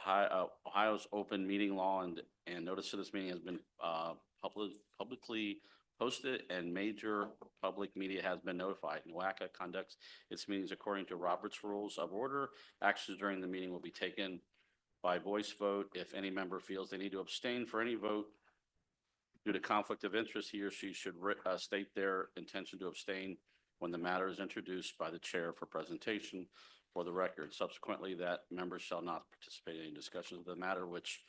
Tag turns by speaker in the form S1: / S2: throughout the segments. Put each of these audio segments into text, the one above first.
S1: Ohio's open meeting law and notice of this meeting has been publicly posted and major public media has been notified. NOACA conducts its meetings according to Robert's Rules of Order. Actions during the meeting will be taken by voice vote. If any member feels they need to abstain for any vote due to conflict of interest, he or she should state their intention to abstain when the matter is introduced by the chair for presentation for the record. Subsequently, that member shall not participate in any discussions of the matter which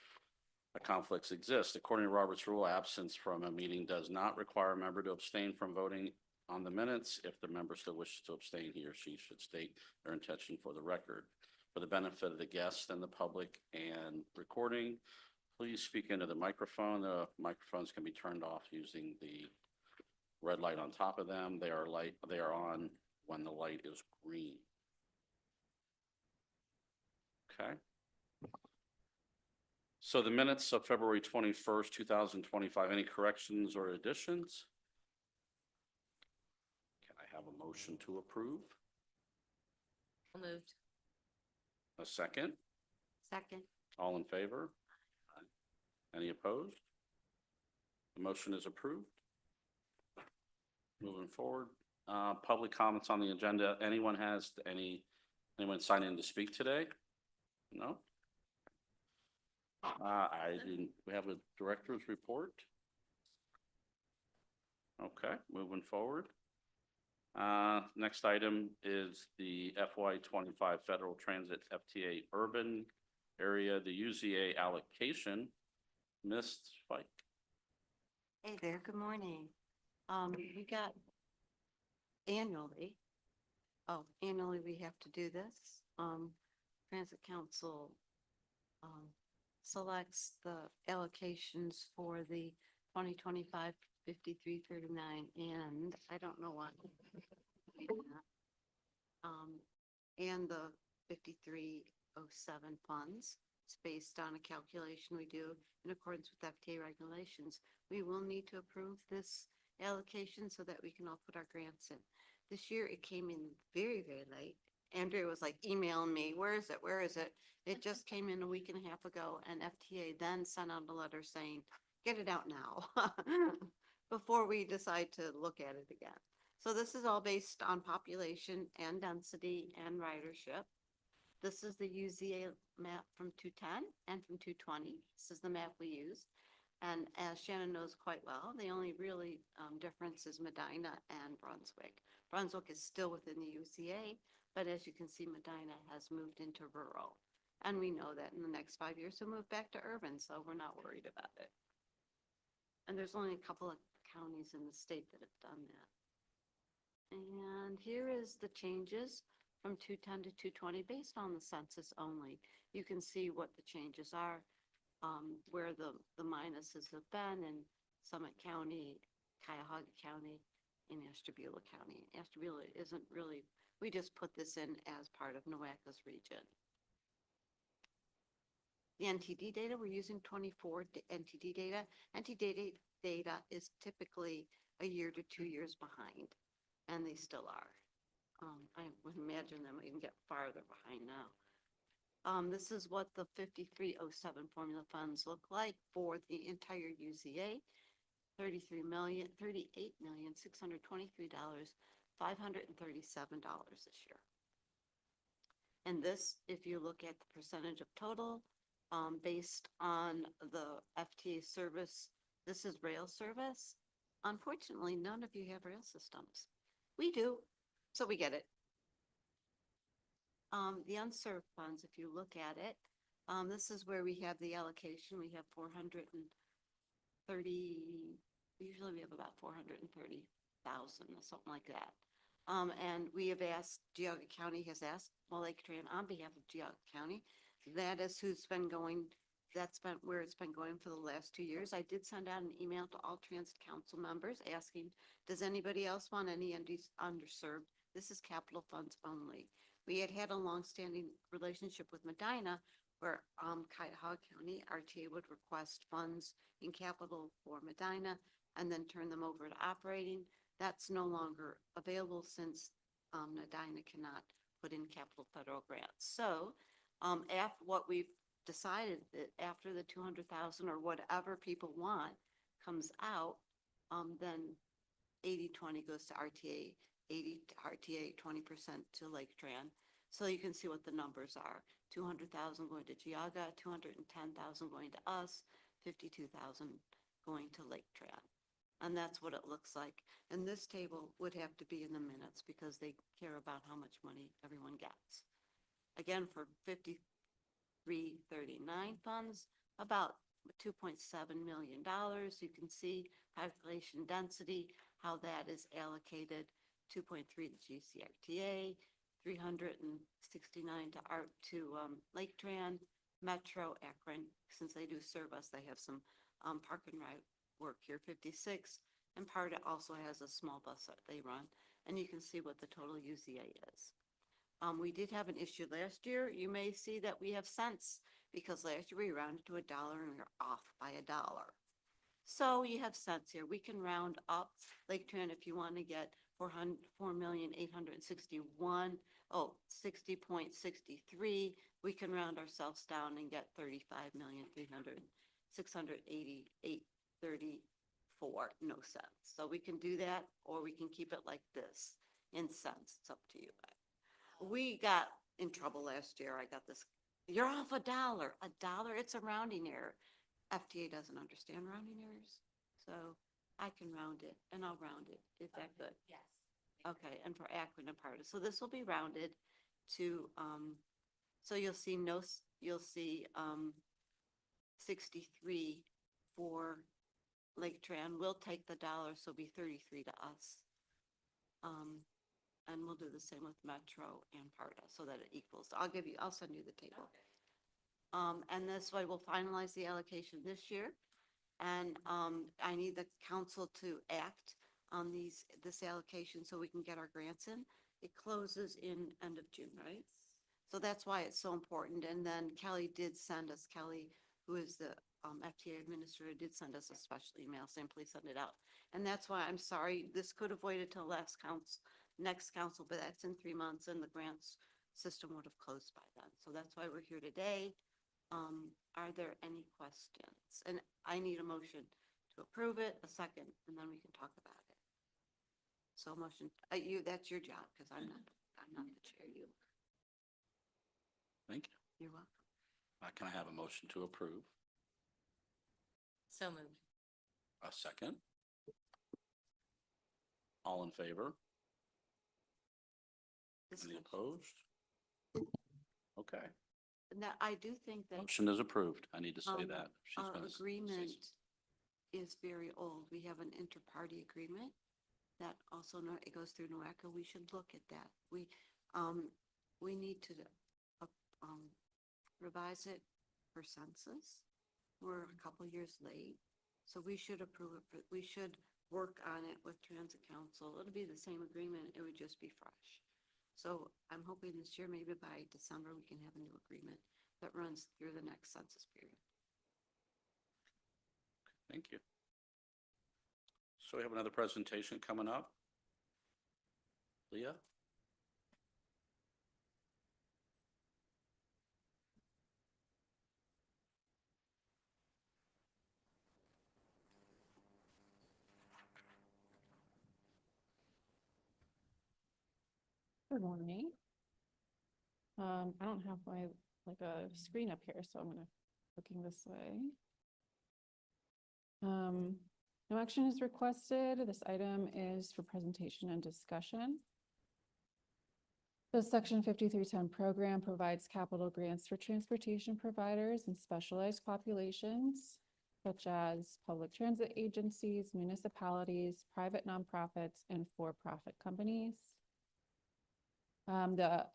S1: conflicts exist. According to Robert's rule, absence from a meeting does not require a member to abstain from voting on the minutes. If the member still wishes to abstain, he or she should state their intention for the record. For the benefit of the guests and the public and recording, please speak into the microphone. The microphones can be turned off using the red light on top of them. They are on when the light is green. Okay. So the minutes of February 21st, 2025, any corrections or additions? Can I have a motion to approve?
S2: Moved.
S1: A second?
S2: Second.
S1: All in favor? Any opposed? The motion is approved. Moving forward, public comments on the agenda. Anyone sign in to speak today? No? We have a director's report. Okay, moving forward. Next item is the FY25 Federal Transit FTA Urban Area, the UZA allocation. Ms. Spike.
S2: Hey there, good morning. We got annually we have to do this. Transit Council selects the allocations for the 2025 5339, and I don't know what and the 5307 funds. It's based on a calculation we do in accordance with FTA regulations. We will need to approve this allocation so that we can all put our grants in. This year it came in very, very late. Andrea was like emailing me, where is it? Where is it? It just came in a week and a half ago, and FTA then sent out a letter saying, get it out now before we decide to look at it again. So this is all based on population and density and ridership. This is the UZA map from 210 and from 220. This is the map we use. And as Shannon knows quite well, the only really difference is Medina and Brunswick. Brunswick is still within the UZA, but as you can see, Medina has moved into rural. And we know that in the next 5 years, we'll move back to urban, so we're not worried about it. And there's only a couple of counties in the state that have done that. And here is the changes from 210 to 220 based on the census only. You can see what the changes are, where the minuses have been in Summit County, Cuyahoga County, and Ashtabula County. Ashtabula isn't really, we just put this in as part of NOACA's region. The NTD data, we're using 24 NTD data. NTD data is typically a year to 2 years behind, and they still are. I would imagine them even get farther behind now. This is what the 5307 formula funds look like for the entire UZA. $38,623,537 this year. And this, if you look at the percentage of total, based on the FTA service, this is rail service. Unfortunately, none of you have rail systems. We do, so we get it. The unserved funds, if you look at it, this is where we have the allocation. We have 430, usually we have about 430,000 or something like that. And we have asked, Geauga County has asked, well, Lake Tran on behalf of Geauga County, that is who's been going, that's been where it's been going for the last 2 years. I did send out an email to all Transit Council members asking, does anybody else want any underserved? This is capital funds only. We had a long-standing relationship with Medina where Cuyahoga County RTA would request funds in capital for Medina and then turn them over to operating. That's no longer available since Medina cannot put in capital federal grants. So what we've decided that after the 200,000 or whatever people want comes out, then 80-20 goes to RTA, 80 to RTA, 20% to Lake Tran. So you can see what the numbers are. 200,000 going to Geauga, 210,000 going to us, 52,000 going to Lake Tran. And that's what it looks like. And this table would have to be in the minutes because they care about how much money everyone gets. Again, for 5339 funds, about $2.7 million. You can see population density, how that is allocated, 2.3 to GCRTA, 369 to Lake Tran, Metro, Akron. Since they do serve us, they have some park and ride work here, 56, and part also has a small bus that they run, and you can see what the total UZA is. We did have an issue last year. You may see that we have cents because last year we rounded to $1 and we're off by $1. So you have cents here. We can round up Lake Tran if you want to get 4,861,000, 60.63. We can round ourselves down and get 35,688,34, no cents. So we can do that, or we can keep it like this in cents. It's up to you. We got in trouble last year. I got this, you're off $1. $1, it's a rounding error. FTA doesn't understand rounding errors, so I can round it, and I'll round it. Is that good?
S3: Yes.
S2: Okay, and for Akron and Parda. So this will be rounded to, so you'll see 63 for Lake Tran. We'll take the $1, so it'll be 33 to us. And we'll do the same with Metro and Parda so that it equals. I'll send you the table. And this way we'll finalize the allocation this year. And I need the council to act on this allocation so we can get our grants in. It closes in end of June, right? So that's why it's so important. And then Kelly, who is the FTA administrator, did send us a special email saying, please send it out. And that's why I'm sorry, this could have waited till next council, but that's in 3 months and the grants system would have closed by then. So that's why we're here today. Are there any questions? And I need a motion to approve it, a second, and then we can talk about it. So motion, that's your job, because I'm not the chair.
S1: Thank you.
S2: You're welcome.
S1: Can I have a motion to approve?
S3: So moved.
S1: A second? All in favor? Any opposed? Okay,
S2: Now, I do think that
S1: motion is approved. I need to say that. She's
S2: our
S1: gonna say
S2: agreement is very old. We have an inter-party agreement that also, it goes through NOACA. We should look at that. We need to revise it for census. We're a couple years late, so we should approve it. We should work on it with Transit Council. It'll be the same agreement. It would just be fresh. So I'm hoping this year, maybe by December, we can have a new agreement that runs through the next census period.
S1: Thank you. So we have another presentation coming up. Leah?
S4: Good morning. I don't have my a screen up here, so I'm looking this way. No action is requested. This item is for presentation and discussion. The Section 5310 program provides capital grants for transportation providers and specialized populations, such as public transit agencies, municipalities, private nonprofits, and for-profit companies. The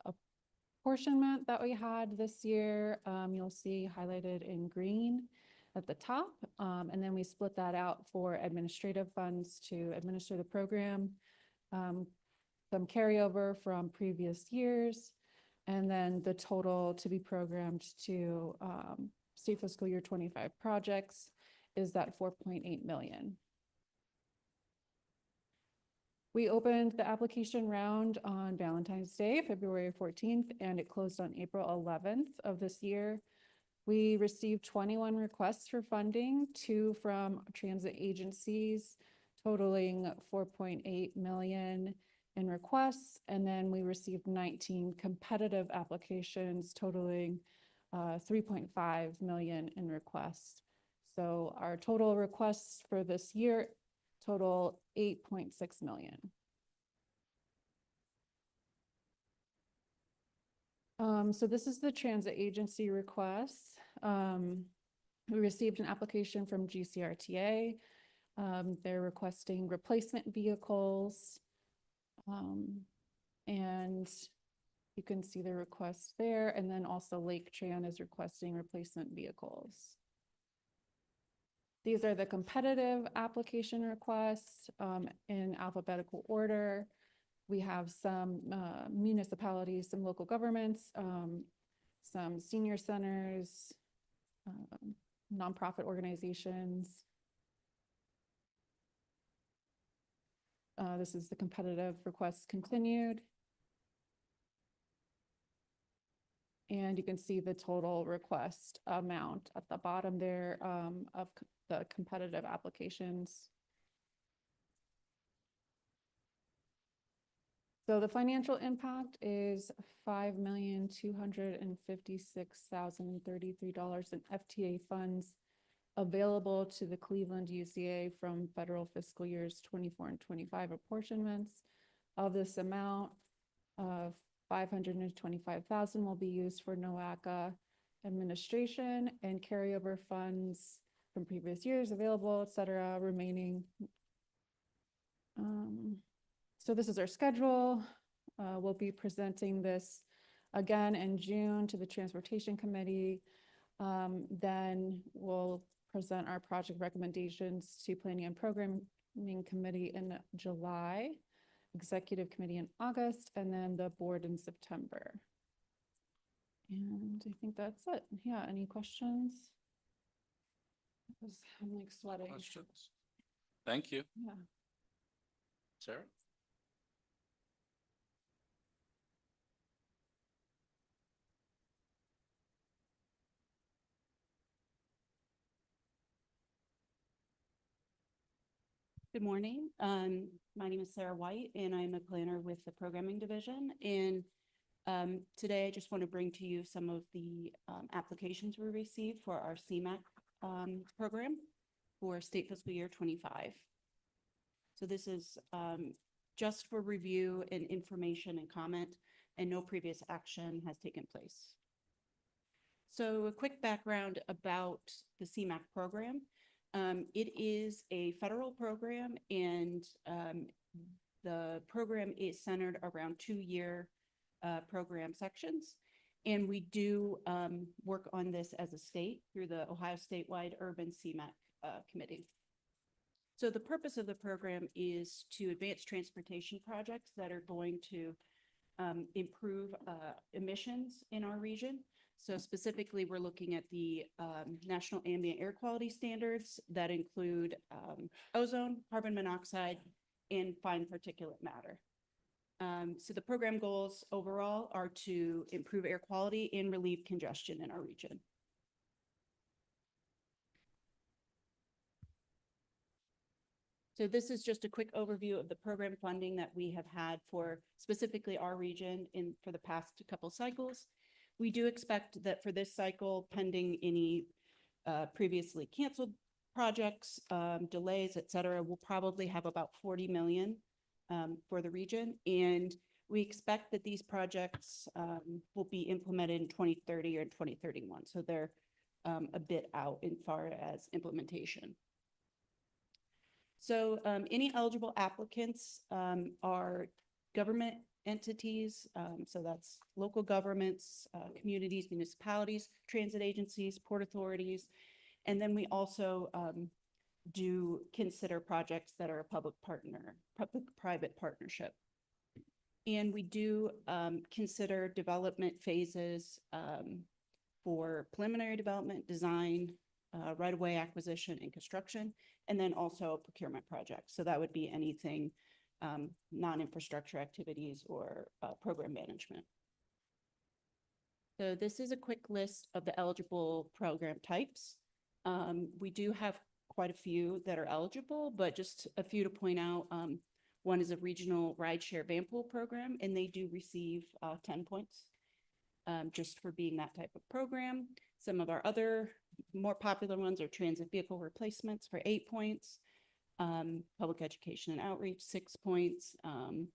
S4: apportionment that we had this year, you'll see highlighted in green at the top. And then we split that out for administrative funds to administer the program, some carryover from previous years, and then the total to be programmed to state fiscal year 25 projects is that 4.8 million. We opened the application round on Valentine's Day, February 14th, and it closed on April 11th of this year. We received 21 requests for funding, 2 from transit agencies totaling 4.8 million in requests. And then we received 19 competitive applications totaling 3.5 million in requests. So our total requests for this year total 8.6 million. So this is the transit agency requests. We received an application from GCRTA. They're requesting replacement vehicles. And you can see the requests there. And then also Lake Tran is requesting replacement vehicles. These are the competitive application requests in alphabetical order. We have some municipalities, some local governments, some senior centers, nonprofit organizations. This is the competitive requests continued. And you can see the total request amount at the bottom there of the competitive applications. So the financial impact is $5,256,033 in FTA funds available to the Cleveland UCA from federal fiscal years 24 and 25 apportionments. Of this amount, 525,000 will be used for NOACA administration and carryover funds from previous years available, et cetera, remaining. So this is our schedule. We'll be presenting this again in June to the Transportation Committee. Then we'll present our project recommendations to Planning and Programming Committee in July, Executive Committee in August, and then the board in September. And I think that's it. Yeah, any questions? I'm like sweating.
S1: Questions? Thank you.
S4: Yeah.
S1: Sarah?
S5: Good morning. My name is Sarah White, and I'm a planner with the Programming Division. And today I just want to bring to you some of the applications we received for our CMAQ program for state fiscal year 25. So this is just for review and information and comment, and no previous action has taken place. So a quick background about the CMAQ program. It is a federal program, and the program is centered around 2-year program sections. And we do work on this as a state through the Ohio Statewide Urban CMAQ Committee. So the purpose of the program is to advance transportation projects that are going to improve emissions in our region. So specifically, we're looking at the National Ambient Air Quality Standards that include ozone, carbon monoxide, and fine particulate matter. So the program goals overall are to improve air quality and relieve congestion in our region. So this is just a quick overview of the program funding that we have had for specifically our region for the past couple cycles. We do expect that for this cycle, pending any previously canceled projects, delays, et cetera, we'll probably have about 40 million for the region. And we expect that these projects will be implemented in 2030 or 2031. So they're a bit out in far as implementation. So any eligible applicants are government entities. So that's local governments, communities, municipalities, transit agencies, port authorities. And then we also do consider projects that are a public-private partnership. And we do consider development phases for preliminary development, design, right-of-way acquisition and construction, and then also procurement projects. So that would be anything non-infrastructure activities or program management. So this is a quick list of the eligible program types. We do have quite a few that are eligible, but just a few to point out. One is a regional rideshare van pool program, and they do receive 10 points just for being that type of program. Some of our other more popular ones are transit vehicle replacements for 8 points, public education and outreach, 6 points, and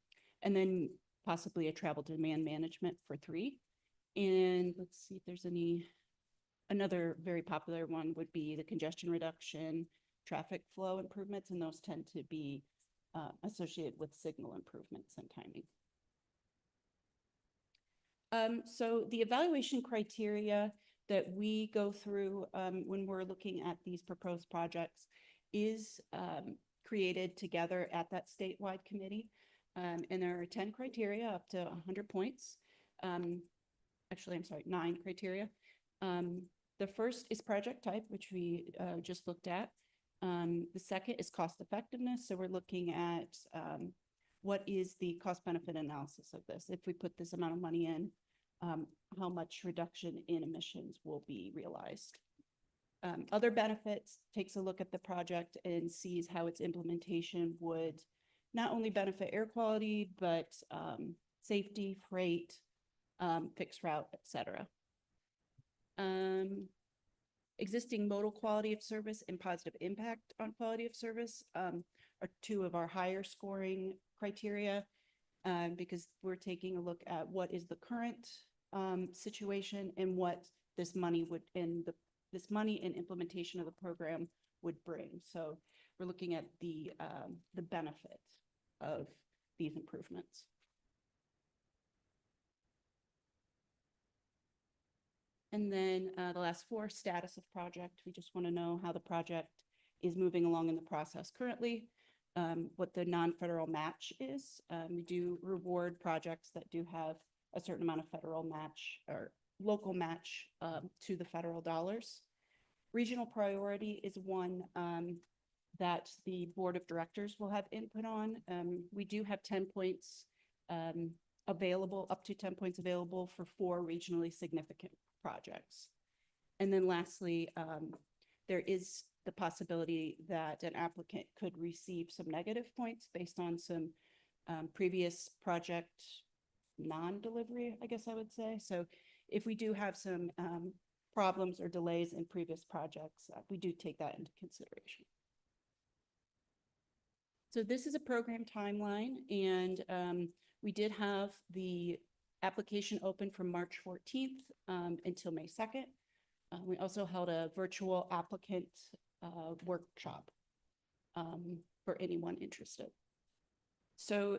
S5: then possibly a travel demand management for 3. And let's see if there's another very popular one would be the congestion reduction, traffic flow improvements, and those tend to be associated with signal improvements and timing. So the evaluation criteria that we go through when we're looking at these proposed projects is created together at that statewide committee. And there are 10 criteria up to 100 points. Actually, I'm sorry, 9 criteria. The first is project type, which we just looked at. The second is cost effectiveness. So we're looking at what is the cost benefit analysis of this? If we put this amount of money in, how much reduction in emissions will be realized? Other benefits takes a look at the project and sees how its implementation would not only benefit air quality, but safety, freight, fixed route, etc. Existing modal quality of service and positive impact on quality of service are 2 of our higher scoring criteria because we're taking a look at what is the current situation and what this money would this money and implementation of the program would bring. So we're looking at the benefit of these improvements. And then the last 4, status of project. We just want to know how the project is moving along in the process currently, what the non-federal match is. We do reward projects that do have a certain amount of federal match or local match to the federal dollars. Regional priority is one that the board of directors will have input on. We do have 10 points available, up to 10 points available for 4 regionally significant projects. And then lastly, there is the possibility that an applicant could receive some negative points based on some previous project non-delivery, I guess I would say. So if we do have some problems or delays in previous projects, we do take that into consideration. So this is a program timeline, and we did have the application open from March 14th until May 2nd. We also held a virtual applicant workshop for anyone interested. So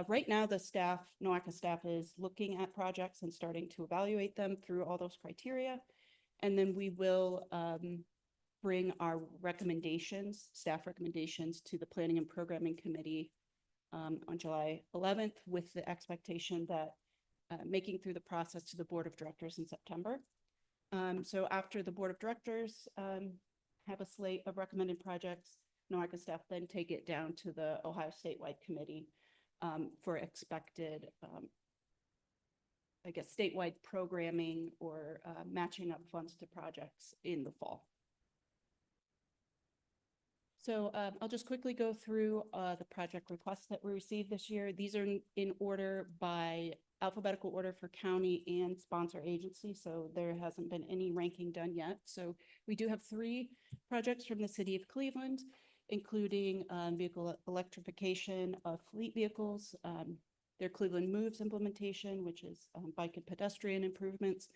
S5: right now, the staff, NOACA staff, is looking at projects and starting to evaluate them through all those criteria. And then we will bring our recommendations, staff recommendations, to the Planning and Programming Committee on July 11th with the expectation that making through the process to the Board of Directors in September. So after the Board of Directors have a slate of recommended projects, NOACA staff then take it down to the Ohio Statewide Committee for expected, I guess, statewide programming or matching up funds to projects in the fall. So I'll just quickly go through the project requests that we received this year. These are in order by alphabetical order for county and sponsor agency. So there hasn't been any ranking done yet. So we do have 3 projects from the city of Cleveland, including vehicle electrification of fleet vehicles, their Cleveland Moves implementation, which is bike and pedestrian improvements,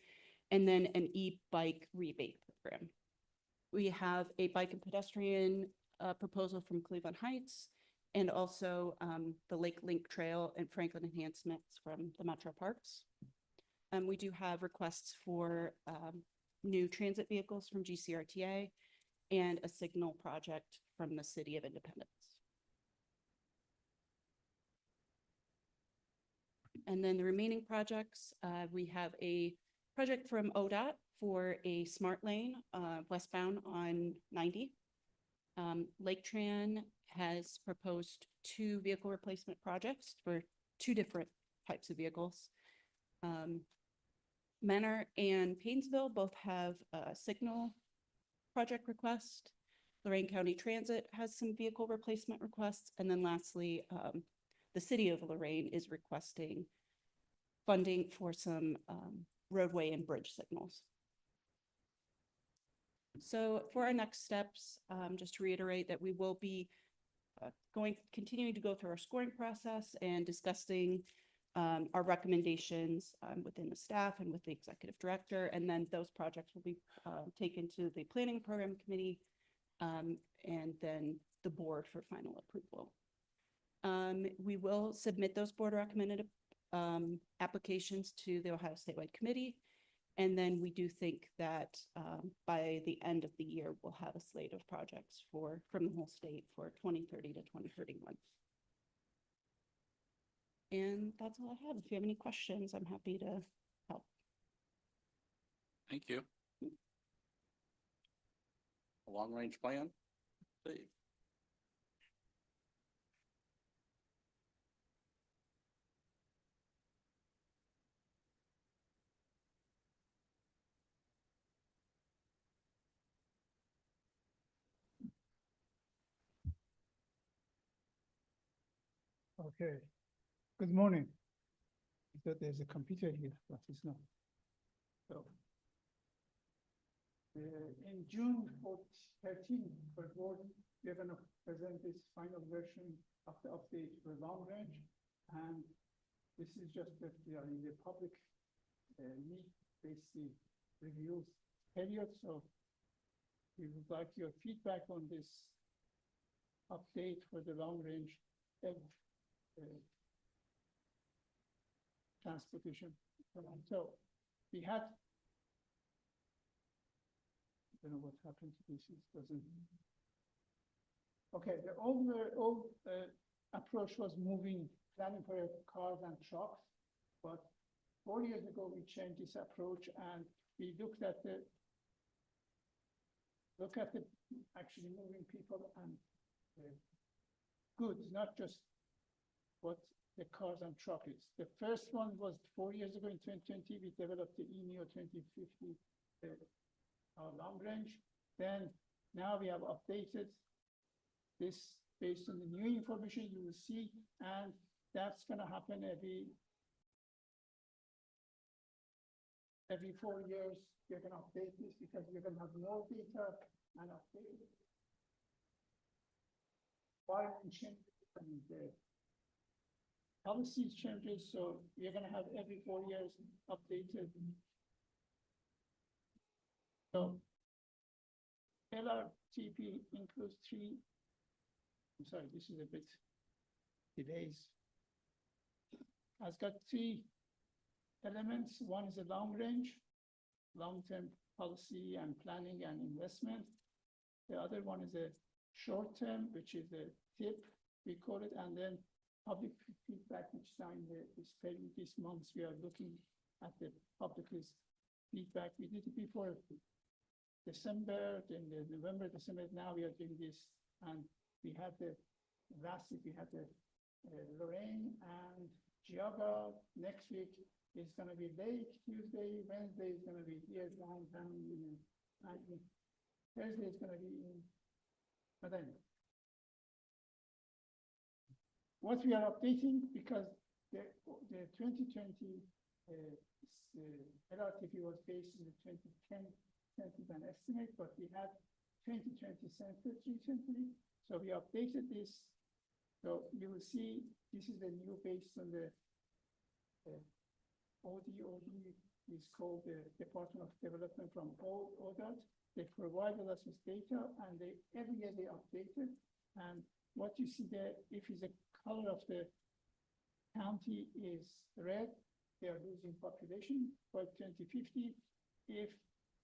S5: and then an e-bike rebate program. We have a bike and pedestrian proposal from Cleveland Heights, and also the Lake Link Trail and Franklin enhancements from the Metro Parks. We do have requests for new transit vehicles from GCRTA and a signal project from the City of Independence. And then the remaining projects, we have a project from ODOT for a smart lane westbound on 90. Lake Tran has proposed 2 vehicle replacement projects for 2 different types of vehicles. Manor and Painesville both have a signal project request. Lorraine County Transit has some vehicle replacement requests. And then lastly, the city of Lorraine is requesting funding for some roadway and bridge signals. So for our next steps, just to reiterate that we will be continuing to go through our scoring process and discussing our recommendations within the staff and with the executive director. And then those projects will be taken to the planning program committee and then the board for final approval. We will submit those board recommended applications to the Ohio Statewide Committee. And then we do think that by the end of the year, we'll have a slate of projects from the whole state for 2030 to 2031. And that's all I have. If you have any questions, I'm happy to help.
S1: Thank you. A long-range plan? Steve?
S6: Okay, good morning. I thought there's a computer here, but it's not. So. In June 13, for board, we're gonna present this final version of the update for long range. And this is just that we are in the public basically review period. So we would like your feedback on this update for the long range transportation. So we had, I don't know what happened to this, it doesn't. Okay, the old approach was planning for cars and trucks, but 4 years ago we changed this approach and we looked at actually moving people and goods, not just what the cars and truck is. The first one was 4 years ago in 2020, we developed the ENEO 2050 long range. Then now we have updated this based on the new information you will see, and that's going to happen every 4 years. We're going to update this because we're going to have more data and update it. Environment changes and the policies changes, so we're going to have every 4 years updated. So LRTP includes I'm sorry, this is a bit delays. Has got 3 elements. One is a long range, long-term policy and planning and investment. The other one is a short-term, which is a tip, we call it, and then public feedback, which time this month we are looking at the public feedback. We did it before December, then the November, December. Now we are doing this, and we had last week we had Lorraine and Geauga. Next week is going to be Lake. Tuesday, Wednesday is going to be here downtown. Thursday is going to be in Medina. What we are updating, because the 2020 LRTP was based on the 2010 census and estimate, but we had 2020 census recently, so we updated this. So you will see this is the new based on the OD is called the Department of Development from ODOT. They provided us with data, and every year they update it. And what you see there, if the color of the county is red, they are losing population. By 2050, if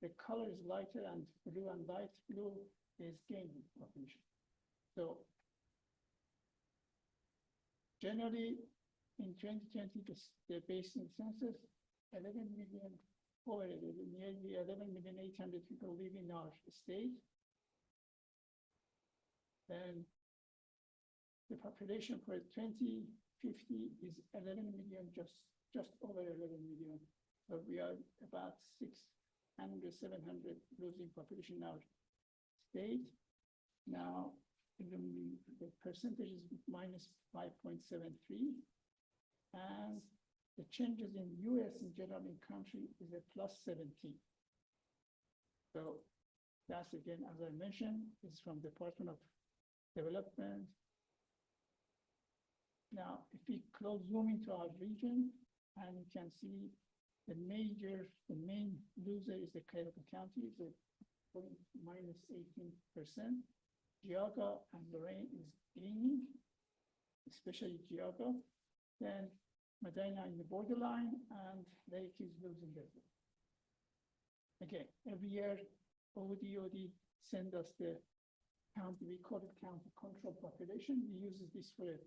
S6: the color is lighter and blue and light blue is gaining population. So generally, in 2020, the basin census, 11 million, nearly 11,800,000 people live in our state. Then the population for 2050 is 11 million, just over 11 million. So we are about 600, 700 losing population in our state. Now, the percentage is minus 5.73. And the changes in US in general in country is a plus 17. So that's again, as I mentioned, is from Department of Development. Now, if we zoom into our region, and you can see the main loser is the Cuyahoga County, the minus 18%. Geauga and Lorraine is gaining, especially Geauga. Then Medina in the borderline, and Lake is losing as well. Again, every year, ODOD send us the county, we call it county control population. We use this for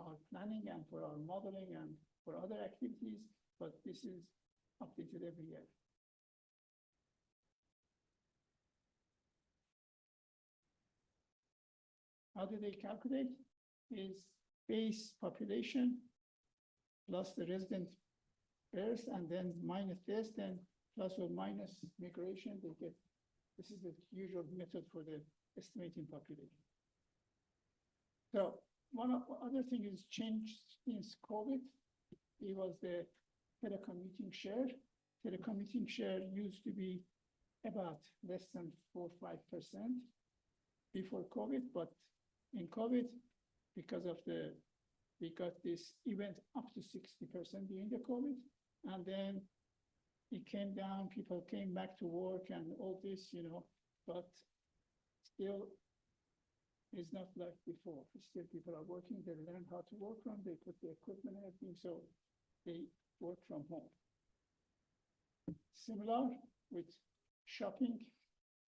S6: our planning and for our modeling and for other activities, but this is updated every year. How do they calculate? Is base population plus the resident birth, and then minus this, then plus or minus migration, they get, this is the usual method for the estimating population. So one other thing is changed since COVID. It was the telecommuting share. Telecommuting share used to be about less than 4 or 5% before COVID, but in COVID, because of we got this event up to 60% during the COVID, and then it came down, people came back to work and all this, but still is not like before. Still people are working, they learn how to work from, they put the equipment and everything, so they work from home. Similar with shopping,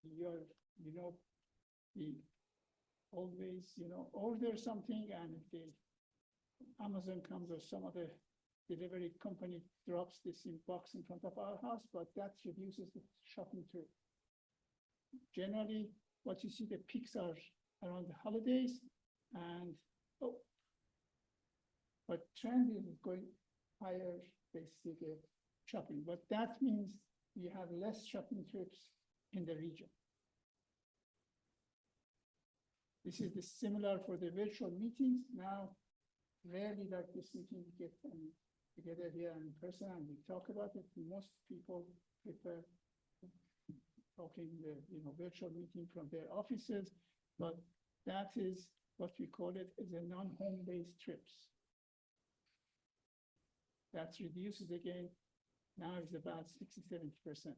S6: you always, order something, and if the Amazon comes or some other delivery company drops this in box in front of our house, but that reduces the shopping trip. Generally, what you see, the peaks are around the holidays, and but trend is going higher, basically shopping, but that means you have less shopping trips in the region. This is the similar for the virtual meetings. Now, rarely like this meeting we get together here in person and we talk about it. Most people prefer talking the virtual meeting from their offices, but that is what we call it is a non-home based trips. That reduces again, now is about 60–70%.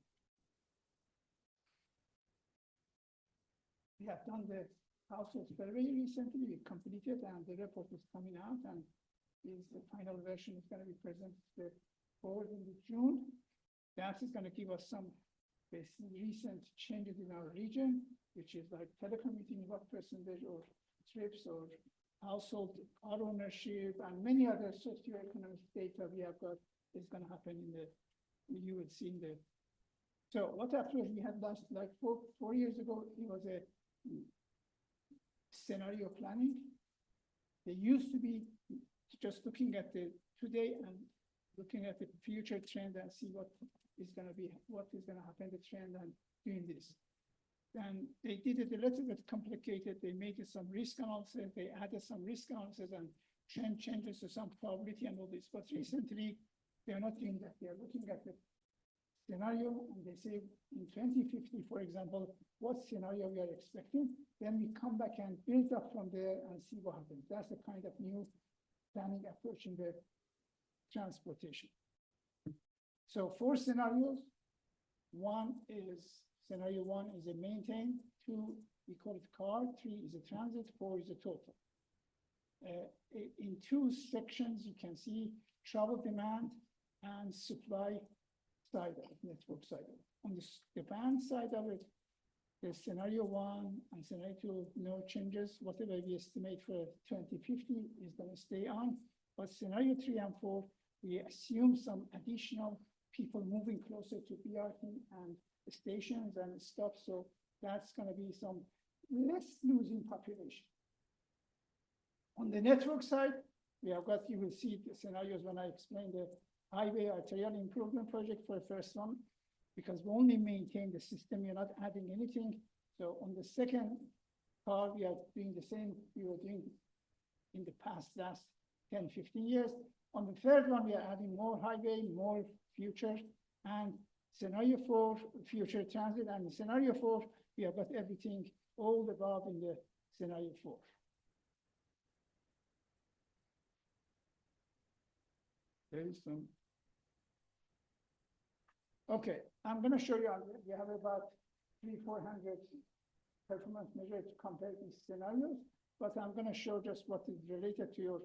S6: We have done the household survey recently, we completed, and the report is coming out, and the final version is going to be presented to the board in June. That is going to give us some recent changes in our region, which is like telecommuting, what percentage or trips or household car ownership, and many other socioeconomic data we have got is going to happen you will see in the. So what actually we had last, like 4 years ago, it was a scenario planning. They used to be just looking at the today and looking at the future trend and see what is going to happen, the trend, and doing this. And they did it a little bit complicated. They made some risk analysis. They added some risk analysis and trend changes to some probability and all this. But recently, they are not doing that. They are looking at the scenario, and they say in 2050, for example, what scenario we are expecting. Then we come back and build up from there and see what happens. That's the kind of new planning approach in the transportation. So 4 scenarios. Scenario one is a maintain, 2, we call it car, 3 is a transit, 4 is a total. In 2 sections, you can see travel demand and supply side of it, network side of it. On the demand side of it, the scenario 1 and scenario 2, no changes. Whatever we estimate for 2050 is going to stay on. But scenario 3 and 4, we assume some additional people moving closer to BRT and stations and stuff. So that's going to be some less losing population. On the network side, we have got, you will see the scenarios when I explain the highway arterial improvement project for the first one, because we only maintain the system, you're not adding anything. So on the second car, we are doing the same we were doing in the past last 10, 15 years. On the third one, we are adding more highway, more future, and scenario 4, future transit, and in scenario 4, we have got everything all above in the scenario 4. There is some. Okay, I'm gonna show you, we have about 300-400 performance measures to compare these scenarios, but I'm gonna show just what is related to your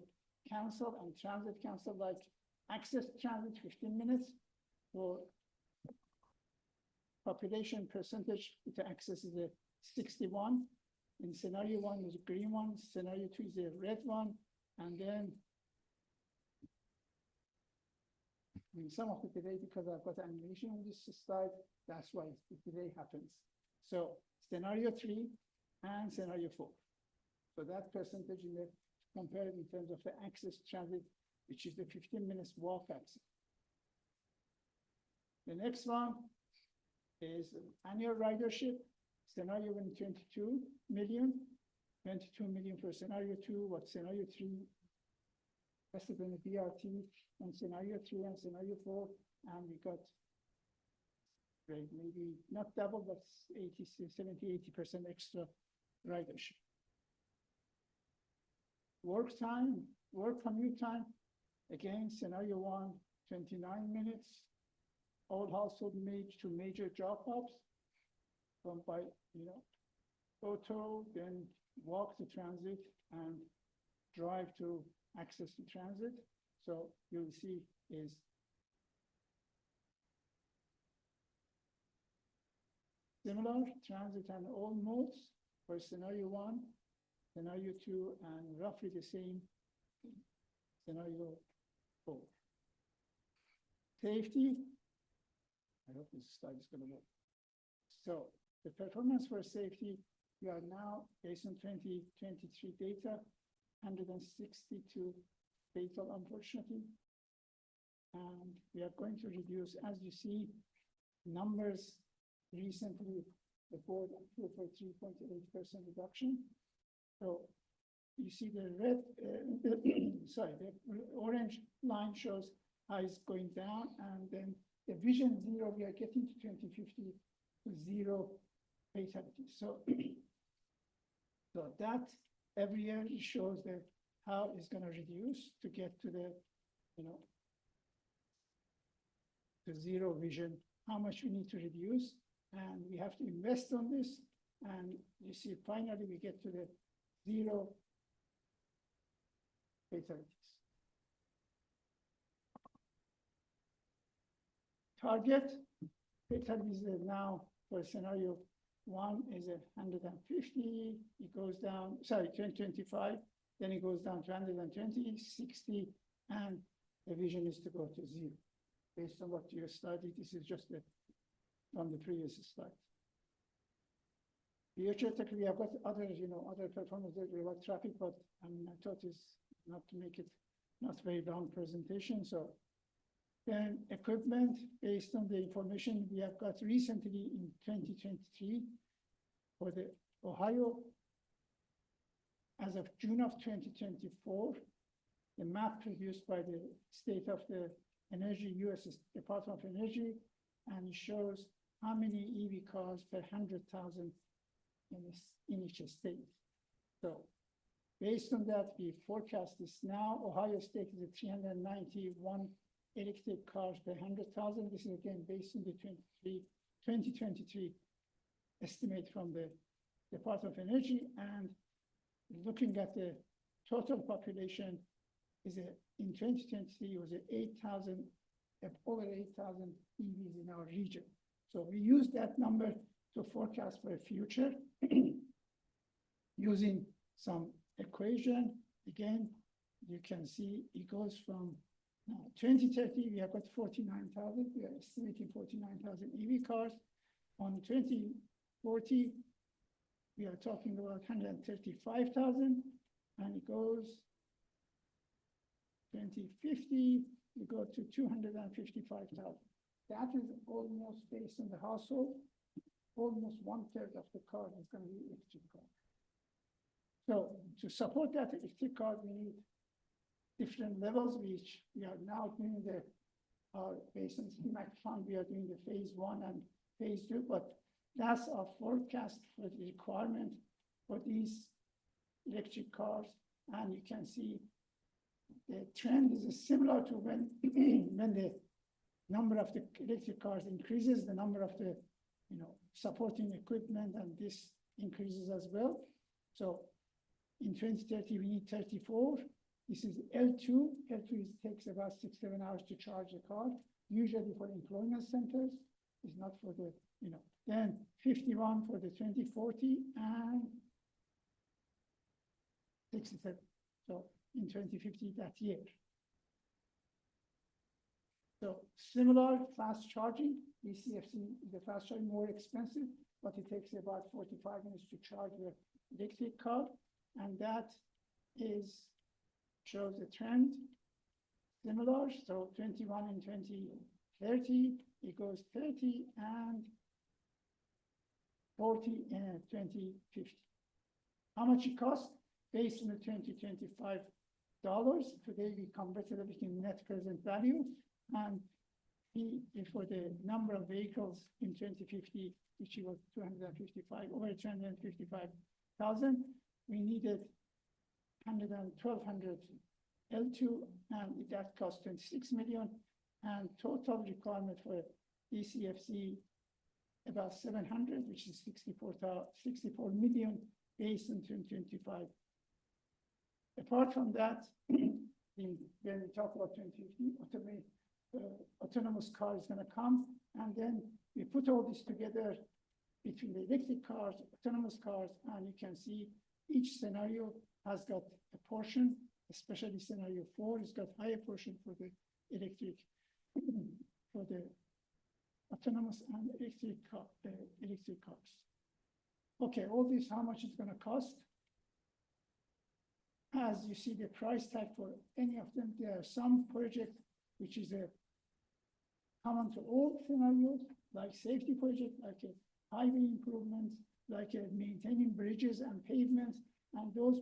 S6: council and transit council, like access transit 15 minutes for population percentage to access is a 61. In scenario 1 is a green one, scenario 2 is a red one, and then in some of the delay, because I've got animation on this slide, that's why the delay happens. So scenario 3 and scenario 4. So that percentage in the compared in terms of the access transit, which is the 15 minutes walk access. The next one is annual ridership. Scenario 1, 22 million. 22 million for scenario 2, what scenario 3, rest of the BRT, and scenario 3 and scenario 4, and we got maybe not double, but 70-80% extra ridership. Work time, work commute time, again, scenario 1, 29 minutes. All household made to major drop-offs from by, auto, then walk to transit and drive to access to transit. So you'll see is similar transit and all modes for scenario 1, scenario 2, and roughly the same scenario 4. Safety. I hope this slide is going to work. So the performance for safety, we are now based on 2023 data, 162 fatal, unfortunately. And we are going to reduce, as you see, numbers recently, the board approved for 3.8% reduction. So you see the red, the orange line shows how it's going down, and then the vision 0, we are getting to 2050 to 0 fatalities. So, so that every year it shows that how it's going to reduce to get to the, the 0 vision, how much we need to reduce, and we have to invest on this. And you see, finally, we get to the 0 fatalities. Target fatalities now for scenario 1 is 150. It goes down, 2025, then it goes down to 120, 60, and the vision is to go to 0. Based on what you studied, this is just from the previous slide. Future tech, we have got other, other performances about traffic, but I thought it's not to make it not very long presentation. So then equipment, based on the information we have got recently in 2023 for the Ohio, as of June of 2024, the map produced by the State of the Energy, U.S. Department of Energy, and it shows how many EV cars per 100,000 in each state. So based on that, we forecast this now. Ohio State is at 391 electric cars per 100,000. This is again based on the 2023 estimate from the Department of Energy, and looking at the total population is in 2023 was 8,000, over 8,000 EVs in our region. So we use that number to forecast for the future using some equation. Again, you can see it goes from 2030, we have got 49,000. We are estimating 49,000 EV cars. On 2040, we are talking about 135,000, and it goes 2050, it goes go to 255,000. That is almost based on the household, almost 1/3 of the car is gonna be electric car. So to support that electric car, we need different levels, which we are now doing based on schematic fund, we are doing the phase 1 and phase 2, but that's our forecast for the requirement for these electric cars. And you can see the trend is similar to when, when the number of the electric cars increases, the number of the, supporting equipment and this increases as well. So in 2030, we need 34. This is L2. L2 takes about 6-7 hours to charge a car, usually for employment centers. It's not for the, then 51 for the 2040 and 67. So in 2050, that year. So similar fast charging, DCFC, the fast charging more expensive, but it takes about 45 minutes to charge your electric car. And that shows the trend similar. So 21 in 2030, it goes 30 and 40 in 2050. How much it costs? Based on the 2025 dollars. Today we converted everything net present value. And for the number of vehicles in 2050, which was 255, over 255,000, we needed 1,200 L2, and that cost 26 million. And total requirement for DCFC about 700, which is 64 million based on 2025. Apart from that, when we talk about 2050, autonomous car is going to come, and then we put all this together between the electric cars, autonomous cars, and you can see each scenario has got a portion, especially scenario 4 has got higher portion for the electric, for the autonomous and electric cars. Okay, all this, how much it's going to cost? As you see the price tag for any of them, there are some projects which is a common to all scenarios, like safety project, like a highway improvements, like maintaining bridges and pavements, and those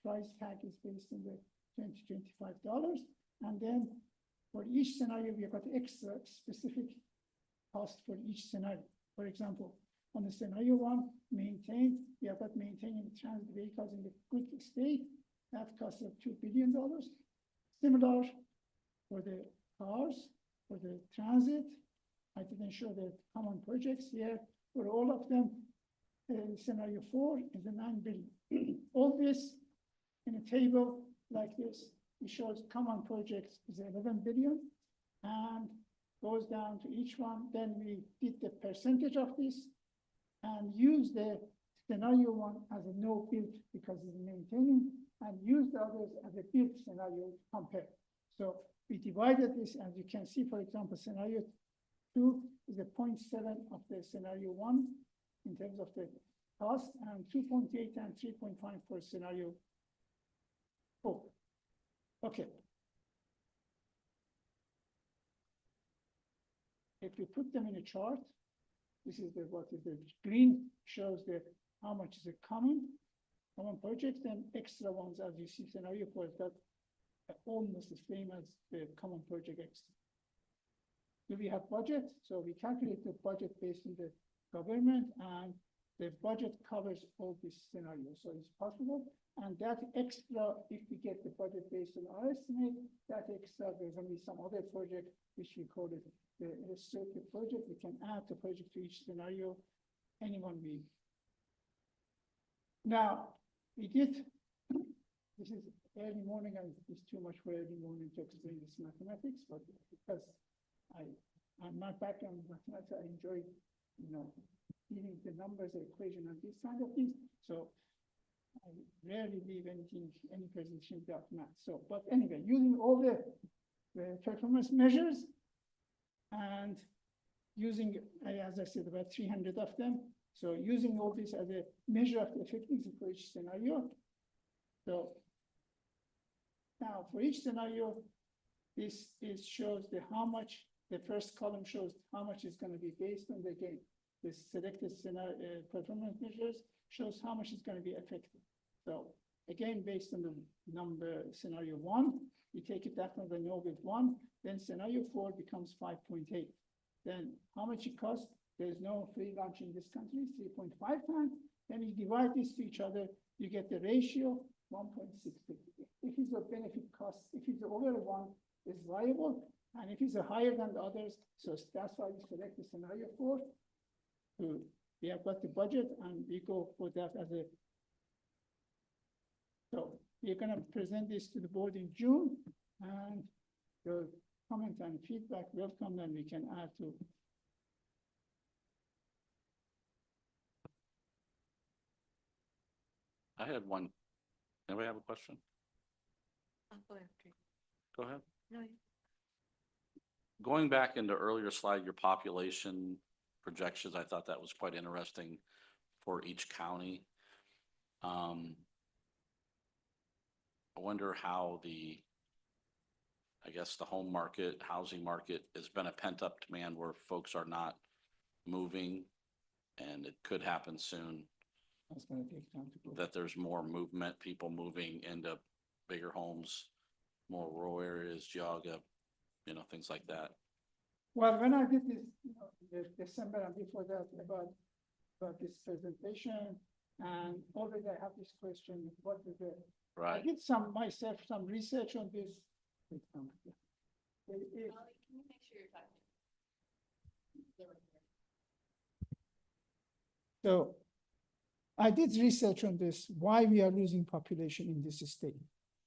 S6: price tag is based on the $20-25. And then for each scenario, we have got extra specific cost for each scenario. For example, on the scenario 1, we have got maintaining transit vehicles in the good state. That costs $2 billion. Similar for the cars, for the transit. I didn't show the common projects here. For all of them, scenario 4 is a $9 billion. All this in a table like this, it shows common projects is 11 billion and goes down to each one. Then we did the percentage of this and use the scenario 1 as a no build because it's maintaining, and use the others as a build scenario to compare. So we divided this, as you can see, for example, scenario 2 is a 0.7 of the scenario 1 in terms of the cost, and 2.8 and 3.5 for scenario 4. Okay. If we put them in a chart, this is what is the green shows how much is a common projects, then extra ones, as you see, scenario 4 is that almost the same as the common project extra. Do we have budget? So we calculate the budget based on the government, and the budget covers all these scenarios. So it's possible. And that extra, if we get the budget based on our estimate, that extra, there's going to be some other project, which we call it the circuit project. We can add the project to each scenario, any one week. Now, we did, this is early morning, and it's too much for early morning to explain this mathematics, but because I'm my background in mathematics, I enjoy, dealing the numbers, the equation, and these kind of things. So I rarely leave any presentation without math. So, but anyway, using all the performance measures and using, as I said, about 300 of them. So using all this as a measure of the effectiveness for each scenario. So now for each scenario, this is shows the how much, the first column shows how much is gonna be based on the gain. The selected scenario, performance measures shows how much is gonna be affected. So again, based on the number scenario one, you take it back from the no with one, then scenario four becomes 5.8. Then how much it costs? There's no free lunch in this country, 3.5 times. Then you divide these to each other, you get the ratio 1.6. If it's a benefit cost, if it's over one, is viable, and if it's a higher than the others, so that's why we select the scenario four. We have got the budget and we go for that as a. So we're gonna present this to the board in June, and your comment and feedback welcome, and we can add to.
S1: I had one. Anybody have a question?
S3: I'll go after you.
S1: Go ahead.
S3: No, you-
S1: Going back into earlier slide, your population projections, I thought that was quite interesting for each county. I wonder how I guess the home market, housing market has been a pent up demand where folks are not moving, and it could happen soon
S6: That's gonna take time to go.
S1: that there's more movement, people moving into bigger homes, more rural areas, Geauga, things like that.
S6: Well, when I did this, the December and before that about this presentation, and already I have this question, what is the, I
S1: Right.
S6: did myself some research on this.
S3: Can you make sure you're talking?
S6: So I did research on this, why we are losing population in this state.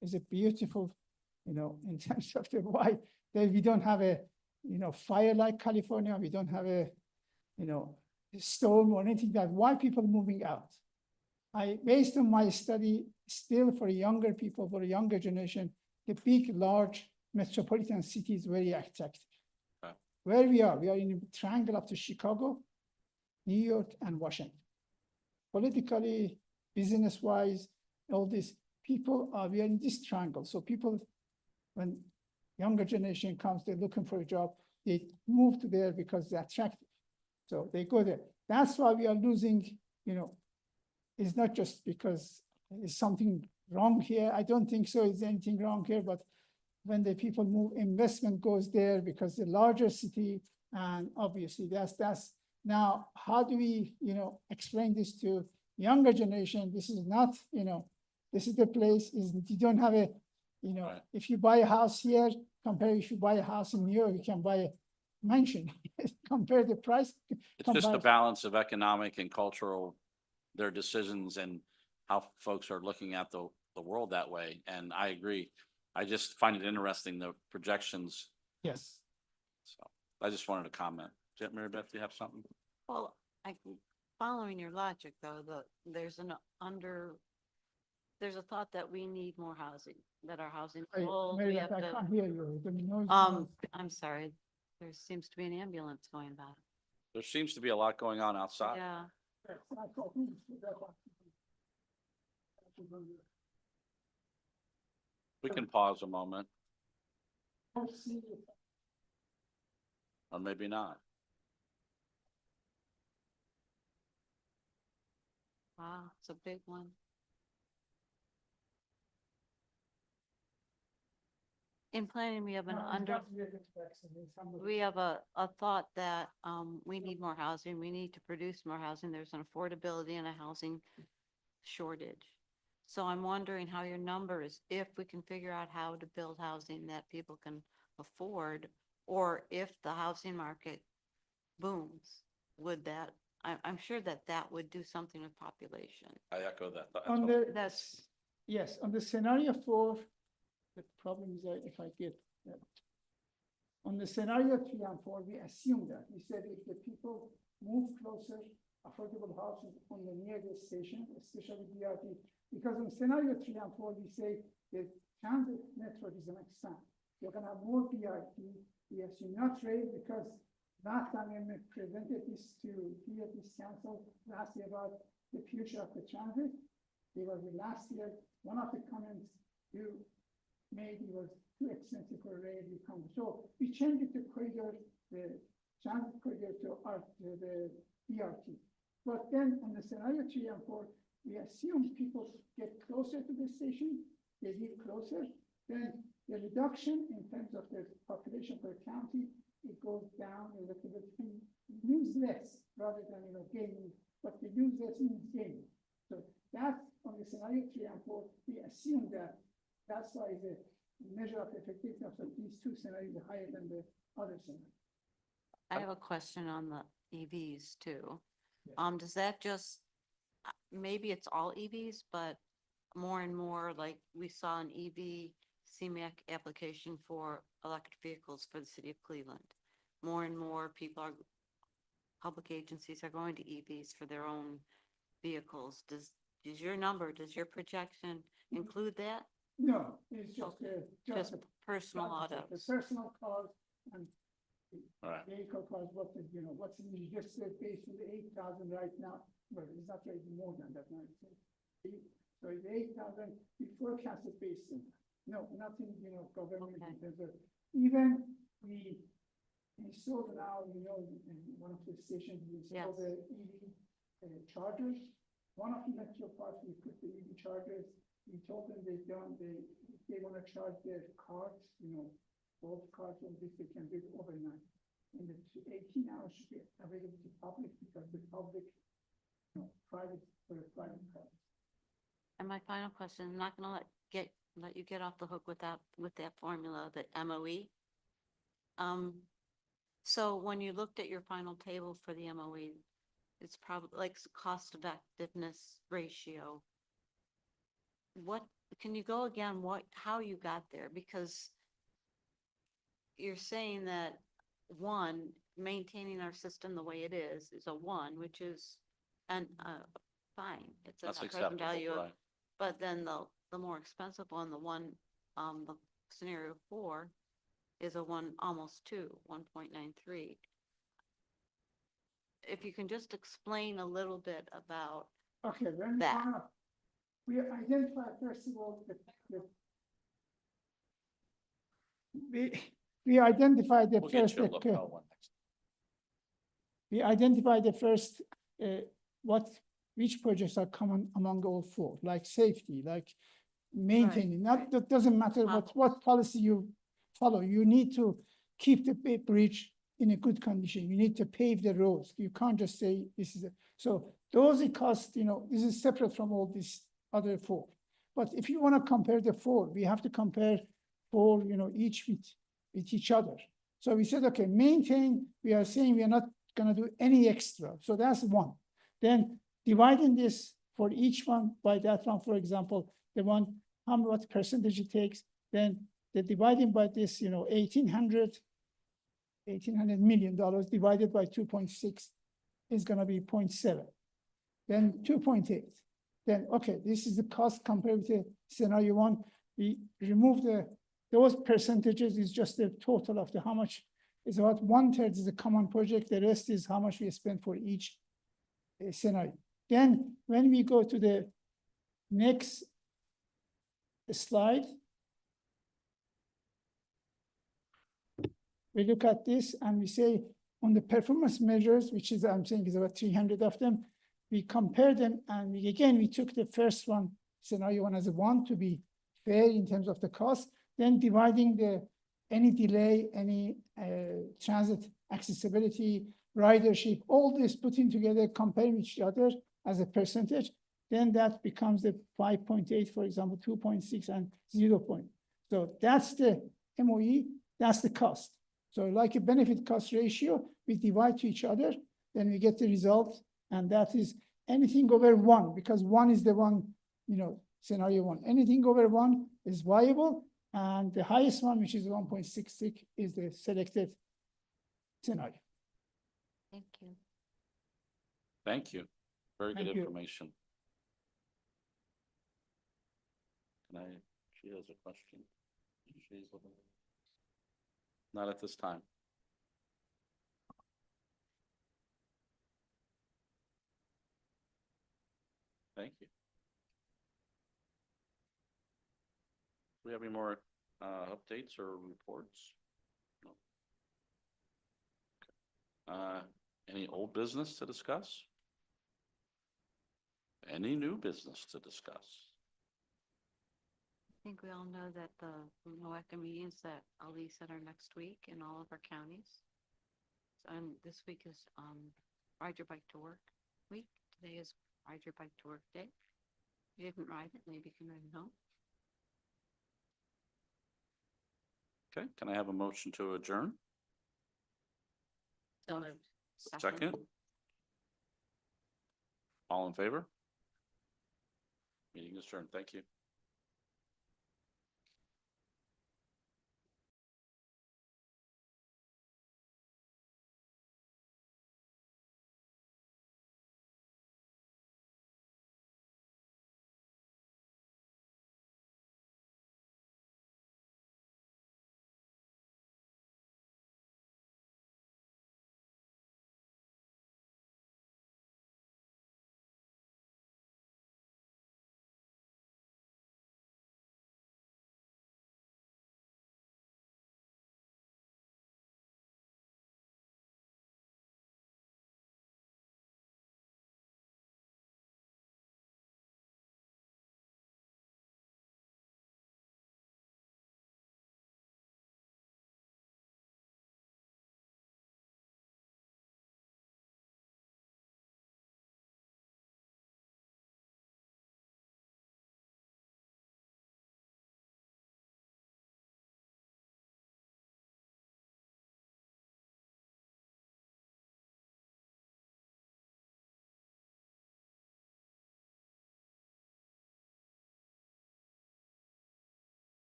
S6: It's a beautiful, in terms of the why, that we don't have a, fire like California, we don't have a, storm or anything that, why people moving out? Based on my study, still for younger people, for a younger generation, the big, large metropolitan city is very attractive.
S1: Okay.
S6: Where we are in a triangle of the Chicago, New York, and Washington. Politically, business-wise, all these people we are in this triangle. So people, when younger generation comes, they're looking for a job, they move to there because they're attractive. So they go there. That's why we are losing, it's not just because there's something wrong here. I don't think so. Is anything wrong here? But when the people move, investment goes there because the larger city, and obviously that's now, how do we, explain this to younger generation? This is not, this is the place, you don't have a,
S1: Right.
S6: if you buy a house here, compare if you buy a house in New York, you can buy a mansion, compare the price.
S1: It's just a
S6: compare-
S1: balance of economic and cultural, their decisions and how folks are looking at the world that way. And I agree. I just find it interesting, the projections.
S6: Yes.
S1: So I just wanted to comment. Mary Beth, do you have something?
S2: Well, following your logic though, there's a thought that we need more housing, that our housing. full,
S6: Mary
S2: we
S6: Beth,
S2: have
S6: I
S2: to-
S6: can't hear you. The noise-
S2: I'm sorry, there seems to be an ambulance going by.
S1: There seems to be a lot going on outside.
S2: Yeah,
S1: We can pause a moment, or maybe not.
S2: wow, it's a big one. In planning, we have an we have a thought that, we need more housing, we need to produce more housing, there's an affordability and a housing shortage. So I'm wondering how your numbers, if we can figure out how to build housing that people can afford, or if the housing market booms, I'm sure that would do something with population.
S1: I echo that.
S6: On the,
S2: That's-
S6: yes, on the scenario 4, the problem is that if I get that. On the scenario 3 and 4, we assume that we said if the people move closer, affordable housing on the nearest station, especially BRT, because in scenario 3 and 4, we say the transit network is an expand. You're gonna have more BRT. We assume not raise because last time when we presented this to here, this council last year about the future of the transit, it was last year, one of the comments you made was too expensive for railway company. So we changed the corridor, the transit corridor to the BRT. But then in the scenario 3 and 4, we assume people get closer to the station, they live closer, then the reduction in terms of the population per county, it goes down a little bit, and lose less rather than, gaining, but the lose less means gaining. So that's on the scenario 3 and 4, we assume that that's why the measure of effectiveness of these two scenarios is higher than the other scenario.
S2: I have a question on the EVs too.
S6: Yeah.
S2: Does that just, maybe it's all EVs, but more and more, like we saw an EV CMAQ application for electric vehicles for the city of Cleveland. More and more people are, public agencies are going to EVs for their own vehicles. Does your projection include that?
S6: No, it's just,
S2: Okay.
S6: just
S2: Just personal
S6: the
S2: autos?
S6: personal cars and
S1: Right.
S6: vehicle cars, what's in the just based on the 8,000 right now, but it's not really more than that now. So it's 8,000, we forecasted based on, no, nothing, government
S2: Okay.
S6: in terms of, even we installed now, in one of the stations, we installed
S2: Yes.
S6: the EV chargers. One of the metro parks, we put the EV chargers, we told them they want to charge their cars, both cars on this, they can do it overnight. And the 18 hours should be available to public because the public, private, for the private cars.
S2: And my final question, I'm not gonna let you get off the hook with that formula, the MOE. So when you looked at your final table for the MOE, it's probably like cost effectiveness ratio. Can you go again, how you got there? Because you're saying that maintaining our system the way it is a 1, which is, fine. It's a
S1: That's
S2: net present
S1: acceptable,
S2: value of,
S1: right?
S2: but then the more expensive one, the scenario 4 is a 1, almost 2, 1.93. If you can just explain a little bit about,
S6: Okay, then
S2: That.
S6: we identify first of all, we identify the
S1: We'll get
S6: first,
S1: you a lapel one next.
S6: we identify the first, which projects are common among all 4, like safety, like maintaining, that doesn't matter what policy you follow, you need to keep the bridge in a good condition, you need to pave the roads, you can't just say this is so those it cost, this is separate from all these other 4. But if you want to compare the 4, we have to compare 4, each with each other. So we said, okay, maintain, we are saying we are not going to do any extra. So that's 1. Then dividing this for each one by that one, for example, the one, what percentage it takes, then the dividing by this, $1,800 million divided by 2.6 is going to be 0.7. Then 2.8. Then, okay, this is the cost compared with the scenario 1. We remove those percentages is just the total of how much is about 1/3 is a common project. The rest is how much we spend for each scenario. Then when we go to the next slide, we look at this and we say on the performance measures, which is, I'm saying is about 300 of them, we compare them and we took the first one, scenario 1 as a 1 to be fair in terms of the cost, then dividing any delay, any transit accessibility, ridership, all this putting together, comparing each other as a percentage, then that becomes the 5.8, for example, 2.6 and 0. So that's the MOE, that's the cost. So like a benefit cost ratio, we divide to each other, then we get the result, and that is anything over 1, because 1 is the one, scenario 1. Anything over 1 is viable, and the highest one, which is 1.66, is the selected scenario.
S2: thank you.
S1: Thank you. Very good
S6: Thank you.
S1: information. She has a question. Not at this time. Thank you. Do we have any more updates or reports? No. Any old business to discuss? Any new business to discuss?
S2: I think we all know that the NOACA meetings that Ali said are next week in all of our counties. And this week is, Ride Your Bike to Work week. Today is Ride Your Bike to Work day. If you didn't ride it, maybe you can ride it home.
S1: Okay, can I have a motion to adjourn?
S2: So moved.
S1: Second? All in favor? Meeting is adjourned. Thank you.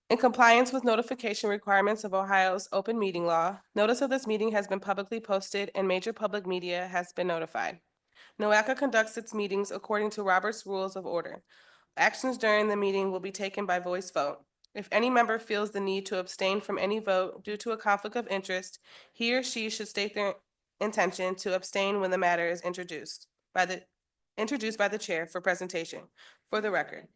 S7: In compliance with notification requirements of Ohio's open meeting law, notice of this meeting has been publicly posted and major public media has been notified. NOACA conducts its meetings according to Robert's Rules of Order. Actions during the meeting will be taken by voice vote. If any member feels the need to abstain from any vote due to a conflict of interest, he or she should state their intention to abstain when the matter is introduced by the chair for presentation, for the record.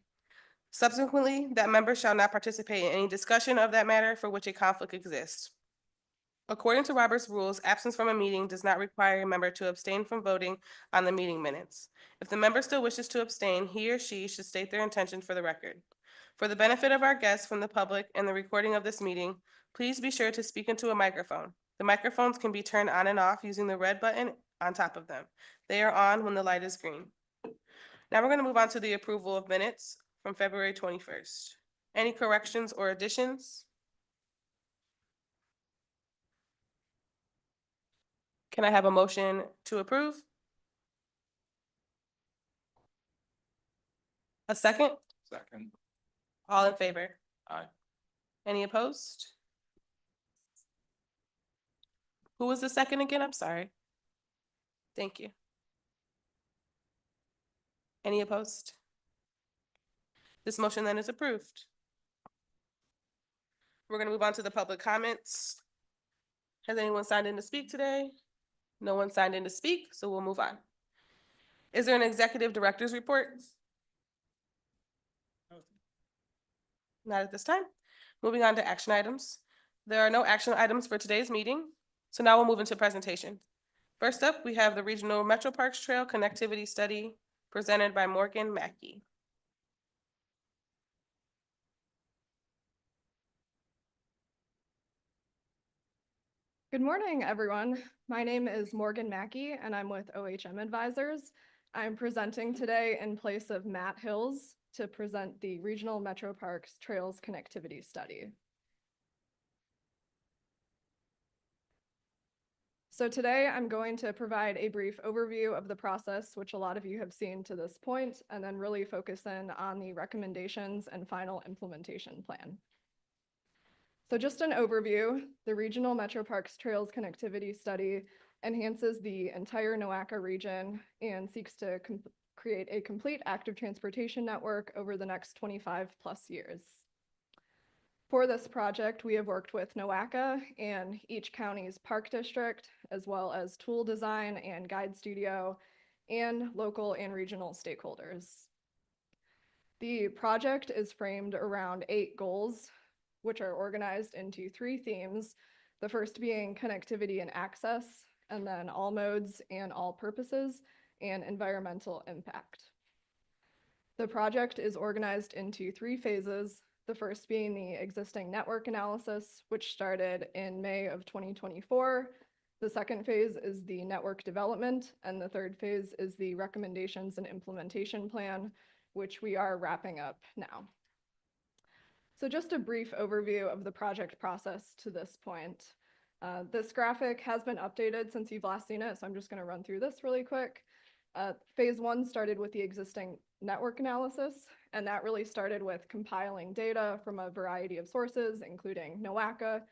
S7: Subsequently, that member shall not participate in any discussion of that matter for which a conflict exists. According to Robert's rules, absence from a meeting does not require a member to abstain from voting on the meeting minutes. If the member still wishes to abstain, he or she should state their intention for the record. For the benefit of our guests from the public and the recording of this meeting, please be sure to speak into a microphone. The microphones can be turned on and off using the red button on top of them. They are on when the light is green. Now we're going to move on to the approval of minutes from February 21st. Any corrections or additions? Can I have a motion to approve? A second?
S1: Second.
S7: All in favor?
S1: Aye.
S7: Any opposed? Who was the second again? I'm sorry. Thank you. Any opposed? This motion then is approved. We're going to move on to the public comments. Has anyone signed in to speak today? No one signed in to speak, so we'll move on. Is there an executive director's report? Not at this time. Moving on to action items. There are no action items for today's meeting, so now we'll move into presentation. First up, we have the Regional Metro Parks Trail Connectivity Study presented by Morgan Mackey.
S3: Good morning, everyone. My name is Morgan Mackey, and I'm with OHM Advisors. I'm presenting today in place of Matt Hills to present the Regional Metro Parks Trails Connectivity Study. So today I'm going to provide a brief overview of the process, which a lot of you have seen to this point, and then really focus in on the recommendations and final implementation plan. So just an overview, the Regional Metro Parks Trails Connectivity Study enhances the entire NOACA region and seeks to create a complete active transportation network over the next 25+ years. For this project, we have worked with NOACA and each county's park district, as well as tool design and guide studio, and local and regional stakeholders. The project is framed around 8 goals, which are organized into 3 themes, the first being connectivity and access, and then all modes and all purposes, and environmental impact. The project is organized into 3 phases, the first being the existing network analysis, which started in May of 2024. The second phase is the network development, and the third phase is the recommendations and implementation plan, which we are wrapping up now. So just a brief overview of the project process to this point. This graphic has been updated since you've last seen it, so I'm just going to run through this really quick. Phase 1 started with the existing network analysis, and that really started with compiling data from a variety of sources, including NOACA,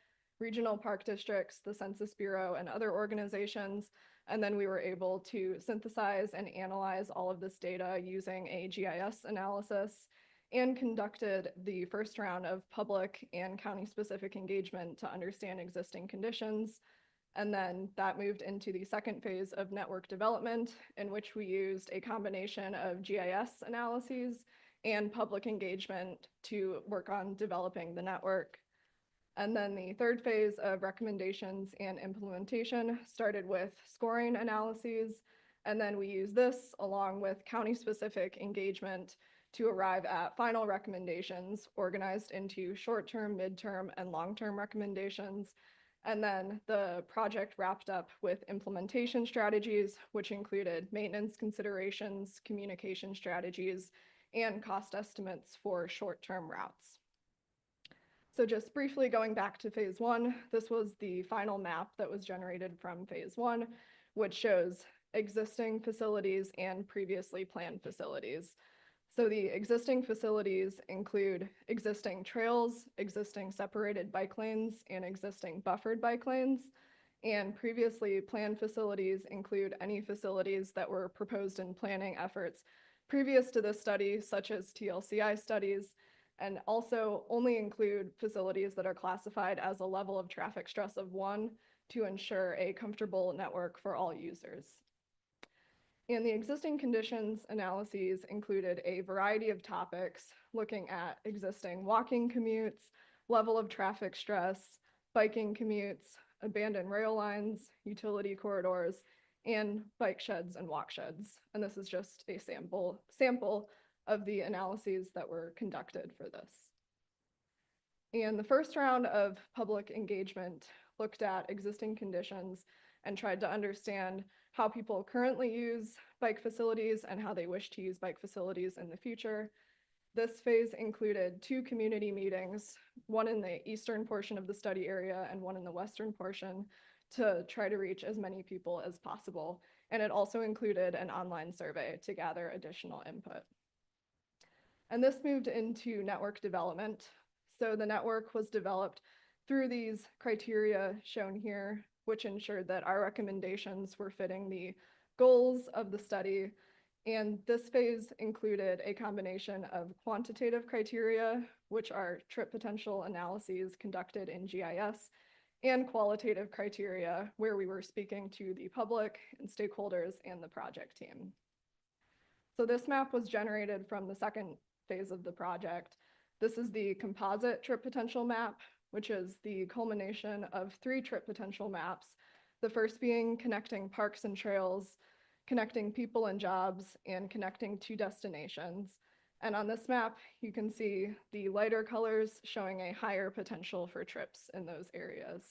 S3: regional park districts, the Census Bureau, and other organizations. And then we were able to synthesize and analyze all of this data using a GIS analysis, and conducted the first round of public and county-specific engagement to understand existing conditions. And then that moved into the second phase of network development, in which we used a combination of GIS analyses and public engagement to work on developing the network. And then the third phase of recommendations and implementation started with scoring analyses. And then we use this along with county-specific engagement to arrive at final recommendations organized into short-term, mid-term, and long-term recommendations. And then the project wrapped up with implementation strategies, which included maintenance considerations, communication strategies, and cost estimates for short-term routes. So just briefly going back to phase 1, this was the final map that was generated from phase 1, which shows existing facilities and previously planned facilities. So the existing facilities include existing trails, existing separated bike lanes, and existing buffered bike lanes. And previously planned facilities include any facilities that were proposed in planning efforts previous to this study, such as TLCI studies, and also only include facilities that are classified as a level of traffic stress of 1 to ensure a comfortable network for all users. And the existing conditions analyses included a variety of topics looking at existing walking commutes, level of traffic stress, biking commutes, abandoned rail lines, utility corridors, and bike sheds and walk sheds. And this is just a sample of the analyses that were conducted for this. And the first round of public engagement looked at existing conditions and tried to understand how people currently use bike facilities and how they wish to use bike facilities in the future. This phase included 2 community meetings, one in the eastern portion of the study area and one in the western portion, to try to reach as many people as possible. And it also included an online survey to gather additional input. And this moved into network development. So the network was developed through these criteria shown here, which ensured that our recommendations were fitting the goals of the study. And this phase included a combination of quantitative criteria, which are trip potential analyses conducted in GIS, and qualitative criteria, where we were speaking to the public and stakeholders and the project team. So this map was generated from the second phase of the project. This is the composite trip potential map, which is the culmination of 3 trip potential maps. The first being connecting parks and trails, connecting people and jobs, and connecting 2 destinations. And on this map, you can see the lighter colors showing a higher potential for trips in those areas.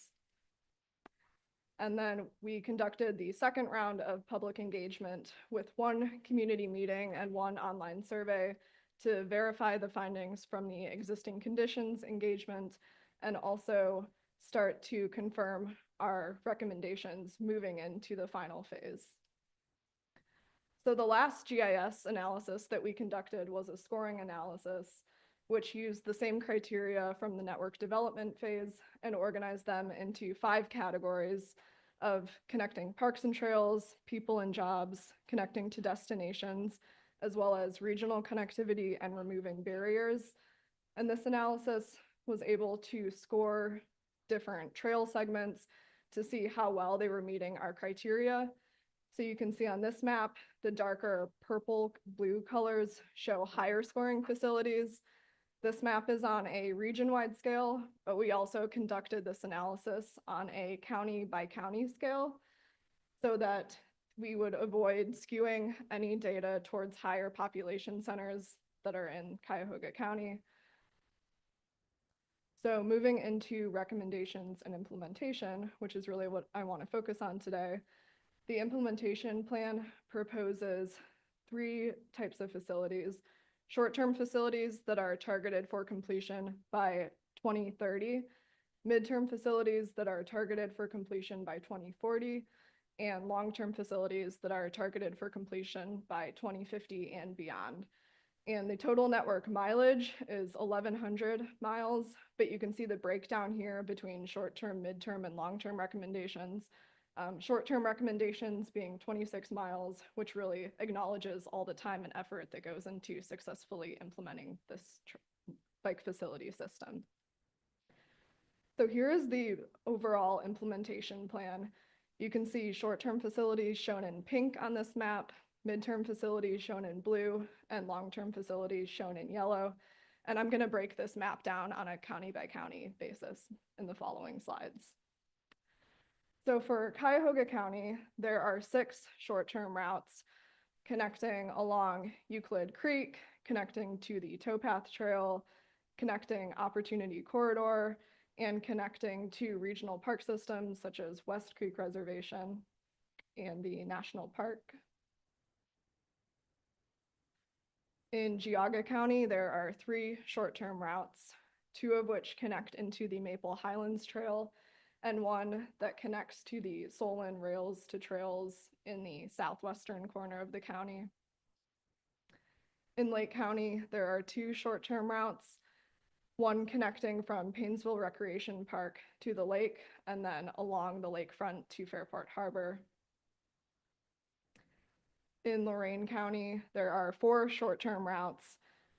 S3: And then we conducted the second round of public engagement with 1 community meeting and 1 online survey to verify the findings from the existing conditions engagement and also start to confirm our recommendations moving into the final phase. So the last GIS analysis that we conducted was a scoring analysis, which used the same criteria from the network development phase and organized them into 5 categories of connecting parks and trails, people and jobs, connecting to destinations, as well as regional connectivity and removing barriers. And this analysis was able to score different trail segments to see how well they were meeting our criteria. So you can see on this map, the darker purple blue colors show higher scoring facilities. This map is on a region-wide scale, but we also conducted this analysis on a county by county scale so that we would avoid skewing any data towards higher population centers that are in Cuyahoga County. So moving into recommendations and implementation, which is really what I want to focus on today. The implementation plan proposes 3 types of facilities: short-term facilities that are targeted for completion by 2030, midterm facilities that are targeted for completion by 2040, and long-term facilities that are targeted for completion by 2050 and beyond. And the total network mileage is 1,100 miles, but you can see the breakdown here between short-term, midterm, and long-term recommendations. Short-term recommendations being 26 miles, which really acknowledges all the time and effort that goes into successfully implementing this bike facility system. So here is the overall implementation plan. You can see short-term facilities shown in pink on this map, midterm facilities shown in blue, and long-term facilities shown in yellow. And I'm going to break this map down on a county by county basis in the following slides. So for Cuyahoga County, there are 6 short-term routes connecting along Euclid Creek, connecting to the Towpath Trail, connecting Opportunity Corridor, and connecting to regional park systems such as West Creek Reservation and the National Park. In Geauga County, there are 3 short-term routes, 2 of which connect into the Maple Highlands Trail, and 1 that connects to the Solon Rails to Trails in the southwestern corner of the county. In Lake County, there are 2 short-term routes, one connecting from Painesville Recreation Park to the lake, and then along the lakefront to Fairport Harbor. In Lorain County, there are 4 short-term routes,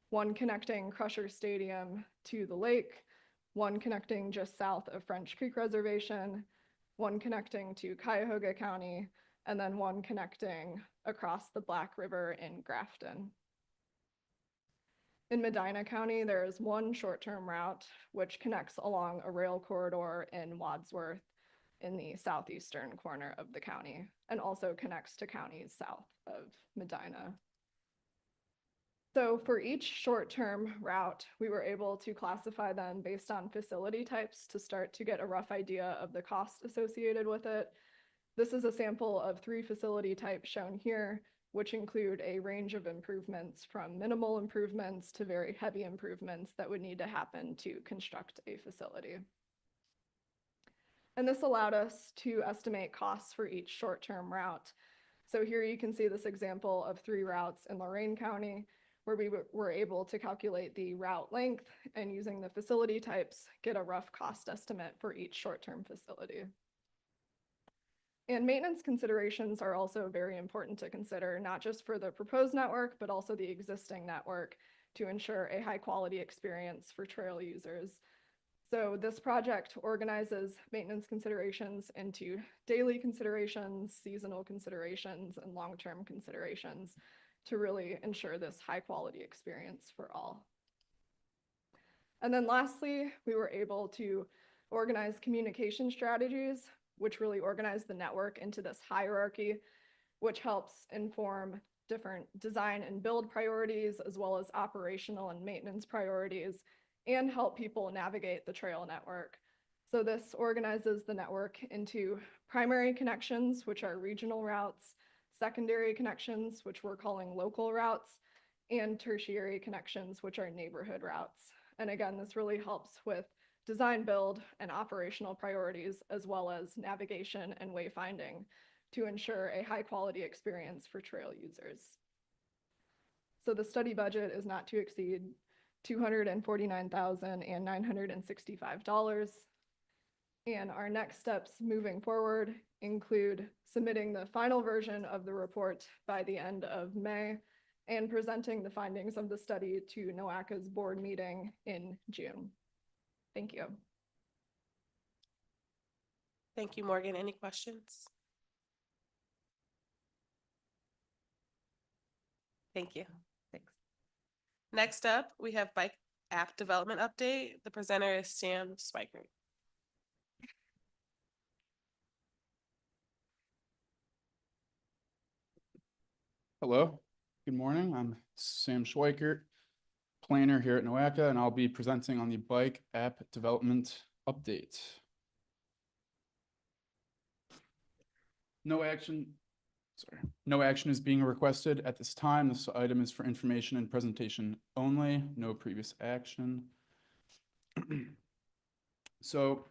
S3: one connecting Crusher Stadium to the lake, one connecting just south of French Creek Reservation, one connecting to Cuyahoga County, and then one connecting across the Black River in Grafton. In Medina County, there is 1 short-term route which connects along a rail corridor in Wadsworth in the southeastern corner of the county, and also connects to counties south of Medina. So for each short-term route, we were able to classify them based on facility types to start to get a rough idea of the cost associated with it. This is a sample of 3 facility types shown here, which include a range of improvements from minimal improvements to very heavy improvements that would need to happen to construct a facility. And this allowed us to estimate costs for each short-term route. So here you can see this example of 3 routes in Lorain County, where we were able to calculate the route length and, using the facility types, get a rough cost estimate for each short-term facility. And maintenance considerations are also very important to consider, not just for the proposed network, but also the existing network, to ensure a high-quality experience for trail users. So this project organizes maintenance considerations into daily considerations, seasonal considerations, and long-term considerations to really ensure this high-quality experience for all. And then lastly, we were able to organize communication strategies, which really organize the network into this hierarchy, which helps inform different design and build priorities, as well as operational and maintenance priorities, and help people navigate the trail network. So this organizes the network into primary connections, which are regional routes, secondary connections, which we're calling local routes, and tertiary connections, which are neighborhood routes. And again, this really helps with design build and operational priorities, as well as navigation and wayfinding to ensure a high quality experience for trail users. So the study budget is not to exceed $249,965. And our next steps moving forward include submitting the final version of the report by the end of May and presenting the findings of the study to NOACA's board meeting in June. Thank you.
S7: Thank you, Morgan. Any questions? Thank you. Thanks. Next up, we have bike app development update. The presenter is Sam Spiker.
S8: Hello, good morning. I'm Sam Schweikert, planner here at NOACA, and I'll be presenting on the bike app development update. No action is being requested at this time. This item is for information and presentation only, no previous action. So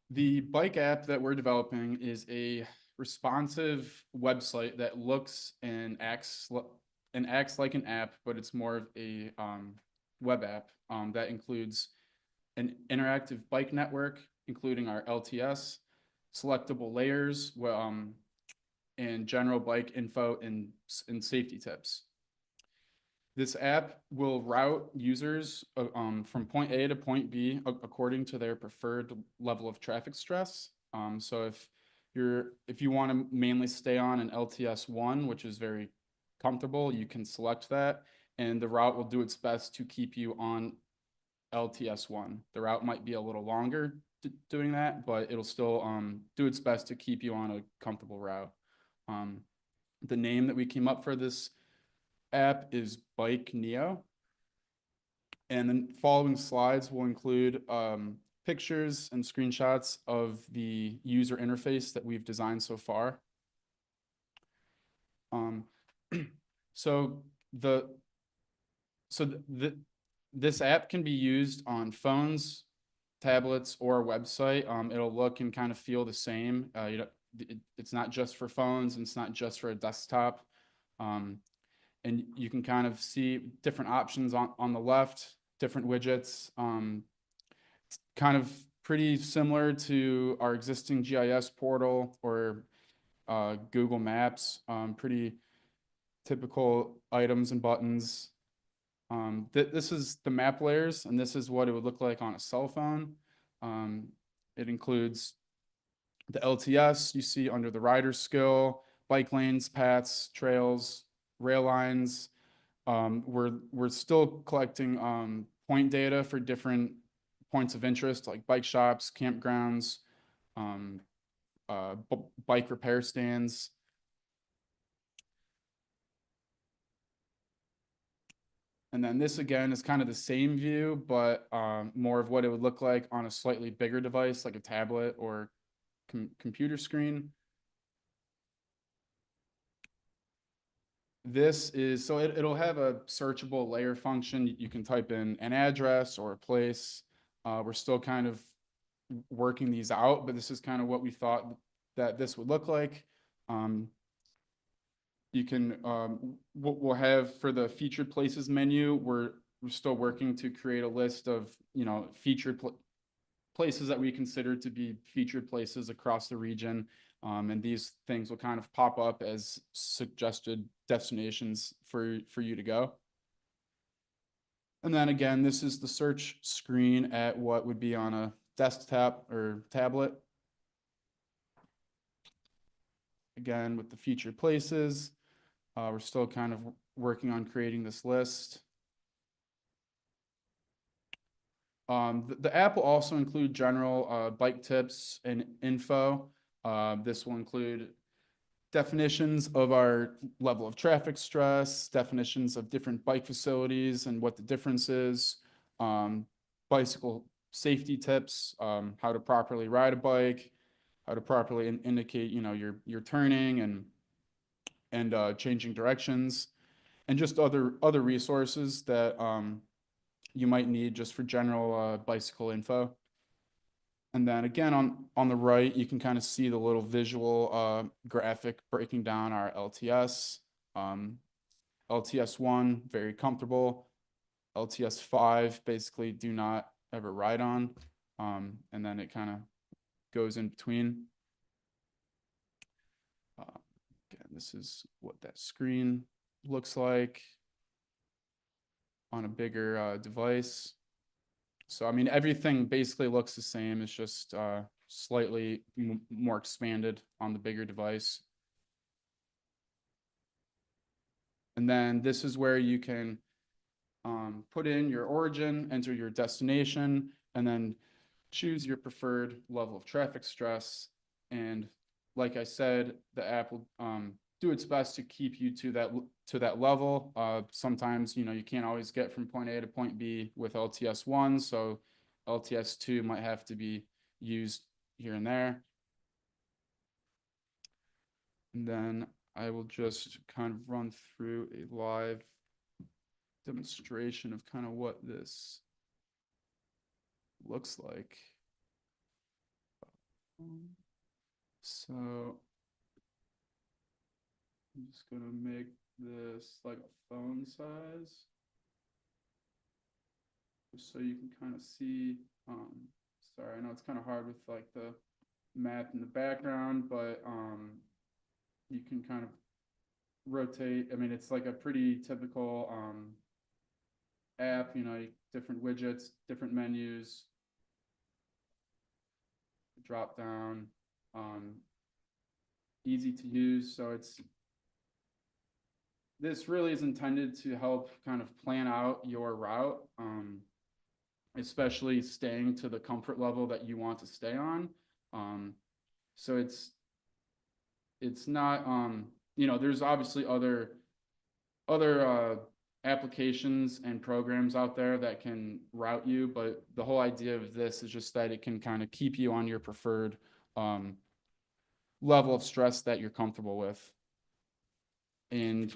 S8: the bike app that we're developing is a responsive website that looks and acts like an app, but it's more of a web app that includes an interactive bike network, including our LTS, selectable layers, and general bike info and safety tips. This app will route users from point A to point B according to their preferred level of traffic stress. So if you want to mainly stay on an LTS 1, which is very comfortable, you can select that, and the route will do its best to keep you on LTS 1. The route might be a little longer doing that, but it'll still do its best to keep you on a comfortable route. The name that we came up for this app is Bike Neo. And the following slides will include pictures and screenshots of the user interface that we've designed so far. This app can be used on phones, tablets, or a website. It'll look and kind of feel the same. It's not just for phones, and it's not just for a desktop. And and you can kind of see different options on the left, different widgets. It's kind of pretty similar to our existing GIS portal or Google Maps, pretty typical items and buttons. This is the map layers, and this is what it would look like on a cell phone. It includes the LTS you see under the rider skill, bike lanes, paths, trails, rail lines. We're still collecting point data for different points of interest like bike shops, campgrounds, bike repair stands. And then this again is kind of the same view, but more of what it would look like on a slightly bigger device like a tablet or computer screen. This is, so it'll have a searchable layer function. You can type in an address or a place. We're still kind of working these out, but this is kind of what we thought that this would look like. You can, we'll have for the featured places menu, we're still working to create a list of, featured places that we consider to be featured places across the region. And these things will kind of pop up as suggested destinations for you to go. And then again, this is the search screen at what would be on a desktop or tablet. Again, with the featured places, we're still kind of working on creating this list. The app will also include general bike tips and info. This will include definitions of our level of traffic stress, definitions of different bike facilities and what the difference is, bicycle safety tips, how to properly ride a bike, how to properly indicate, you're turning and changing directions, and just other resources that you might need just for general bicycle info. And then again, on the right, you can kind of see the little visual graphic breaking down our LTS. LTS 1, very comfortable. LTS 5, basically do not ever ride on. And then it kind of goes in between. Again, this is what that screen looks like on a bigger device. So, I mean, everything basically looks the same. It's just slightly more expanded on the bigger device. And then this is where you can put in your origin, enter your destination, and then choose your preferred level of traffic stress. And like I said, the app will do its best to keep you to that level. Sometimes, you can't always get from point A to point B with LTS 1, so LTS 2 might have to be used here and there. And then I will just kind of run through a live demonstration of kind of what this looks like. So I'm just gonna make this like a phone size, just so you can kind of see. Sorry, I know it's kind of hard with like the map in the background, but you can kind of rotate. I mean, it's like a pretty typical app, different widgets, different menus, drop down, easy to use. So this really is intended to help kind of plan out your route, especially staying to the comfort level that you want to stay on. So it's not, there's obviously other applications and programs out there that can route you, but the whole idea of this is just that it can kind of keep you on your preferred level of stress that you're comfortable with. And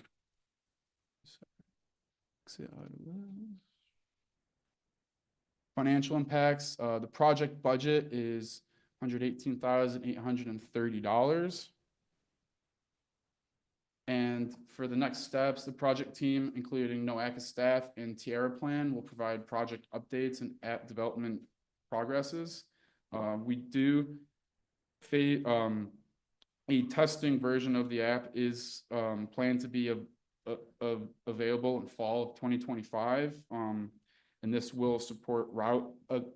S8: financial impacts, the project budget is $118,830. And for the next steps, the project team, including NOACA staff and Tierra Plan, will provide project updates and app development progresses. We do a testing version of the app is planned to be available in fall of 2025. And this will support route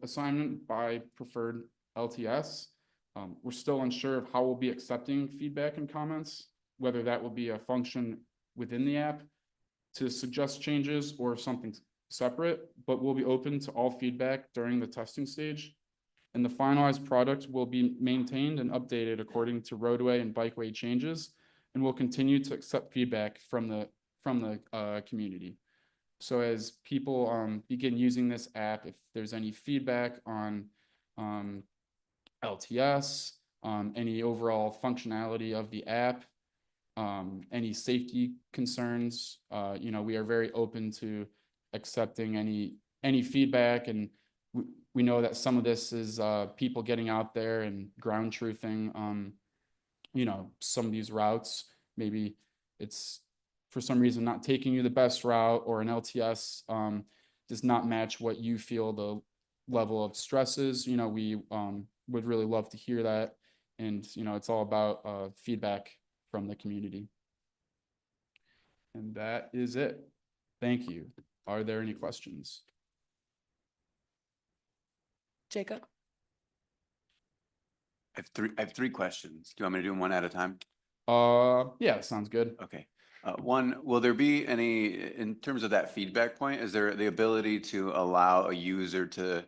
S8: assignment by preferred LTS. We're still unsure of how we'll be accepting feedback and comments, whether that will be a function within the app to suggest changes or something separate, but we'll be open to all feedback during the testing stage. And the finalized product will be maintained and updated according to roadway and bikeway changes, and will continue to accept feedback from the community. So as people begin using this app, if there's any feedback on LTS, any overall functionality of the app, any safety concerns, we are very open to accepting any feedback. And we know that some of this is people getting out there and ground truthing, some of these routes. Maybe it's for some reason not taking you the best route, or an LTS does not match what you feel the level of stress is. We would really love to hear that. And, it's all about feedback from the community. And that is it. Thank you. Are there any questions?
S7: Jacob?
S9: I have three questions. Do you want me to do them one at a time?
S8: Yeah, sounds good.
S9: Okay. One, will there be any, in terms of that feedback point, is there the ability to allow a user to,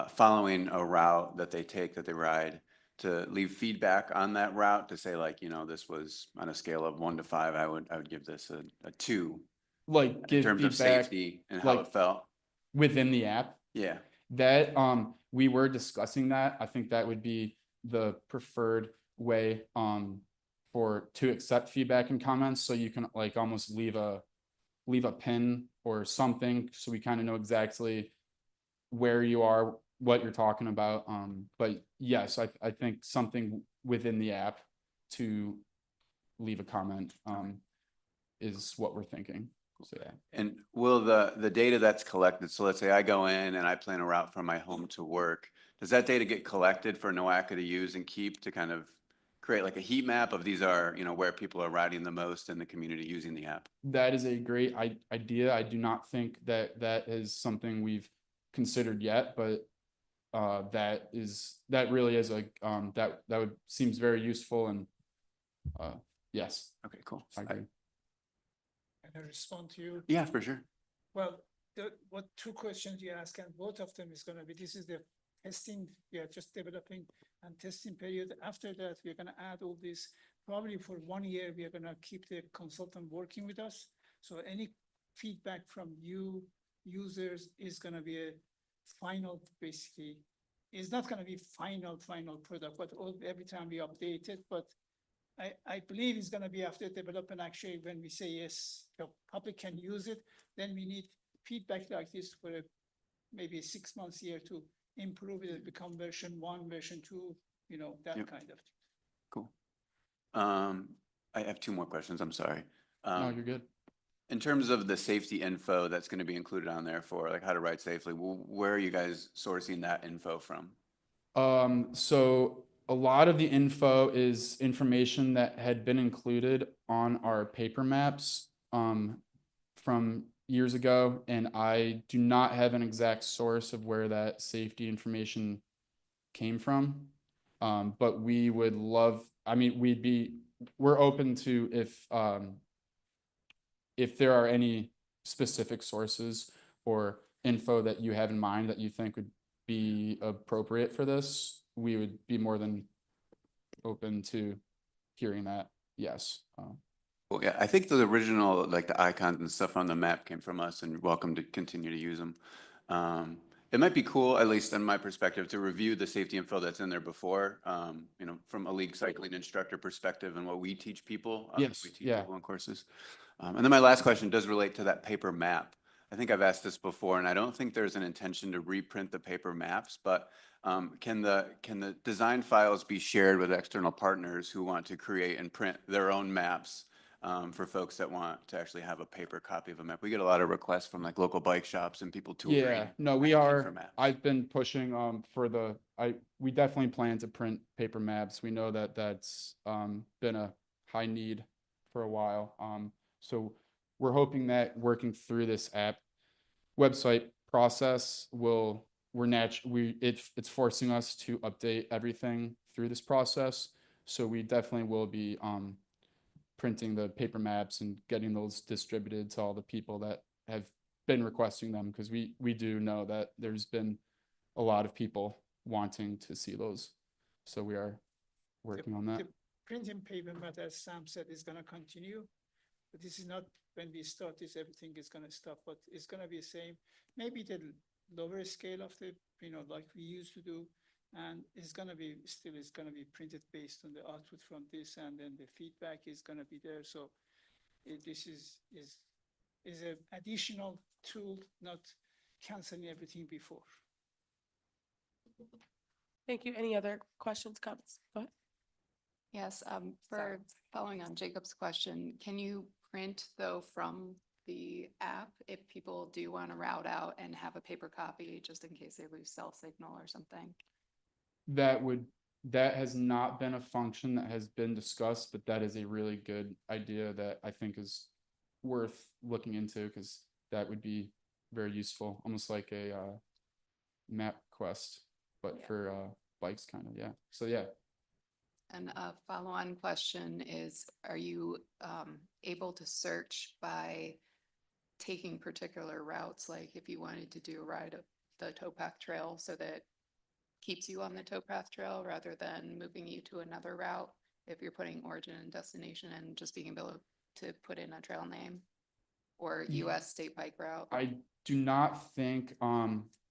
S9: following a route that they take, that they ride, to leave feedback on that route to say, like, this was on a scale of 1 to 5, I would give this a 2
S8: Like
S9: in
S8: give
S9: terms of
S8: feedback
S9: safety and how
S8: like-
S9: it felt?
S8: within the app.
S9: Yeah.
S8: That we were discussing that. I think that would be the preferred way to accept feedback and comments, so you can like almost leave a pin or something, so we kind of know exactly where you are, what you're talking about. But yes, I think something within the app to leave a comment is what we're thinking. So yeah.
S9: And will the data that's collected, so let's say I go in and I plan a route from my home to work, does that data get collected for NOACA to use and keep to kind of create like a heat map of these are, where people are riding the most in the community using the app?
S8: That is a great idea. I do not think that is something we've considered yet, but that really is that would seems very useful. And yes.
S9: Okay, cool.
S8: I agree.
S6: Can I respond to you?
S9: Yeah, for sure.
S6: Well, what 2 questions you ask, and both of them is gonna be, this is the testing, we are just developing and testing period. After that, we're gonna add all this. Probably for 1 year, we are gonna keep the consultant working with us. So any feedback from you users is gonna be a final, basically, it's not gonna be final product, but every time we update it. But I believe it's gonna be after development, actually, when we say yes, the public can use it, then we need feedback like this for maybe 6 months, year to improve it, become version 1, version 2, that
S9: Yep.
S6: kind of thing.
S9: Cool. I have 2 more questions. I'm sorry.
S8: No, you're good.
S9: In terms of the safety info that's going to be included on there for like how to ride safely, where are you guys sourcing that info from?
S8: So a lot of the info is information that had been included on our paper maps from years ago, and I do not have an exact source of where that safety information came from. But we would love, we're open to if there are any specific sources or info that you have in mind that you think would be appropriate for this, we would be more than open to hearing that. Yes.
S9: Well, yeah, I think the original, like the icons and stuff on the map came from us, and welcome to continue to use them. It might be cool, at least in my perspective, to review the safety info that's in there before, from a league cycling instructor perspective and what we teach people.
S8: Yes,
S9: We teach
S8: yeah.
S9: people in courses. And then my last question does relate to that paper map. I think I've asked this before, and I don't think there's an intention to reprint the paper maps, but can the design files be shared with external partners who want to create and print their own maps for folks that want to actually have a paper copy of a map. We get a lot of requests from like local bike shops and people touring.
S8: Yeah, no, we
S9: asking
S8: are,
S9: for maps.
S8: I've been pushing, we definitely plan to print paper maps. We know that that's, been a high need for a while. So we're hoping that working through this app website process it's forcing us to update everything through this process. So we definitely will be, printing the paper maps and getting those distributed to all the people that have been requesting them, because we do know that there's been a lot of people wanting to see those. So we are working on that.
S6: The printing paper map, as Sam said, is gonna continue. But this is not when we start this, everything is gonna stop, but it's gonna be the same. Maybe the lower scale of the, like we used to do. And it's gonna be, still it's gonna be printed based on the output from this, and then the feedback is gonna be there. So this is an additional tool, not canceling everything before.
S7: Thank you. Any other questions, comments? Go ahead.
S10: Yes, for following on Jacob's question, can you print though from the app if people do want to route out and have a paper copy just in case they lose cell signal or something?
S8: That has not been a function that has been discussed, but that is a really good idea that I think is worth looking into, because that would be very useful, almost like a map quest, but
S10: Yeah.
S8: for bikes kind of, yeah. So yeah.
S10: And a follow-on question is, are you able to search by taking particular routes? Like if you wanted to do a ride of the towpath trail, so that keeps you on the towpath trail rather than moving you to another route, if you're putting origin and destination and just being able to put in a trail name or US state bike route?
S8: I do not think,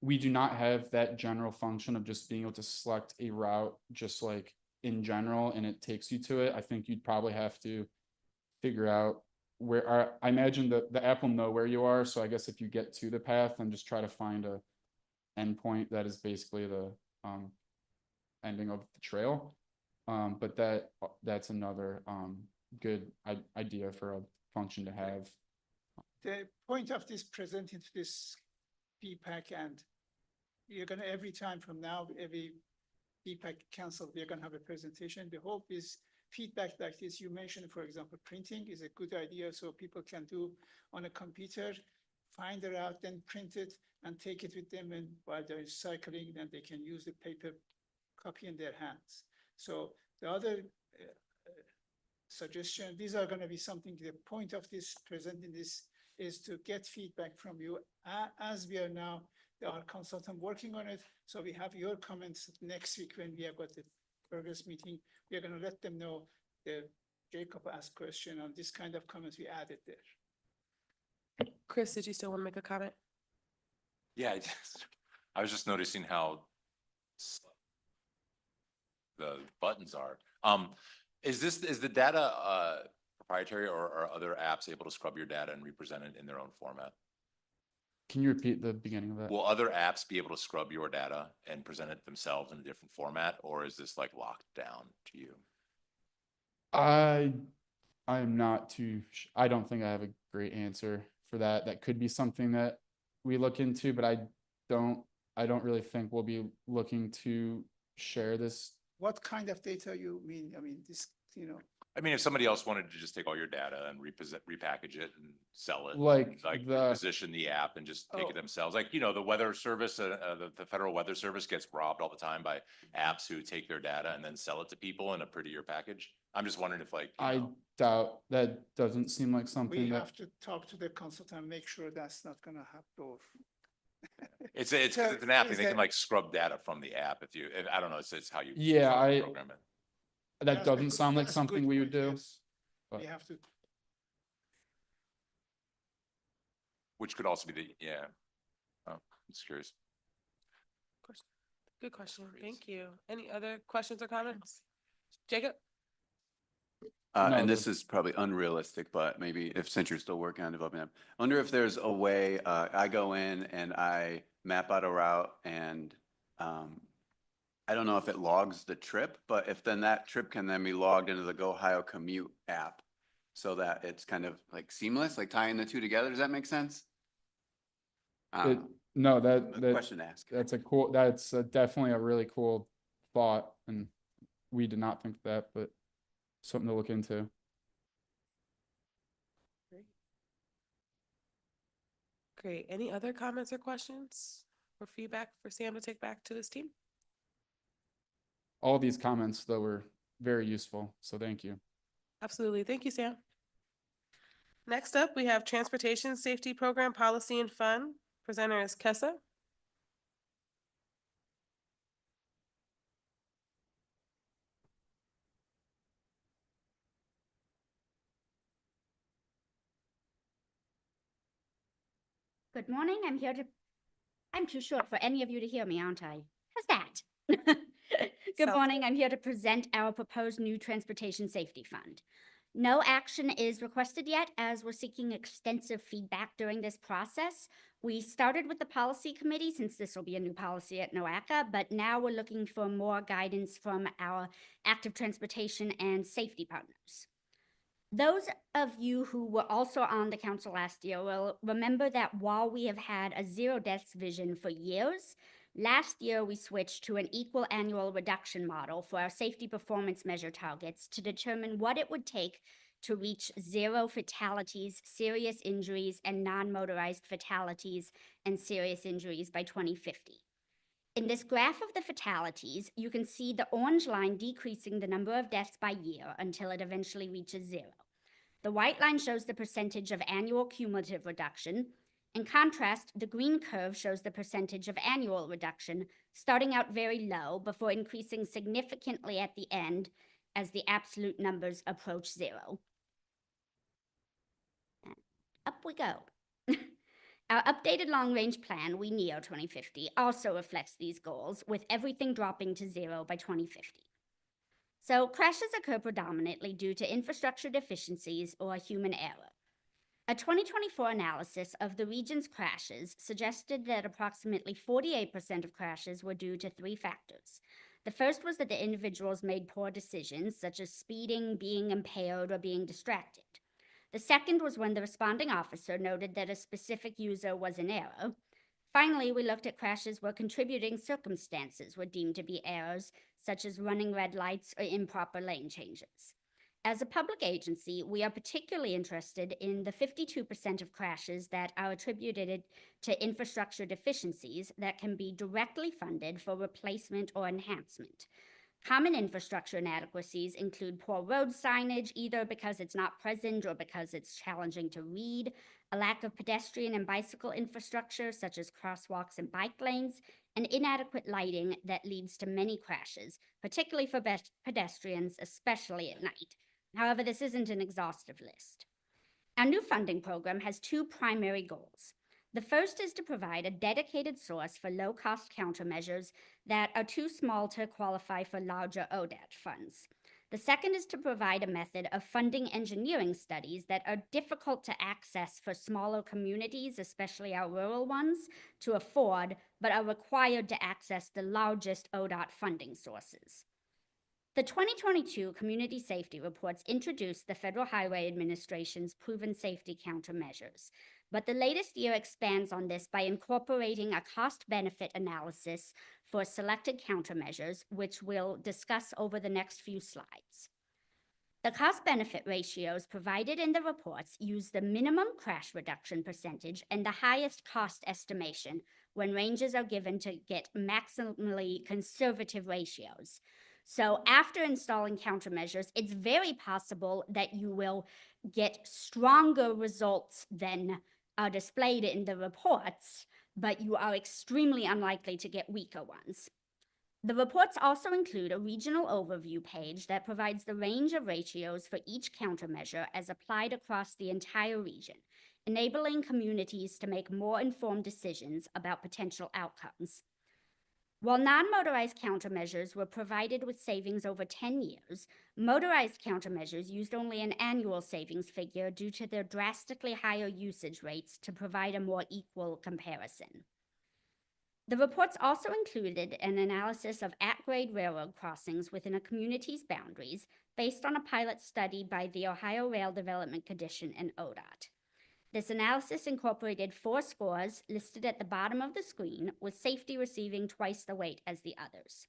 S8: we do not have that general function of just being able to select a route just like in general and it takes you to it. I think you'd probably have to figure out I imagine the app will know where you are. So I guess if you get to the path, then just try to find a endpoint that is basically the ending of the trail. But that's another good idea for a function to have.
S6: The point of this presenting to this feedback, and you're gonna, every time from now, every feedback canceled, we're gonna have a presentation. The hope is feedback like this you mentioned, for example, printing is a good idea, so people can do on a computer, find the route, then print it and take it with them, and while they're cycling, then they can use the paper copy in their hands. So the other suggestion, these are going to be something, the point of this presenting this is to get feedback from you as we are now, our consultant working on it. So we have your comments next week when we have got the progress meeting. We are going to let them know the Jacob asked question on this kind of comments we added there.
S7: Chris, did you still want to make a comment?
S11: Yeah, I was just noticing how the buttons are. Is the data proprietary, or are other apps able to scrub your data and represent it in their own format?
S8: Can you repeat the beginning of that?
S11: Will other apps be able to scrub your data and present it themselves in a different format, or is this like locked down to you?
S8: I'm not I don't think I have a great answer for that. That could be something that we look into, but I don't really think we'll be looking to share this.
S6: What kind of data you mean? I mean, this,
S11: I mean, if somebody else wanted to just take all your data and repackage it and sell it,
S8: Like
S11: position the app and just take it themselves, like, the weather service, the Federal Weather Service gets robbed all the time by apps who take their data and then sell it to people in a prettier package. I'm just wondering if
S8: I doubt that. Doesn't seem like
S6: we
S8: something that
S6: have to talk to the consultant, make sure that's not gonna happen.
S11: it's
S6: So
S11: an app, and
S6: is
S11: they can
S6: that-
S11: scrub data from the app if I don't know, it's how you
S8: Yeah,
S11: program it.
S8: that doesn't sound like
S6: That's a
S8: something
S6: good
S8: we would
S6: point,
S8: do.
S6: yes.
S8: but-
S6: We have to,
S11: Which could also be I'm just curious.
S7: Good question. Thank you. Any other questions or comments? Jacob?
S8: No,
S9: And this is probably unrealistic, but maybe since you're still working on developing them, I wonder if there's a way, I go in and I map out a route and, I don't know if it logs the trip, but if then that trip can then be logged into the GoHio Commute app. so that it's kind of like seamless, like tying the two together. Does that make sense?
S8: It- No,
S9: A
S8: that,
S9: question to ask.
S8: that's definitely a really cool thought, and we did not think that, but something to look into.
S7: Great. Any other comments or questions or feedback for Sam to take back to this team?
S8: All these comments, though, were very useful, so thank you.
S7: Absolutely. Thank you, Sam. Next up, we have Transportation Safety Program Policy and Fund. Presenter is Kessa.
S12: Good morning. I'm too short for any of you to hear me, aren't I? How's that? Good
S7: Sounds
S12: morning. I'm here to present our proposed new Transportation Safety Fund. No action is requested yet, as we're seeking extensive feedback during this process. We started with the policy committee, since this will be a new policy at NOACA, but now we're looking for more guidance from our active transportation and safety partners. Those of you who were also on the council last year will remember that while we have had a zero deaths vision for years, last year we switched to an equal annual reduction model for our safety performance measure targets to determine what it would take to reach zero fatalities, serious injuries, and non-motorized fatalities and serious injuries by 2050. In this graph of the fatalities, you can see the orange line decreasing the number of deaths by year until it eventually reaches zero. The white line shows the percentage of annual cumulative reduction. In contrast, the green curve shows the percentage of annual reduction, starting out very low before increasing significantly at the end as the absolute numbers approach zero. And up we go. Our updated long-range plan, We Neo 2050, also reflects these goals, with everything dropping to zero by 2050. So crashes occur predominantly due to infrastructure deficiencies or human error. A 2024 analysis of the region's crashes suggested that approximately 48% of crashes were due to three factors. The first was that the individuals made poor decisions, such as speeding, being impaired, or being distracted. The second was when the responding officer noted that a specific user was in error. Finally, we looked at crashes where contributing circumstances were deemed to be errors, such as running red lights or improper lane changes. As a public agency, we are particularly interested in the 52% of crashes that are attributed to infrastructure deficiencies that can be directly funded for replacement or enhancement. Common infrastructure inadequacies include poor road signage, either because it's not present or because it's challenging to read, a lack of pedestrian and bicycle infrastructure, such as crosswalks and bike lanes, and inadequate lighting that leads to many crashes, particularly for pedestrians, especially at night. However, this isn't an exhaustive list. Our new funding program has two primary goals. The first is to provide a dedicated source for low-cost countermeasures that are too small to qualify for larger ODAT funds. The second is to provide a method of funding engineering studies that are difficult to access for smaller communities, especially our rural ones, to afford, but are required to access the largest ODOT funding sources. The 2022 Community Safety Reports introduced the Federal Highway Administration's proven safety countermeasures, but the latest year expands on this by incorporating a cost-benefit analysis for selected countermeasures, which we'll discuss over the next few slides. The cost-benefit ratios provided in the reports use the minimum crash reduction percentage and the highest cost estimation when ranges are given to get maximally conservative ratios. So after installing countermeasures, it's very possible that you will get stronger results than are displayed in the reports, but you are extremely unlikely to get weaker ones. The reports also include a regional overview page that provides the range of ratios for each countermeasure as applied across the entire region, enabling communities to make more informed decisions about potential outcomes. While non-motorized countermeasures were provided with savings over 10 years, motorized countermeasures used only an annual savings figure due to their drastically higher usage rates to provide a more equal comparison. The reports also included an analysis of at-grade railroad crossings within a community's boundaries, based on a pilot study by the Ohio Rail Development Commission and ODOT. This analysis incorporated 4 scores listed at the bottom of the screen, with safety receiving twice the weight as the others.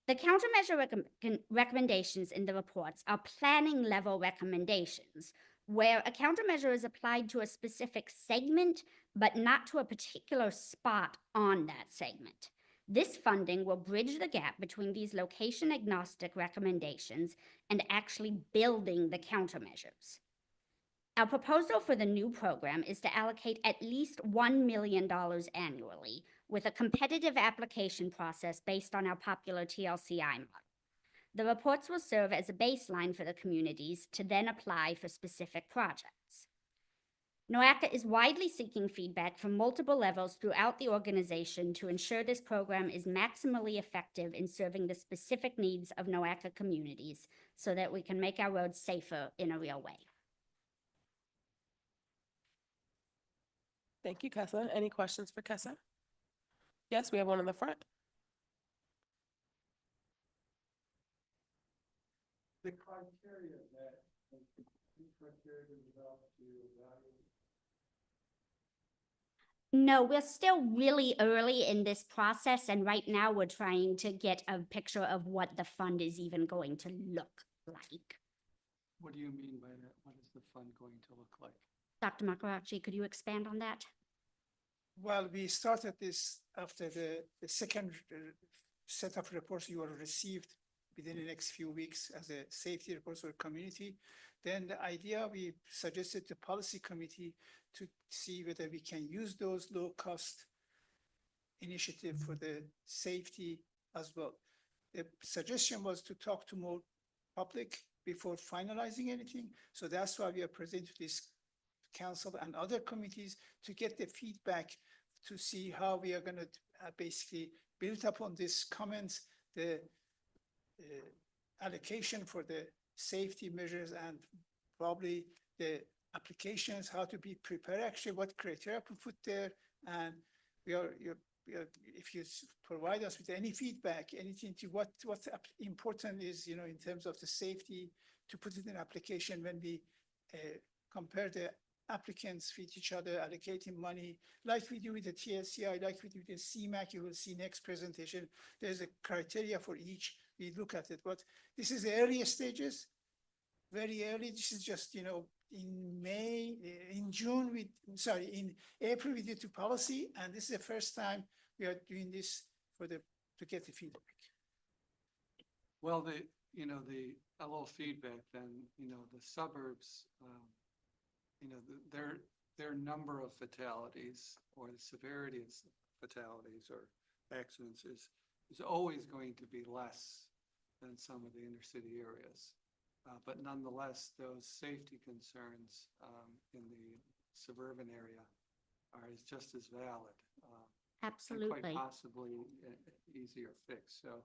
S12: The countermeasure recommendations in the reports are planning level recommendations, where a countermeasure is applied to a specific segment, but not to a particular spot on that segment. This funding will bridge the gap between these location agnostic recommendations and actually building the countermeasures. Our proposal for the new program is to allocate at least $1 million annually with a competitive application process based on our popular TLCI model. The reports will serve as a baseline for the communities to then apply for specific projects. NOACA is widely seeking feedback from multiple levels throughout the organization to ensure this program is maximally effective in serving the specific needs of NOACA communities so that we can make our roads safer in a real way.
S7: Thank you, Kessa. Any questions for Kessa? Yes, we have one in the front.
S6: The criteria that, the criteria developed to evaluate.
S12: No, we're still really early in this process, and right now we're trying to get a picture of what the fund is even going to look like.
S6: What do you mean by that? What is the fund going to look like?
S12: Dr. Makarachi, could you expand on that?
S6: Well, we started this after the second set of reports you were received within the next few weeks as a safety reports for community. Then the idea, we suggested the policy committee to see whether we can use those low-cost initiative for the safety as well. The suggestion was to talk to more public before finalizing anything. So that's why we are presenting to this council and other committees to get the feedback to see how we are going to basically build upon these comments, the allocation for the safety measures and probably the applications, how to be prepared, actually what criteria to put there. And we are if you provide us with any feedback, anything to what's important is, in terms of the safety, to put it in application when we compare the applicants with each other, allocating money, like we do with the TLCI, like we do with the CMAQ. You will see next presentation. There's a criteria for each. We look at it, but this is the earliest stages, very early. This is just, in May, in June, in April, we did to policy, and this is the first time we are doing this to get the feedback.
S13: Well, the LO feedback, then, the suburbs, their number of fatalities or the severity of fatalities or accidents is always going to be less than some of the inner city areas. But nonetheless, those safety concerns in the suburban area are just as valid.
S12: Absolutely.
S13: And quite possibly easier fix. So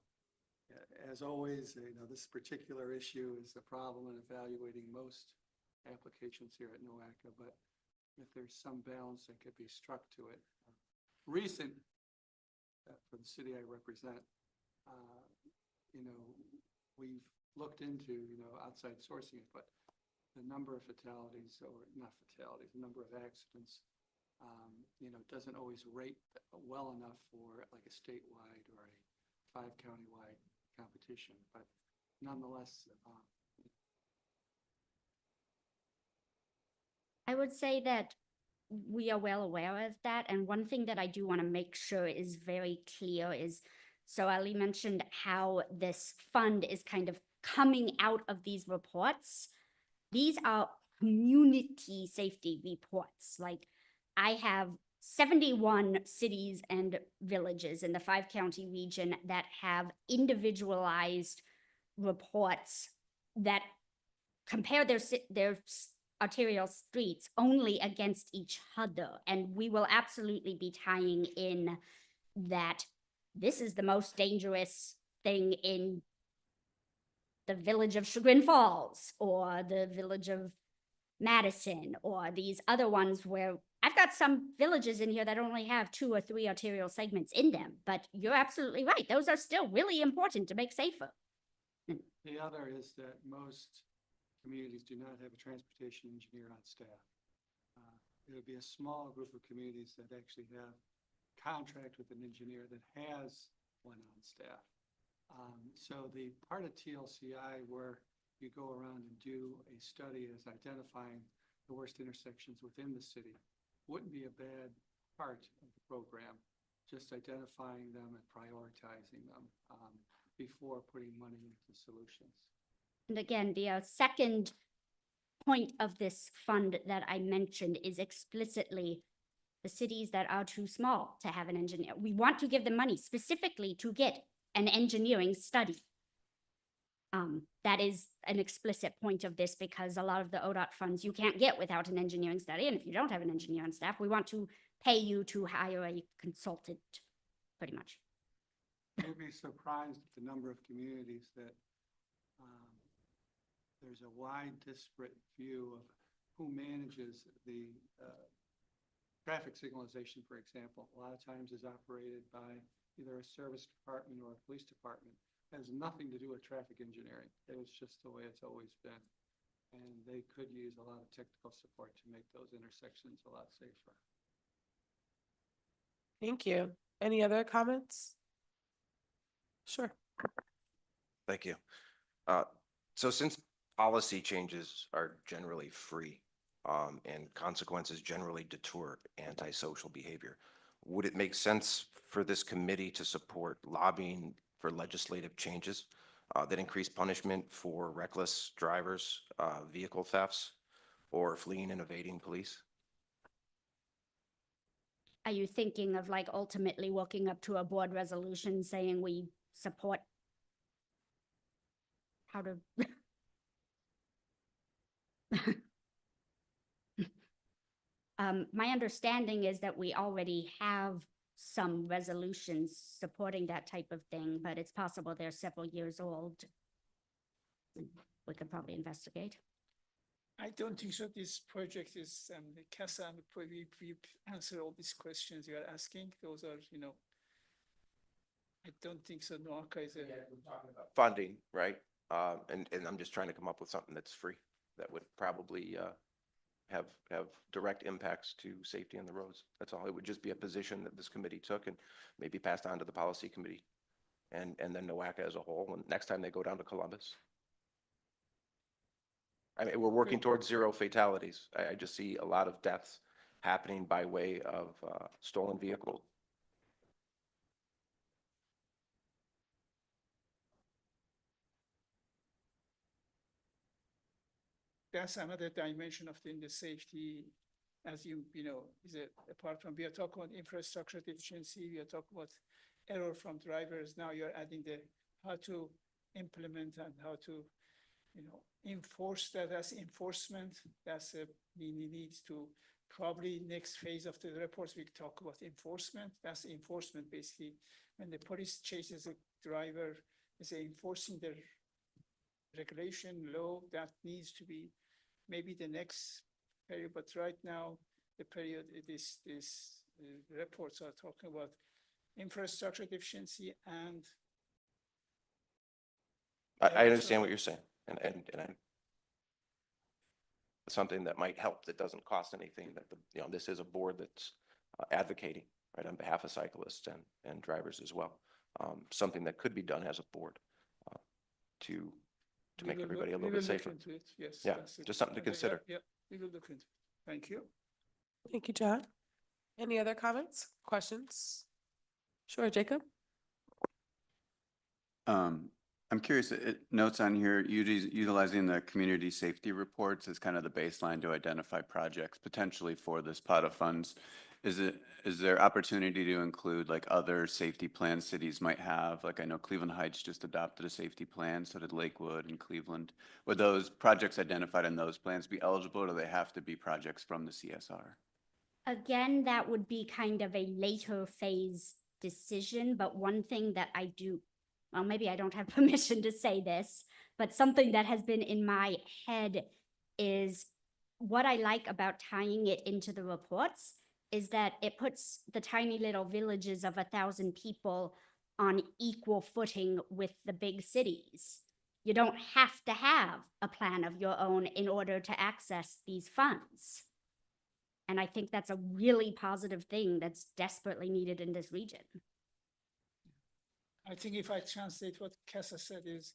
S13: as always, this particular issue is a problem in evaluating most applications here at NOACA, but if there's some balance that could be struck to it. Recent, for the city I represent, we've looked into, outside sourcing it, but the number of fatalities, or not fatalities, the number of accidents, doesn't always rate well enough for like a statewide or a 5-county-wide competition, but nonetheless,
S12: I would say that we are well aware of that. And one thing that I do want to make sure is very clear is, so Ali mentioned how this fund is kind of coming out of these reports. These are community safety reports. Like, I have 71 cities and villages in the 5-county region that have individualized reports that compare their arterial streets only against each other. And we will absolutely be tying in that this is the most dangerous thing in the village of Chagrin Falls or the village of Madison or these other ones where I've got some villages in here that only have 2 or 3 arterial segments in them. But you're absolutely right. Those are still really important to make safer.
S13: The other is that most communities do not have a transportation engineer on staff. It would be a small group of communities that actually have contract with an engineer that has one on staff. So the part of TLCI where you go around and do a study as identifying the worst intersections within the city wouldn't be a bad part of the program, just identifying them and prioritizing them before putting money into solutions.
S12: And again, the second point of this fund that I mentioned is explicitly the cities that are too small to have an engineer. We want to give them money specifically to get an engineering study. That is an explicit point of this because a lot of the ODOT funds you can't get without an engineering study. And if you don't have an engineer on staff, we want to pay you to hire a consultant, pretty much.
S13: You'd be surprised at the number of communities that there's a wide disparate view of who manages the traffic signalization, for example. A lot of times is operated by either a service department or a police department. It has nothing to do with traffic engineering. It was just the way it's always been. And they could use a lot of technical support to make those intersections a lot safer.
S7: Thank you. Any other comments? Sure.
S14: Thank you. So since policy changes are generally free, and consequences generally deter antisocial behavior, would it make sense for this committee to support lobbying for legislative changes that increase punishment for reckless drivers, vehicle thefts, or fleeing and evading police?
S12: Are you thinking of like ultimately walking up to a board resolution saying we support how to? My understanding is that we already have some resolutions supporting that type of thing, but it's possible they're several years old. We could probably investigate.
S6: I don't think so. This project is, CASA, we answer all these questions you are asking. Those are, I don't think so. NOACA is
S14: Funding, right? And I'm just trying to come up with something that's free that would probably have direct impacts to safety on the roads. That's all. It would just be a position that this committee took and maybe passed on to the policy committee and then NOACA as a whole. And next time they go down to Columbus. I mean, we're working towards 0 fatalities. I just see a lot of deaths happening by way of stolen vehicles.
S6: That's another dimension of the safety, as is apart from, we are talking about infrastructure deficiency, we are talking about error from drivers. Now you're adding how to implement and how to, enforce that as enforcement. That's we need to probably next phase of the reports, we talk about enforcement. That's enforcement basically. When the police chases a driver, is enforcing the regulation law that needs to be maybe the next period, but right now the period this reports are talking about infrastructure deficiency and
S14: I understand what you're saying, and something that might help that doesn't cost anything. That this is a board that's advocating right on behalf of cyclists and drivers as well. Something that could be done as a board to make everybody a little bit safer.
S6: Yes.
S14: Yeah, just something to consider.
S6: Yeah, we will look into it. Thank you.
S7: Thank you, John. Any other comments, questions? Sure, Jacob?
S9: I'm curious, it notes on here, utilizing the community safety reports as kind of the baseline to identify projects potentially for this pot of funds. Is there opportunity to include like other safety plans cities might have? Like I know Cleveland Heights just adopted a safety plan, so did Lakewood and Cleveland. Would those projects identified in those plans be eligible, or do they have to be projects from the CSR?
S12: Again, that would be kind of a later phase decision, but one thing that I do, well, maybe I don't have permission to say this, but something that has been in my head is what I like about tying it into the reports is that it puts the tiny little villages of 1,000 people on equal footing with the big cities. You don't have to have a plan of your own in order to access these funds. And I think that's a really positive thing that's desperately needed in this region.
S6: I think if I translate what Kessa said is,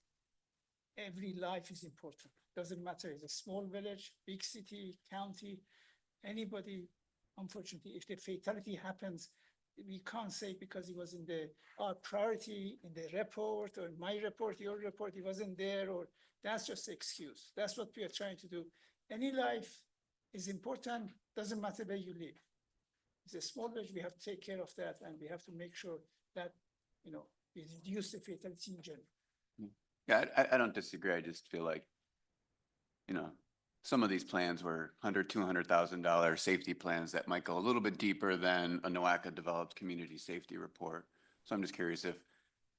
S6: every life is important. Doesn't matter, it's a small village, big city, county, anybody, unfortunately, if the fatality happens, we can't say because it was in our priority in the report or my report, your report, it wasn't there, or that's just an excuse. That's what we are trying to do. Any life is important, doesn't matter where you live. It's a small village, we have to take care of that, and we have to make sure that, we reduce the fatality in general.
S9: Yeah, I don't disagree. I just feel like, some of these plans were $100,000, $200,000 safety plans that might go a little bit deeper than a NOACA developed community safety report. So I'm just curious if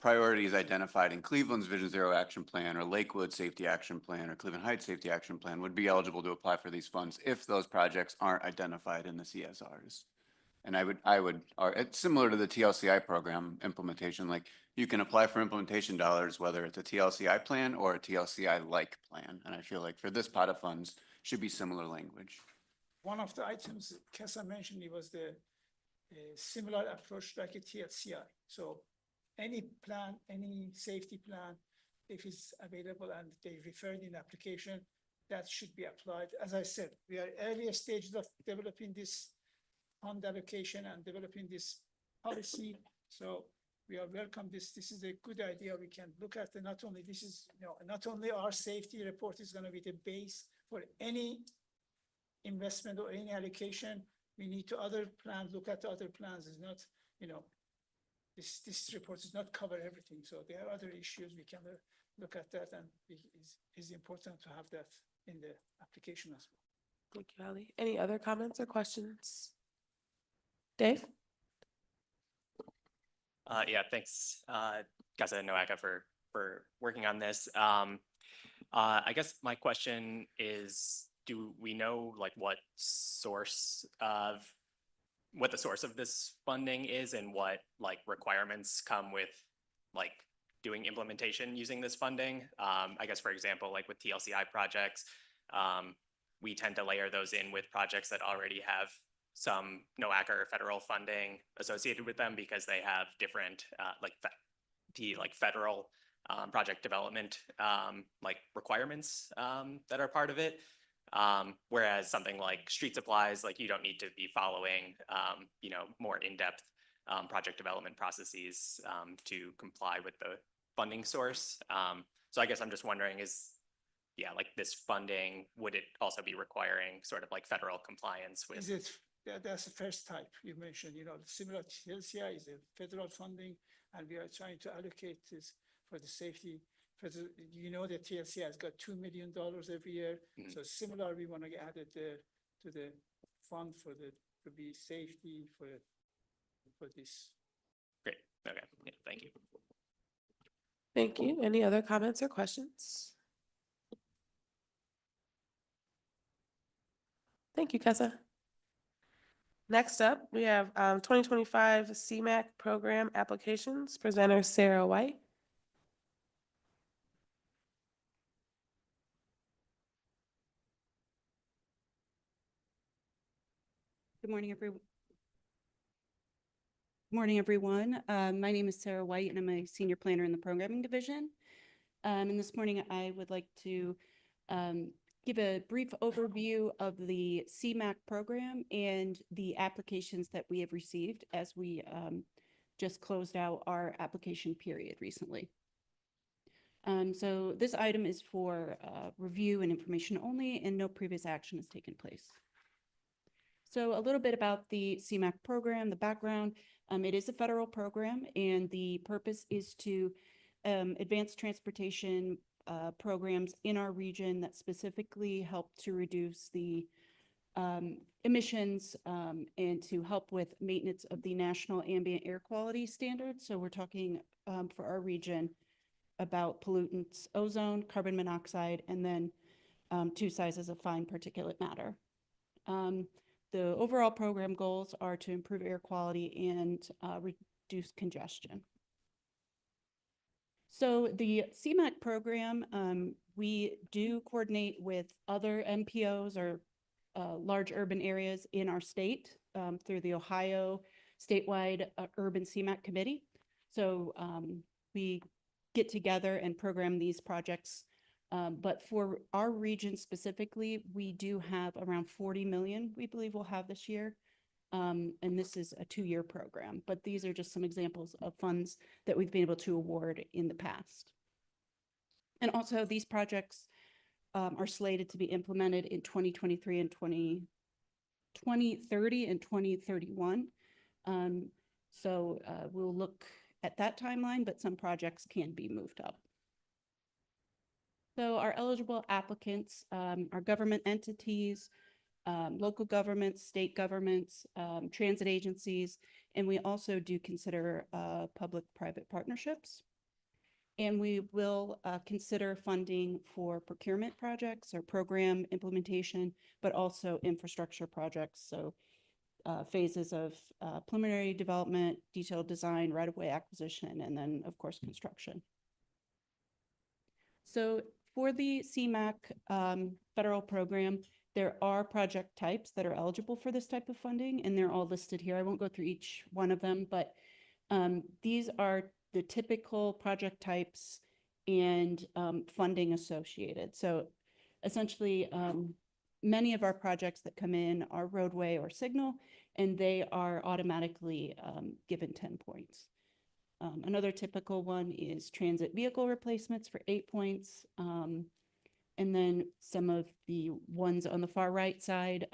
S9: priorities identified in Cleveland's Vision Zero Action Plan or Lakewood Safety Action Plan or Cleveland Heights Safety Action Plan would be eligible to apply for these funds if those projects aren't identified in the CSRs. And it's similar to the TLCI program implementation, like you can apply for implementation dollars, whether it's a TLCI plan or a TLCI-like plan. And I feel like for this pot of funds, should be similar language.
S6: One of the items Kessa mentioned, it was the similar approach like a TLCI. So any plan, any safety plan, if it's available and they referred in application, that should be applied. As I said, we are earlier stages of developing this fund allocation and developing this policy. So we are welcome. This is a good idea. We can look at not only our safety report is going to be the base for any investment or any allocation. We need to look at the other plans. It's not, this report does not cover everything. So there are other issues we can look at that, and it's important to have that in the application as well.
S7: Thank you, Ali. Any other comments or questions? Dave?
S15: Yeah, thanks, Kessa and NOACA for working on this. I guess my question is, do we know what the source of this funding is and what requirements come with doing implementation using this funding? I guess, for example, with TLCI projects, we tend to layer those in with projects that already have some NOACA or federal funding associated with them because they have different federal project development requirements that are part of it. Whereas something like street supplies, you don't need to be following more in-depth project development processes to comply with the funding source. So I guess I'm just wondering, this funding, would it also be requiring sort of federal compliance with?
S6: That's the first type you mentioned, similar to TLCI is a federal funding, and we are trying to allocate this for the safety. The TLCI has got $2 million every year. Mm-hmm. So similar, we want to add it to the fund to be safety for this.
S15: Great. Okay. Yeah, thank you.
S7: Thank you. Any other comments or questions? Thank you, Kessa. Next up, we have 2025 CMAQ program applications. Presenter Sarah White.
S5: Good morning, everyone. My name is Sarah White, and I'm a senior planner in the programming division. And this morning, I would like to give a brief overview of the CMAQ program and the applications that we have received as we just closed out our application period recently. So this item is for review and information only, and no previous action has taken place. So a little bit about the CMAQ program, the background. It is a federal program, and the purpose is to advance transportation programs in our region that specifically help to reduce the emissions and to help with maintenance of the national ambient air quality standards. So we're talking for our region about pollutants, ozone, carbon monoxide, and then 2 sizes of fine particulate matter. The overall program goals are to improve air quality and reduce congestion. So the CMAC program, we do coordinate with other MPOs or large urban areas in our state through the Ohio statewide urban CMAC committee. So we get together and program these projects. But for our region specifically, we do have around 40 million we believe we'll have this year. And this is a 2-year program, but these are just some examples of funds that we've been able to award in the past. And also these projects are slated to be implemented in 2023 and 2030 and 2031. So we'll look at that timeline, but some projects can be moved up. So our eligible applicants are government entities, local governments, state governments, transit agencies, and we also do consider public-private partnerships. And we will consider funding for procurement projects or program implementation, but also infrastructure projects. So phases of preliminary development, detailed design, right-of-way acquisition, and then, of course, construction. So for the CMAC federal program, there are project types that are eligible for this type of funding, and they're all listed here. I won't go through each one of them, but these are the typical project types and funding associated. So essentially, many of our projects that come in are roadway or signal, and they are automatically given 10 points. Another typical one is transit vehicle replacements for 8 points. And then some of the ones on the far right side,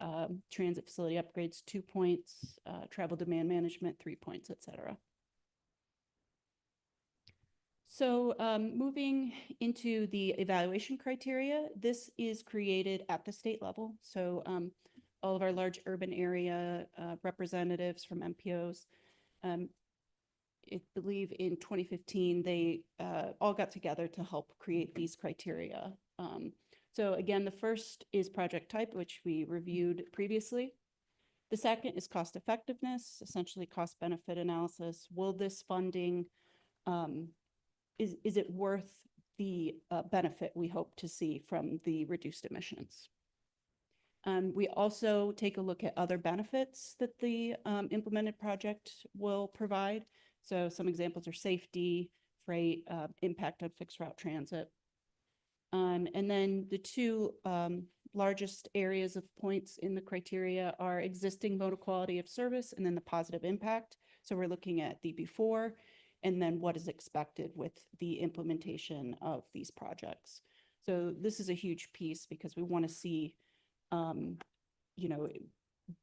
S5: transit facility upgrades, 2 points, travel demand management, 3 points, etc. So moving into the evaluation criteria, this is created at the state level. So all of our large urban area representatives from MPOs, I believe in 2015, they all got together to help create these criteria. So again, the first is project type, which we reviewed previously. The second is cost effectiveness, essentially cost benefit analysis. Will this funding, is it worth the benefit we hope to see from the reduced emissions? We also take a look at other benefits that the implemented project will provide. So some examples are safety, freight, impact on fixed route transit. And then the two largest areas of points in the criteria are existing modal quality of service and then the positive impact. So we're looking at the before and then what is expected with the implementation of these projects. So this is a huge piece because we want to see, you know,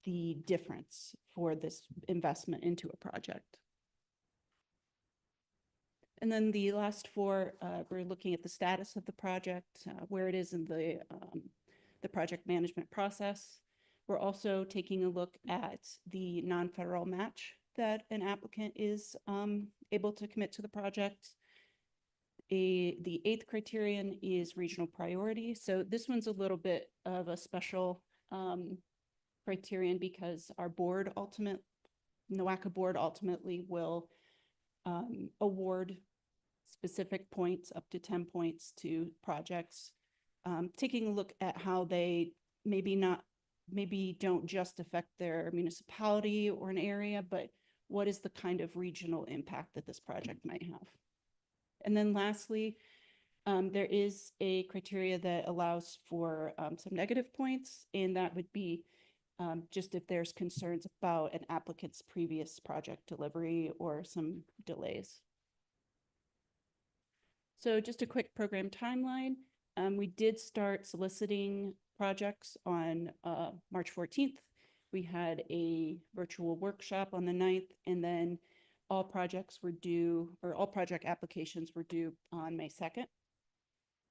S5: the difference for this investment into a project. And then the last four, we're looking at the status of the project, where it is in the project management process. We're also taking a look at the non-federal match that an applicant is able to commit to the project. The eighth criterion is regional priority. So this one's a little bit of a special criterion because our board NOACA board ultimately will award specific points up to 10 points to projects, taking a look at how they maybe don't just affect their municipality or an area, but what is the kind of regional impact that this project might have. And then lastly, there is a criteria that allows for some negative points, and that would be just if there's concerns about an applicant's previous project delivery or some delays. So just a quick program timeline. We did start soliciting projects on March 14th. We had a virtual workshop on the 9th, and then all project applications were due on May 2nd.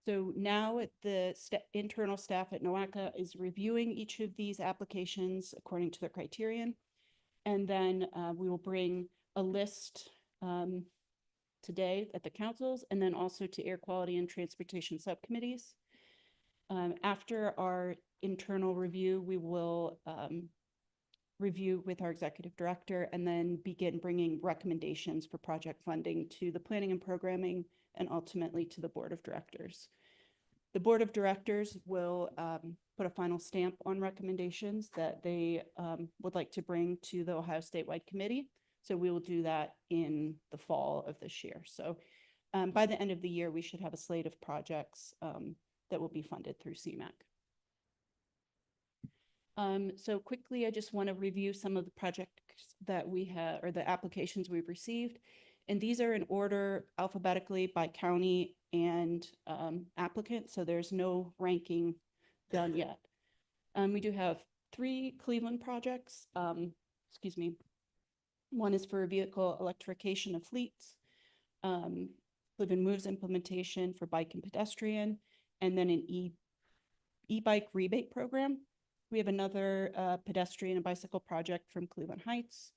S5: So now the internal staff at NOACA is reviewing each of these applications according to their criterion. And then we will bring a list today at the councils and then also to air quality and transportation subcommittees. After our internal review, we will review with our executive director and then begin bringing recommendations for project funding to the planning and programming and ultimately to the Board of Directors. The Board of Directors will put a final stamp on recommendations that they would like to bring to the Ohio Statewide Committee. So we will do that in the fall of this year. So by the end of the year, we should have a slate of projects that will be funded through CMAQ. So quickly, I just want to review some of the projects that we have, or the applications we've received. And these are in order alphabetically by county and applicant, so there's no ranking done yet. We do have 3 Cleveland projects. Excuse me. One is for vehicle electrification of fleets. Cleveland Moves implementation for bike and pedestrian, and then an e-bike rebate program. We have another pedestrian and bicycle project from Cleveland Heights.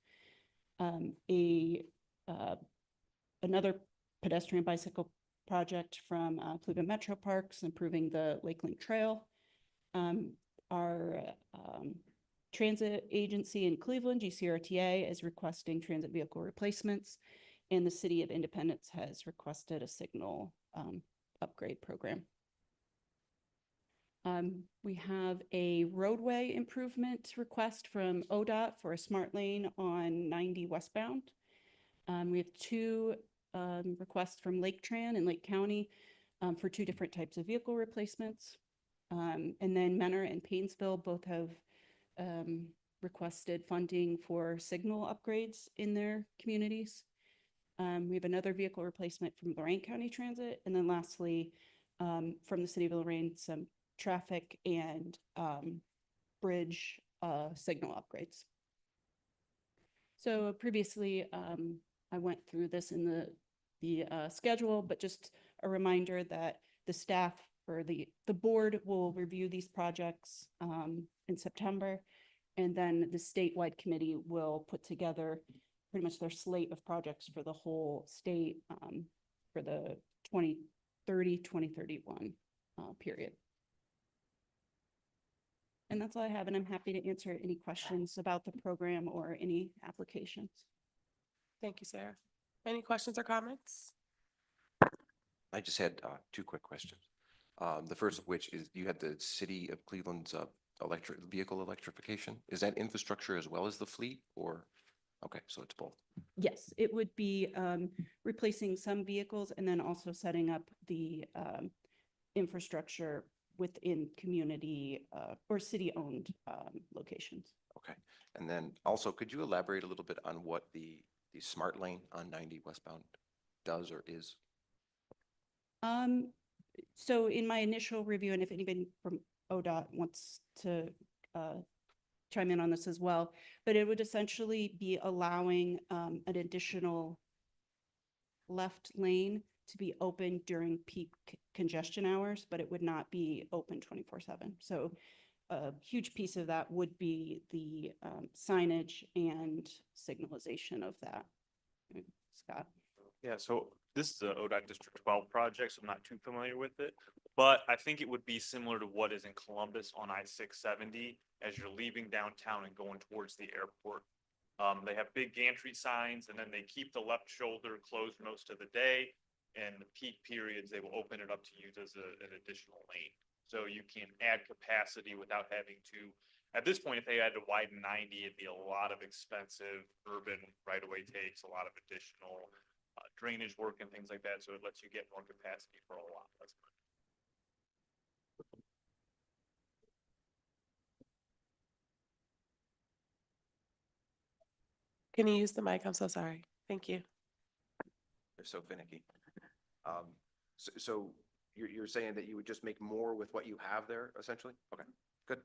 S5: Another pedestrian bicycle project from Cleveland Metro Parks, improving the Lake Link Trail. Our transit agency in Cleveland, GCRTA, is requesting transit vehicle replacements, and the City of Independence has requested a signal upgrade program. We have a roadway improvement request from ODOT for a smart lane on 90 westbound. We have 2 requests from Lake Tran in Lake County for 2 different types of vehicle replacements. And then Menor and Painesville both have requested funding for signal upgrades in their communities. We have another vehicle replacement from Lorraine County Transit. And then lastly, from the City of Lorraine, some traffic and bridge signal upgrades. So previously, I went through this in the schedule, but just a reminder that the staff or the board will review these projects in September, and then the statewide committee will put together pretty much their slate of projects for the whole state for the 2030-2031 period. And that's all I have, and I'm happy to answer any questions about the program or any applications.
S7: Thank you, Sarah. Any questions or comments?
S14: I just had 2 quick questions. The first of which is, you had the City of Cleveland's vehicle electrification. Is that infrastructure as well as the fleet, or? Okay, so it's both.
S5: Yes, it would be replacing some vehicles and then also setting up the infrastructure within community or city-owned locations.
S14: Okay, and then also, could you elaborate a little bit on what the smart lane on 90 westbound does or is?
S5: So in my initial review, and if anybody from ODOT wants to chime in on this as well, but it would essentially be allowing an additional left lane to be open during peak congestion hours, but it would not be open 24/7. So a huge piece of that would be the signage and signalization of that. Scott?
S16: Yeah, so this is a ODOT District 12 project, so I'm not too familiar with it. But I think it would be similar to what is in Columbus on I-670 as you're leaving downtown and going towards the airport. They have big gantry signs, and then they keep the left shoulder closed most of the day. And the peak periods, they will open it up to use as an additional lane. So you can add capacity without having to, at this point, if they had to widen 90, it'd be a lot of expensive urban right-of-way takes, a lot of additional drainage work and things like that. So it lets you get more capacity for a lot less money.
S7: Can you use the mic? I'm so sorry. Thank you.
S14: They're so finicky. So you're saying that you would just make more with what you have there, essentially? Okay, good.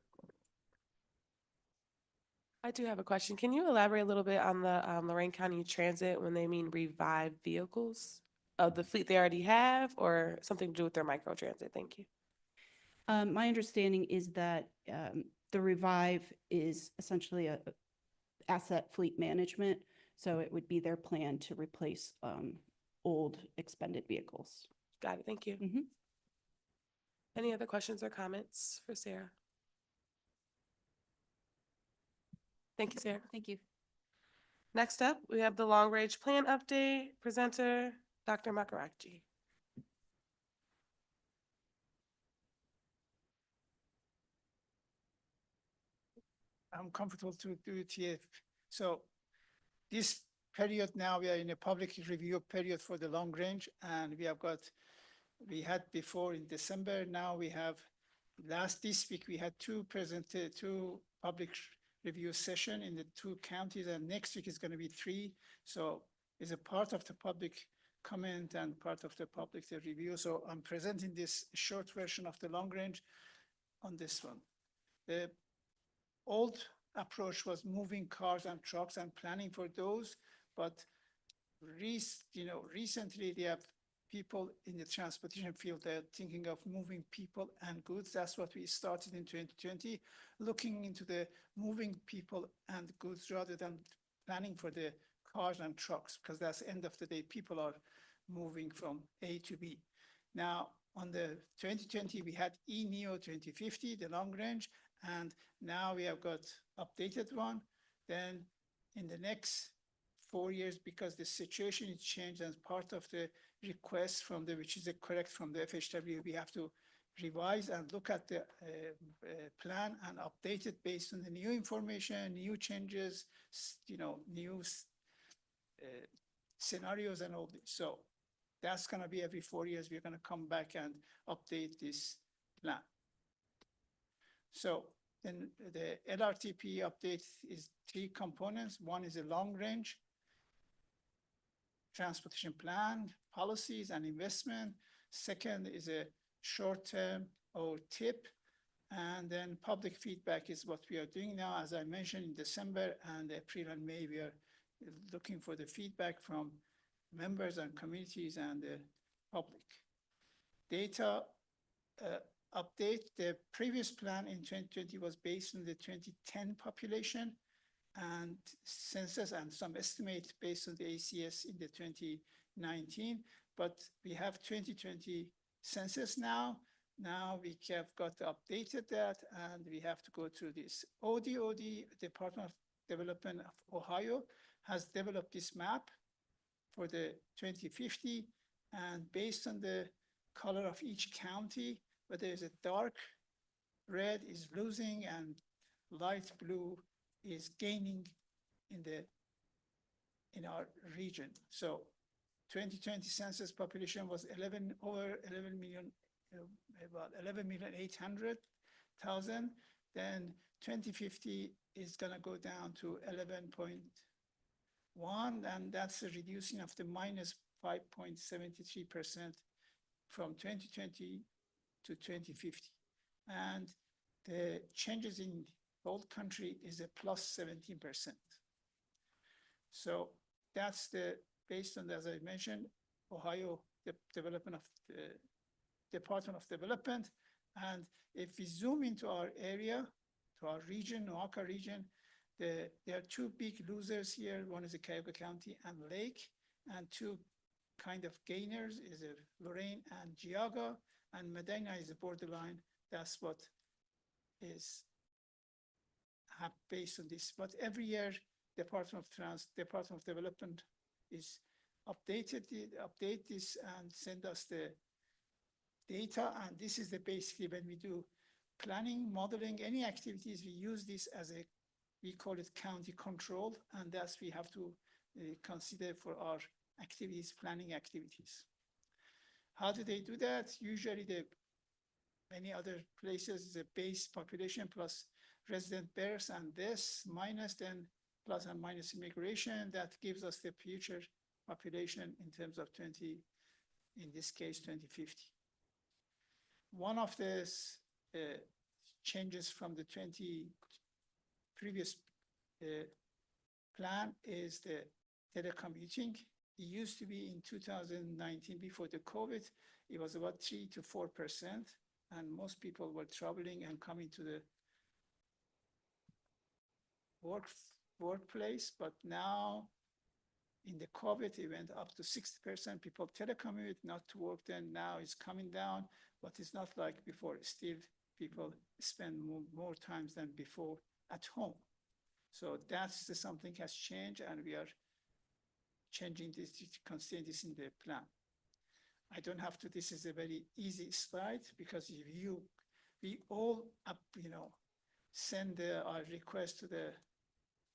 S7: I do have a question. Can you elaborate a little bit on the Lorraine County Transit when they mean revive vehicles of the fleet they already have, or something to do with their micro transit? Thank you.
S5: My understanding is that the revive is essentially a asset fleet management. So it would be their plan to replace old expended vehicles.
S7: Got it. Thank you.
S5: Mm-hmm.
S7: Any other questions or comments for Sarah? Thank you, Sarah.
S5: Thank you.
S7: Next up, we have the long range plan update presenter, Dr. Makaraki.
S6: I'm comfortable to do it here. So this period now, we are in a public review period for the long range, and we had before in December, now we have, this week, we had two public review session in the two counties, and next week is gonna be 3. So it's a part of the public comment and part of the public review. So I'm presenting this short version of the long range on this one. The old approach was moving cars and trucks and planning for those, but recently they have people in the transportation field that are thinking of moving people and goods. That's what we started in 2020, looking into the moving people and goods rather than planning for the cars and trucks, because that's the end of the day, people are moving from A to B. Now, on the 2020, we had E-Neo 2050, the long range, and now we have got updated one. Then in the next 4 years, because the situation is changed and part of the request from which is correct from the FHW, we have to revise and look at the plan and update it based on the new information, new changes, new scenarios and all this. So that's gonna be every 4 years, we're gonna come back and update this plan. So then the LRTP update is 3 components. One is a long range transportation plan, policies and investment. Second is a short term or TIP. And then public feedback is what we are doing now. As I mentioned, in December and April and May, we are looking for the feedback from members and communities and the public. Data update, the previous plan in 2020 was based on the 2010 population and census and some estimates based on the ACS in the 2019, but we have 2020 census now. Now we have got updated that, and we have to go through this. ODOD, Department of Development of Ohio, has developed this map for the 2050, and based on the color of each county, whether it's a dark red is losing and light blue is gaining in our region. So 2020 census population was over 11 million, about 11,800,000. Then 2050 is gonna go down to 11.1, and that's a reducing of the minus 5.73% from 2020 to 2050. And the changes in whole country is a plus 17%. So that's based on, as I mentioned, Ohio, the development of the Department of Development. And if we zoom into our area, to our region, Oaxaca region, there are 2 big losers here. One is the Cuyahoga County and Lake, and 2 kind of gainers is Lorain and Geauga, and Medina is the borderline. That's what is based on this. But every year, Department of Development is update this and send us the data. And this is basically when we do planning, modeling, any activities, we use this as we call it county control, and that's we have to consider for our activities, planning activities. How do they do that? Usually many other places, the base population plus resident births and this minus then plus and minus immigration, that gives us the future population in terms of in this case, 2050. One of the changes from the previous plan is the telecommuting. It used to be in 2019, before the COVID, it was about 3 to 4%, and most people were traveling and coming to the workplace. But now, in the COVID, it went up to 60%. People telecommute, not to work. Then now it's coming down, but it's not like before. Still, people spend more times than before at home. So that's something has changed, and we are changing this, considering this in the plan. I don't have to, this is a very easy slide, because we all send our request to the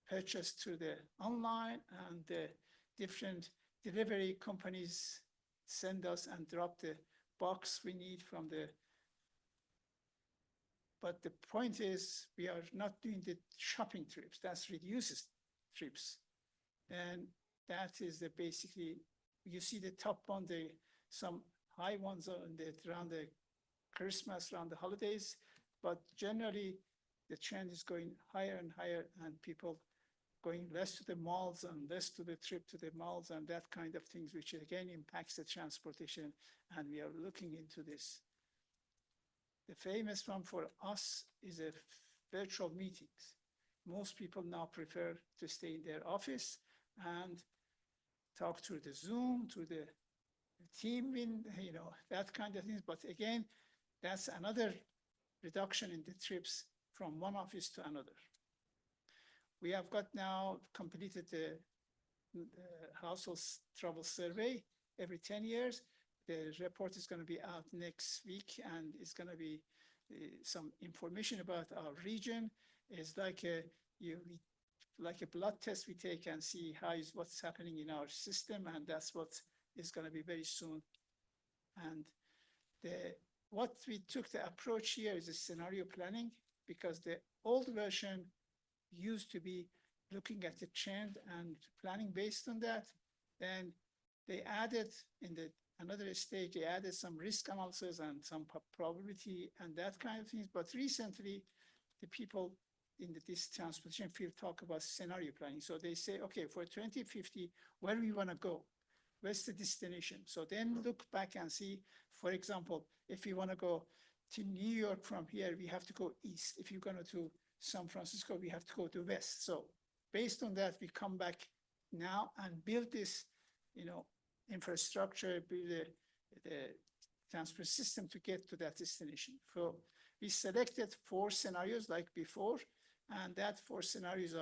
S6: purchase through the online, and the different delivery companies send us and drop the box we need from the. But the point is, we are not doing the shopping trips. That reduces trips. And that is the basically, you see the top one, some high ones are around the Christmas, around the holidays, but generally the trend is going higher and higher, and people going less to the malls and less to the trip to the malls and that kind of things, which again impacts the transportation, and we are looking into this. The famous one for us is virtual meetings. Most people now prefer to stay in their office and talk through the Zoom, through the team, that kind of things. But again, that's another reduction in the trips from one office to another. We have got now completed the household travel survey every 10 years. The report is going to be out next week, and it's going to be some information about our region. It's like like a blood test we take and see what's happening in our system, and that's what is going to be very soon. And what we took the approach here is a scenario planning, because the old version used to be looking at the trend and planning based on that. Then they added another stage, they added some risk analysis and some probability and that kind of things. But recently, the people in this transportation field talk about scenario planning. So they say, okay, for 2050, where we want to go? Where's the destination? So then look back and see, for example, if we want to go to New York from here, we have to go east. If you're going to San Francisco, we have to go to west. So based on that, we come back now and build this, infrastructure, build the transport system to get to that destination. So we selected 4 scenarios like before, and that 4 scenarios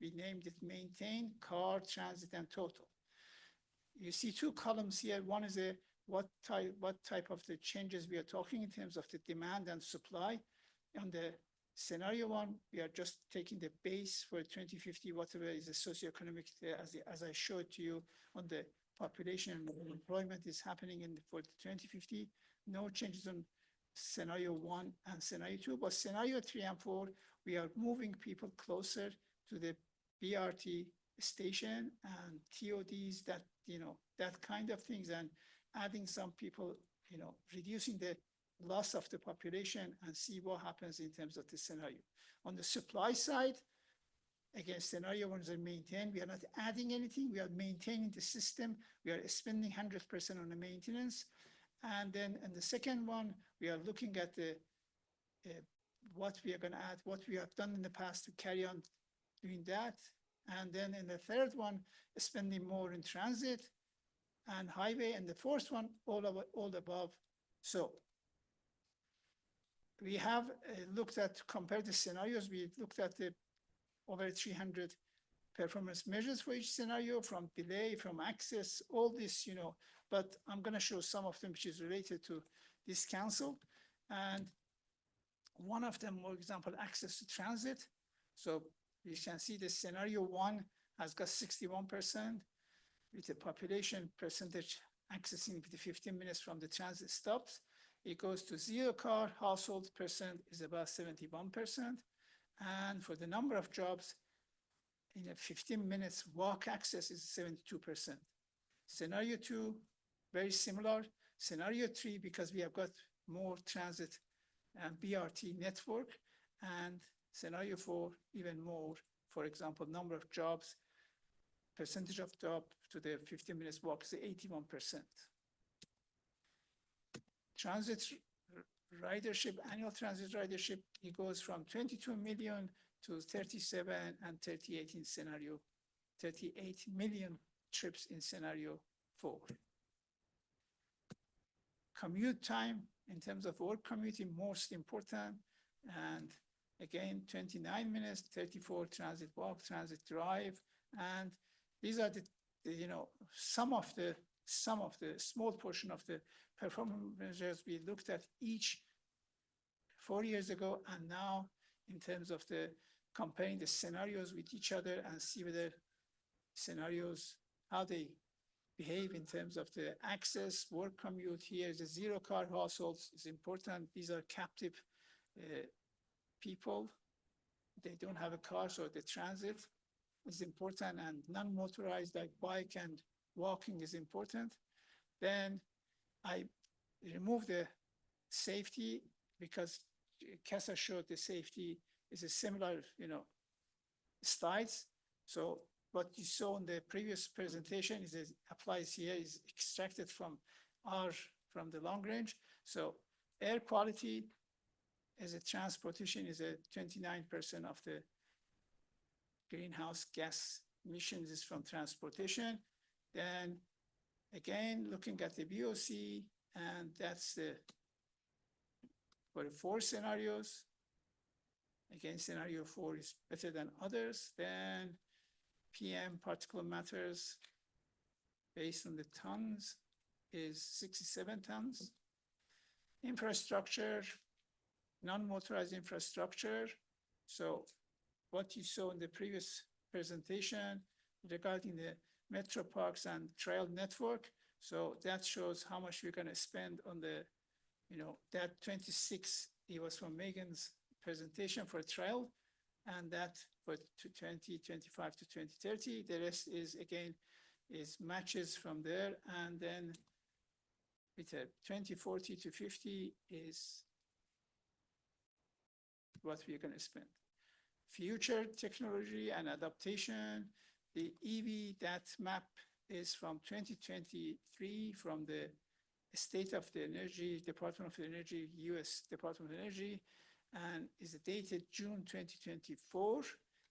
S6: we named it maintain, car, transit, and total. You see 2 columns here. One is what type of the changes we are talking in terms of the demand and supply. On the scenario 1, we are just taking the base for 2050, whatever is the socioeconomic, as I showed to you on the population and employment is happening for 2050. No changes on scenario 1 and scenario 2, but scenario 3 and 4, we are moving people closer to the BRT station and TODs, that kind of things, and adding some people, reducing the loss of the population and see what happens in terms of the scenario. On the supply side, again, scenario 1 is maintained. We are not adding anything. We are maintaining the system. We are spending 100% on the maintenance. And then in the second one, we are looking at what we are going to add, what we have done in the past to carry on doing that. And then in the third one, spending more in transit and highway. And the fourth one, all above. So we have compared the scenarios. We looked at the over 300 performance measures for each scenario, from delay, from access, all this, but I'm going to show some of them which is related to this council. And one of them, for example, access to transit. So you can see the scenario 1 has got 61% with the population percentage accessing within 15 minutes from the transit stops. It goes to 0 car household percent is about 71%. And for the number of jobs, in a 15 minutes walk access is 72%. Scenario 2, very similar. Scenario 3, because we have got more transit and BRT network. And scenario 4, even more. For example, number of jobs, percentage of job to the 15 minutes walk is 81%. Transit ridership, annual transit ridership, it goes from 22 million to 37 and 38 in scenario, 38 million trips in scenario 4. Commute time in terms of work commuting, most important. And again, 29 minutes, 34 transit walk, transit drive. And these are some of the small portion of the performance measures we looked at each 4 years ago, and now in terms of the comparing the scenarios with each other and see whether scenarios, how they behave in terms of the access, work commute. Here, the zero car households is important. These are captive people. They don't have a car, so the transit is important, and non-motorized like bike and walking is important. Then I remove the safety because Kessa showed the safety is a similar, slides. So what you saw in the previous presentation is applies here, is extracted from the long range. So air quality as a transportation is a 29% of the greenhouse gas emissions is from transportation. Then again, looking at the VOC, and that's for the 4 scenarios. Again, scenario 4 is better than others. Then PM particulate matters based on the tons is 67 tons. Infrastructure, non-motorized infrastructure. So what you saw in the previous presentation regarding the metro parks and trail network. So that shows how much we're going to spend on the, that 26, it was from Megan's presentation for trail, and that for 2025 to 2030. The rest is, again, is matches from there. And then with a 2040 to 50 is what we're going to spend. Future technology and adaptation. The EV, that map is from 2023 from the State of the Energy, Department of Energy, US Department of Energy, and is dated June 2024.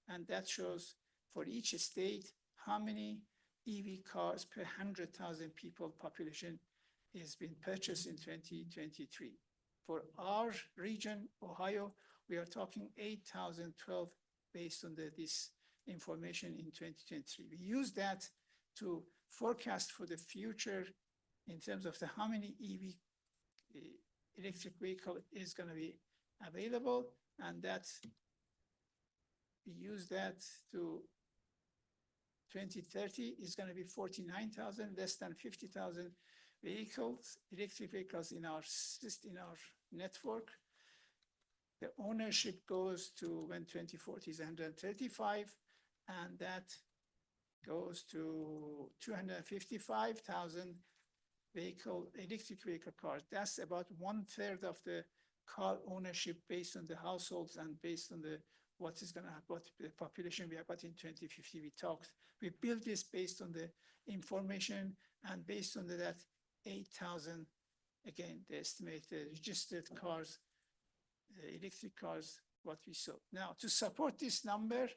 S6: And that shows for each state how many EV cars per 100,000 people population is being purchased in 2023. For our region, Ohio, we are talking 8,012 based on this information in 2023. We use that to forecast for the future in terms of how many EV electric vehicle is going to be available, and we use that to 2030 is going to be 49,000, less than 50,000 vehicles, electric vehicles in our system, in our network. The ownership goes to, when 2040 is 135, and that goes to 255,000 electric vehicle cars. That's about 1/3 of the car ownership based on the households and based on what is going to happen, what the population we have got in 2050. We built this based on the information, and based on that 8,000, again, the estimated registered cars, electric cars, what we saw. Now, to support this number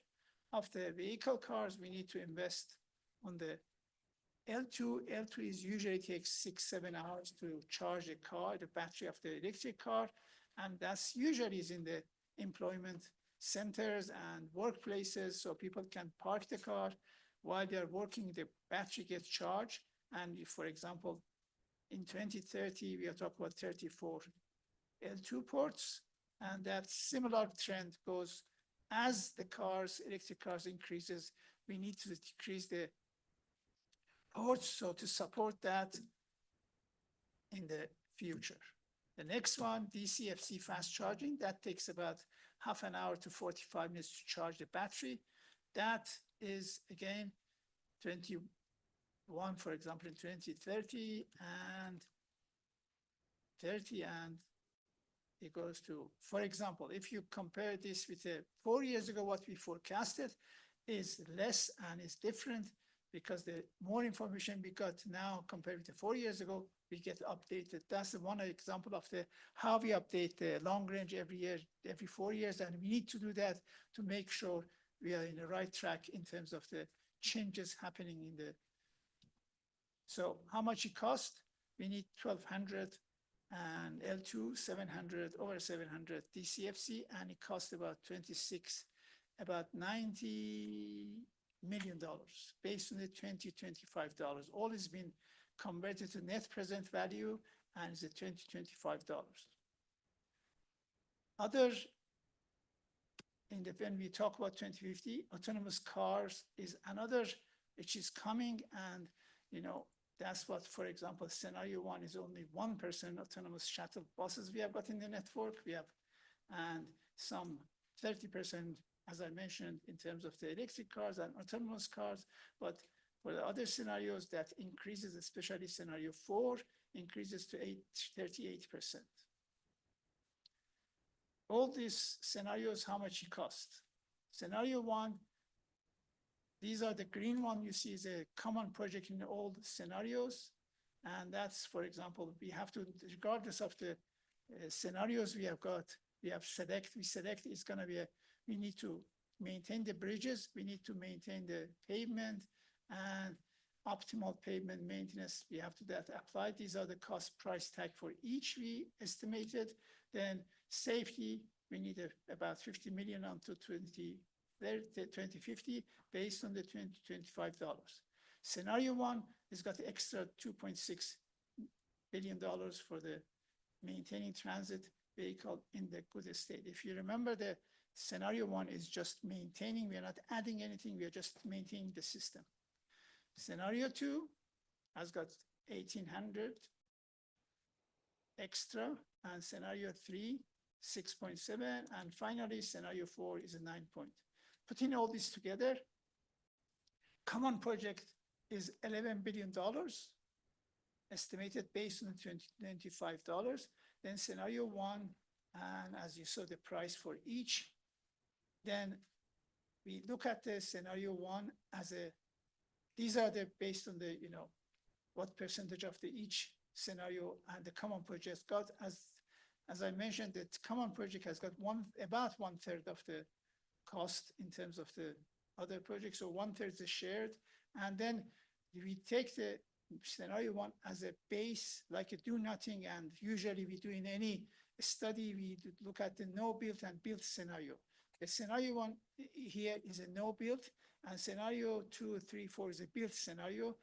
S6: of the vehicle cars, we need to invest on the L2. L2 is usually takes 6-7 hours to charge a car, the battery of the electric car. And that's usually is in the employment centers and workplaces, so people can park the car while they're working, the battery gets charged. And if, for example, in 2030, we are talking about 34 L2 ports, and that similar trend goes as the electric cars increases, we need to decrease the ports, so to support that in the future. The next one, DCFC fast charging, that takes about half an hour to 45 minutes to charge the battery. That is, again, 21, for example, in 2030 and 30, and it goes to, for example, if you compare this with 4 years ago, what we forecasted is less and is different because the more information we got now compared to 4 years ago, we get updated. That's one example of how we update the long range every year, every 4 years, and we need to do that to make sure we are in the right track in terms of the changes happening in the. So how much it cost? We need 1,200 and L2, 700, over 700 DCFC, and it cost about $90 million based on the $20-25. All has been converted to net present value, and it's $20-25. Other when we talk about 2050, autonomous cars is another, which is coming, and that's what, for example, scenario one is only 1% autonomous shuttle buses we have got in the network. We have, and some 30%, as I mentioned, in terms of the electric cars and autonomous cars. But for the other scenarios, that increases, especially scenario 4, increases to 38%. All these scenarios, how much it costs? Scenario 1, these are the green one you see is a common project in all the scenarios. And that's, for example, we have to, regardless of the scenarios we have got, we select is going to be, we need to maintain the bridges, we need to maintain the pavement, and optimal pavement maintenance, we have to that apply. These are the cost price tag for each we estimated. Then safety, we need about 50 million until 2050 based on the $25. Scenario 1 has got extra $2.6 billion for the maintaining transit vehicle in the good state. If you remember, the scenario 1 is just maintaining, we are not adding anything, we are just maintaining the system. Scenario 2 has got 1,800 extra, and scenario 3, 6.7, and finally scenario 4 is a 9 point. Putting all this together, common project is $11 billion, estimated based on $25. Then scenario 1, and as you saw the price for each, then we look at the scenario 1 as a, these are the based on the, what percentage of the each scenario and the common project got. As I mentioned, the common project has got about 1/3 of the cost in terms of the other projects. So 1/3 is shared. And then we take the scenario 1 as a base, like a do nothing. And usually we do in any study, we look at the no build and build scenario. The scenario 1 here is a no build, and scenario 2, 3, 4 is a build scenario.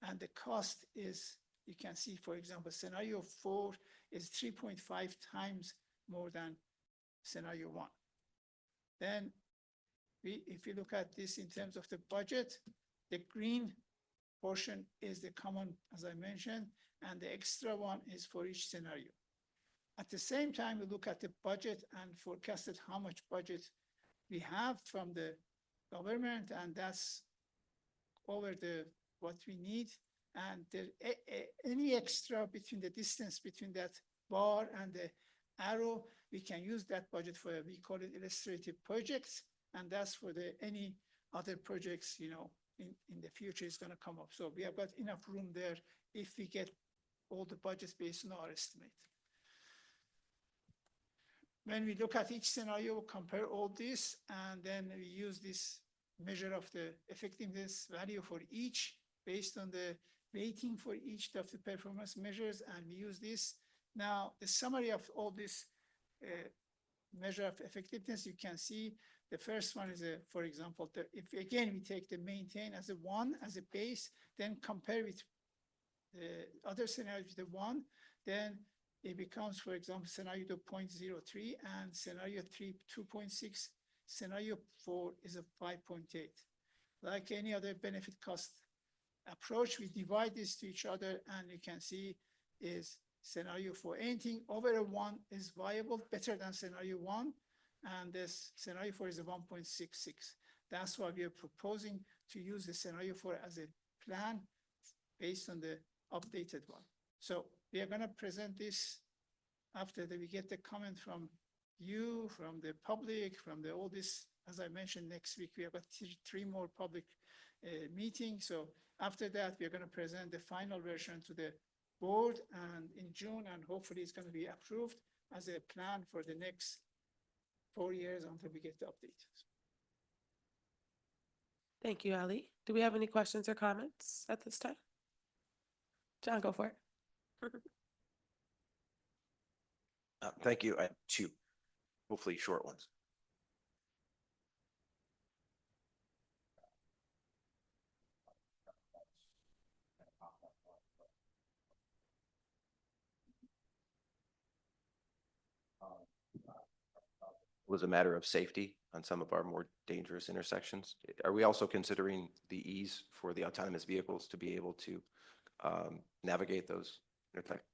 S6: And the cost is, you can see, for example, scenario 4 is 3.5 times more than scenario 1. Then if you look at this in terms of the budget, the green portion is the common, as I mentioned, and the extra one is for each scenario. At the same time, we look at the budget and forecasted how much budget we have from the government, and that's over what we need. And any extra between the distance between that bar and the arrow, we can use that budget for, we call it illustrative projects. And that's for any other projects, in the future is going to come up. So we have got enough room there if we get all the budgets based on our estimate. When we look at each scenario, compare all this, and then we use this measure of the effectiveness value for each based on the weighting for each of the performance measures, and we use this. Now, the summary of all this measure of effectiveness, you can see the first one is, for example, if again we take the maintain as a 1 as a base, then compare with the other scenarios with the 1, then it becomes, for example, scenario 2.03 and scenario 3, 2.6, scenario 4 is a 5.8. Like any other benefit cost approach, we divide this to each other, and you can see is scenario 4. Anything over a 1 is viable, better than scenario 1, and this scenario 4 is a 1.66. That's why we are proposing to use the scenario 4 as a plan based on the updated one. So we are going to present this after we get the comment from you, from the public, from all this. As I mentioned, next week we have got 3 more public meetings. So after that, we are going to present the final version to the board and in June, and hopefully it's going to be approved as a plan for the next 4 years until we get the update.
S7: Thank you, Ali. Do we have any questions or comments at this time? John, go for it.
S14: Thank you. I have 2, hopefully short ones. was a matter of safety on some of our more dangerous intersections. Are we also considering the ease for the autonomous vehicles to be able to navigate those intersections?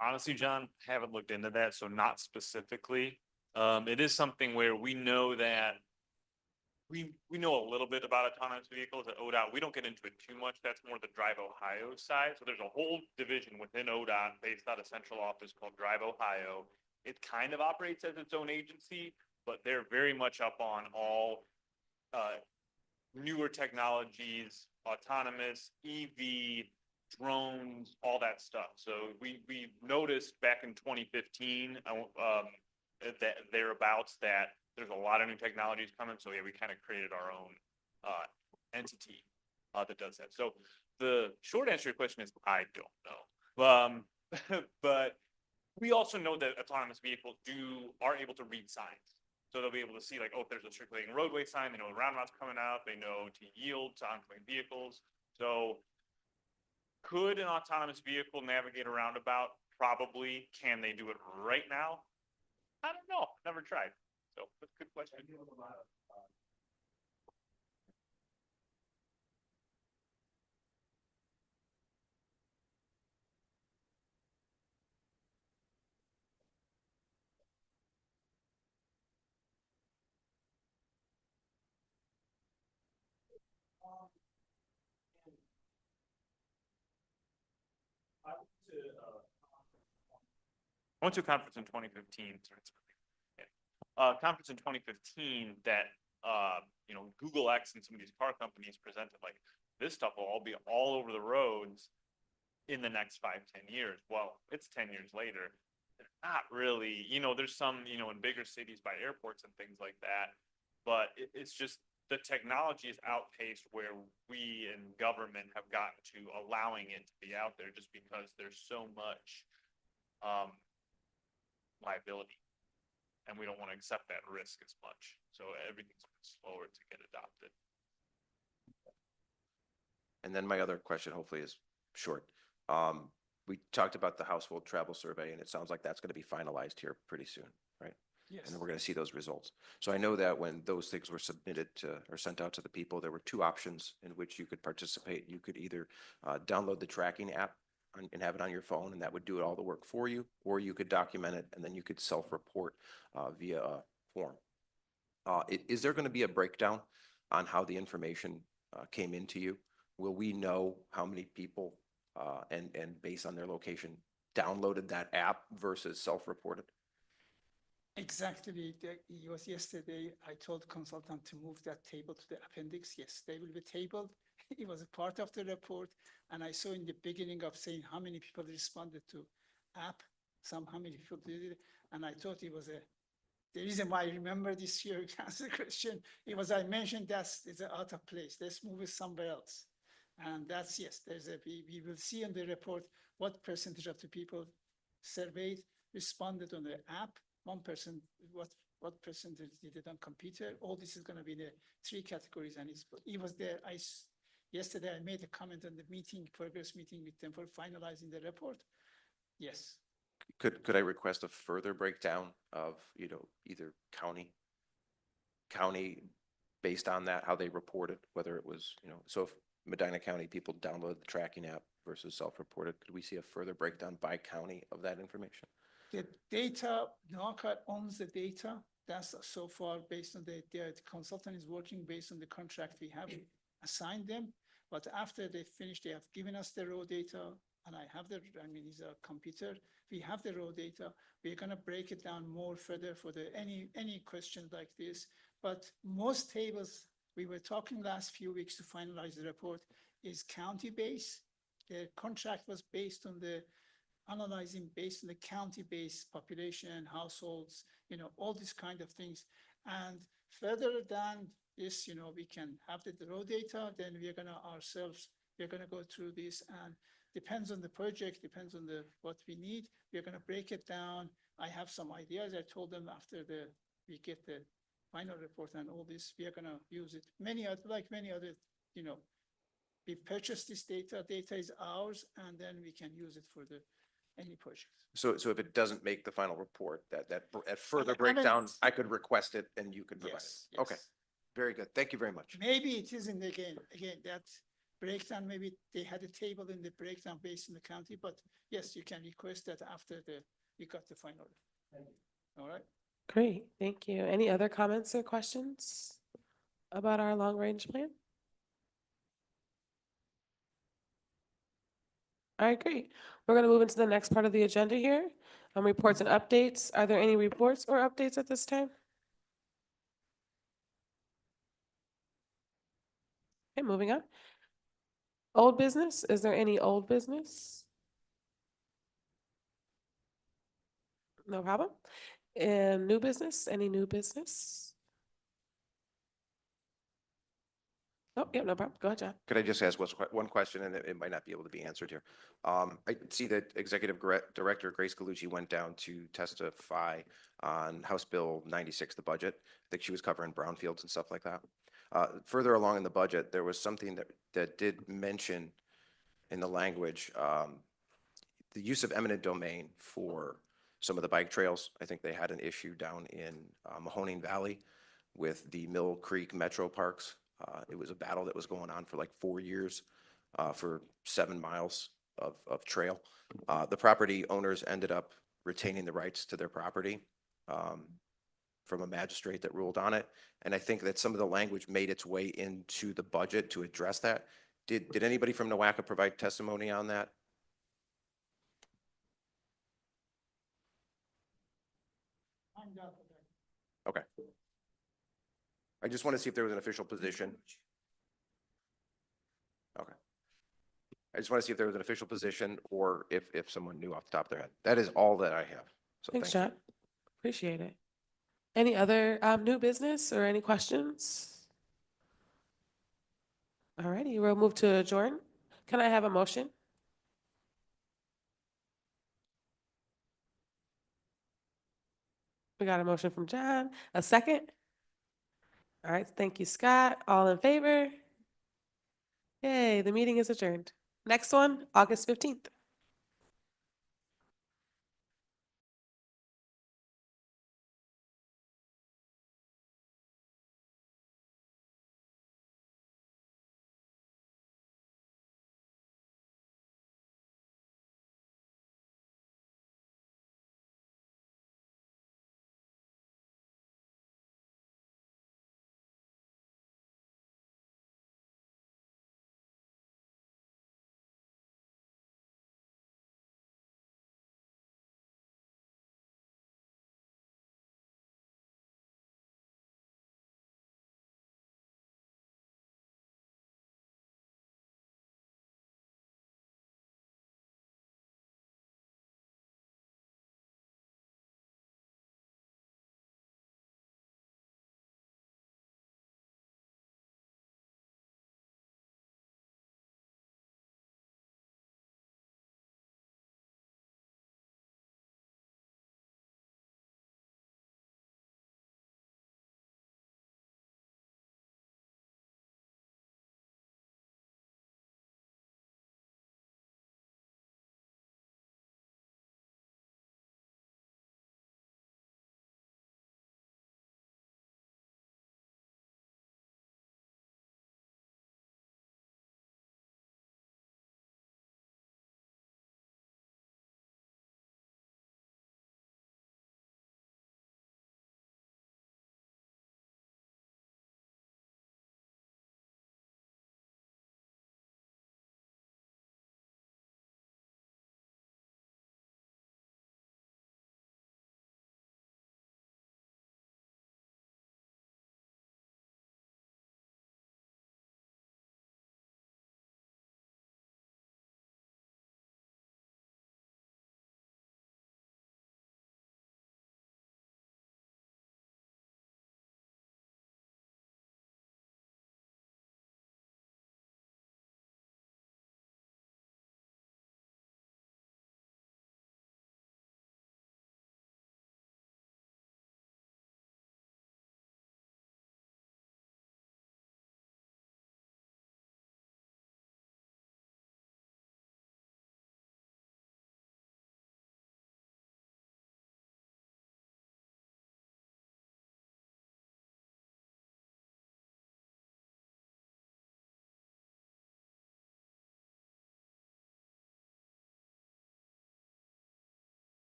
S16: Honestly, John, haven't looked into that, so not specifically. It is something where we know that we know a little bit about autonomous vehicles at ODOT. We don't get into it too much. That's more the Drive Ohio side. So there's a whole division within ODOT based out of central office called Drive Ohio. It kind of operates as its own agency, but they're very much up on all newer technologies, autonomous, EV, drones, all that stuff. So we noticed back in 2015, that thereabouts that there's a lot of new technologies coming. So yeah, we kind of created our own entity that does that. So the short answer to your question is I don't know. But we also know that autonomous vehicles are able to read signs. So they'll be able to see like, oh, if there's a circulating roadway sign, they know the roundabout's coming out, they know to yield to oncoming vehicles. So could an autonomous vehicle navigate a roundabout? Probably. Can they do it right now? I don't know. Never tried. So that's a good question. I went to a conference in 2015. Conference in 2015 that Google X and some of these car companies presented like this stuff will all be all over the roads in the next 5-10 years. Well, it's 10 years later. They're not really, there's some, in bigger cities by airports and things like that. But it's just the technology is outpaced where we in government have gotten to allowing it to be out there just because there's so much liability. And we don't want to accept that risk as much. So everything's been slower to get adopted.
S14: And then my other question hopefully is short. We talked about the household travel survey, and it sounds like that's going to be finalized here pretty soon, right?
S6: Yes.
S14: And then we're going to see those results. So I know that when those things were submitted to or sent out to the people, there were two options in which you could participate. You could either download the tracking app and have it on your phone, and that would do all the work for you, or you could document it and then you could self-report via a form. Is there going to be a breakdown on how the information came into you? Will we know how many people and based on their location downloaded that app versus self-reported?
S6: Exactly. It was yesterday. I told consultant to move that table to the appendix. Yes, they will be tabled. It was a part of the report. And I saw in the beginning of saying how many people responded to app, how many people did it. And I thought it was the reason why I remember this year cancer question, it was I mentioned it's out of place. Let's move it somewhere else. And that's, yes, we will see in the report what percentage of the people surveyed responded on the app. 1%, what percentage did it on computer? All this is going to be the 3 categories, and it was there. Yesterday I made a comment on the progress meeting with them for finalizing the report. Yes.
S14: Could I request a further breakdown of either county based on that, how they reported, whether it was so if Medina County people download the tracking app versus self-reported, could we see a further breakdown by county of that information?
S6: The data, NOACA owns the data. That's so far based on the consultant is working based on the contract we have assigned them. But after they finish, they have given us the raw data, and it's a computer. We have the raw data. We're going to break it down more further for any questions like this. But most tables, we were talking last few weeks to finalize the report, is county-based. The contract was based on analyzing based on the county-based population, households, all these kind of things. And further than this, we can have the raw data, then we're going to go through this, and depends on the project, depends on what we need. We're going to break it down. I have some ideas. I told them after we get the final report and all this, we are going to use it. Like many other, we purchase this data is ours, and then we can use it for the any project.
S14: So if it doesn't make the final report, that further
S6: I haven't-
S14: breakdown, I could request it and you could provide
S6: Yes,
S14: it. Okay,
S6: yes.
S14: very good. Thank you very much.
S6: Maybe it isn't again, that breakdown, maybe they had a table in the breakdown based in the county, but yes, you can request that after you got the final. All right?
S7: Great, thank you. Any other comments or questions about our long-range plan? All right, great. We're gonna move into the next part of the agenda here. Reports and updates. Are there any reports or updates at this time? Okay, moving on. Old business, is there any old business? No problem. And new business, any new business? Oh, yeah, no problem. Go ahead, John.
S14: Could I just ask one question, and it might not be able to be answered here? I see that Executive Director Grace Galucci went down to testify on House Bill 96, the budget. I think she was covering brownfields and stuff like that. Further along in the budget, there was something that did mention in the language, the use of eminent domain for some of the bike trails. I think they had an issue down in Mahoning Valley with the Mill Creek Metro Parks. It was a battle that was going on for like 4 years for 7 miles of trail. The property owners ended up retaining the rights to their property from a magistrate that ruled on it. And I think that some of the language made its way into the budget to address that. Did anybody from NOACA provide testimony on that? Okay. I just want to see if there was an official position. Okay. I just want to see if there was an official position or if someone knew off the top of their head. That is all that I have. So
S7: Thanks,
S14: thank you.
S7: John. Appreciate it. Any other new business or any questions? All righty, we'll move to adjourn. Can I have a motion? We got a motion from John. A second? All right, thank you, Scott. All in favor? Yay, the meeting is adjourned. Next one, August 15th.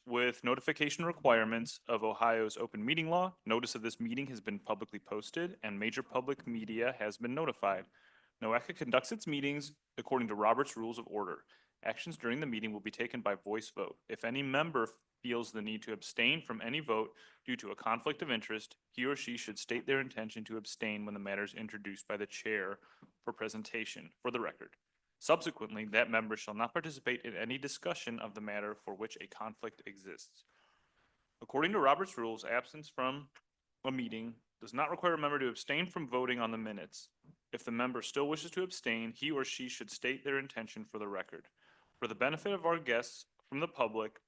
S16: with notification requirements of Ohio's open meeting law, notice of this meeting has been publicly posted and major public media has been notified. NOACA conducts its meetings according to Robert's Rules of Order. Actions during the meeting will be taken by voice vote. If any member feels the need to abstain from any vote due to a conflict of interest, he or she should state their intention to abstain when the matter is introduced by the chair for presentation for the record. Subsequently, that member shall not participate in any discussion of the matter for which a conflict exists. According to Robert's rules, absence from a meeting does not require a member to abstain from voting on the minutes. If the member still wishes to abstain, he or she should state their intention for the record. For the benefit of our guests from the public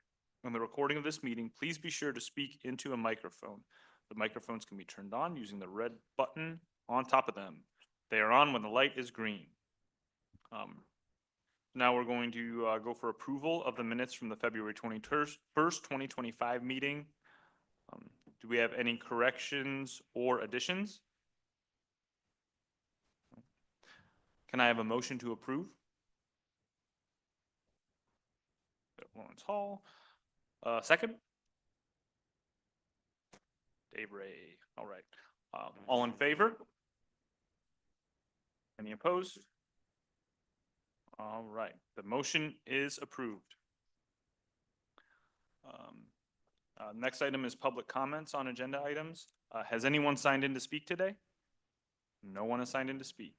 S16: on the recording of this meeting, please be sure to speak into a microphone. The microphones can be turned on using the red button on top of them. They are on when the light is green. Now we're going to go for approval of the minutes from the February 21st, 2025 meeting. Do we have any corrections or additions? Can I have a motion to approve? Lawrence Hall. Second? Dave Ray. All right. All in favor? Any opposed? All right. The motion is approved. Next item is public comments on agenda items. Has anyone signed in to speak today? No one has signed in to speak.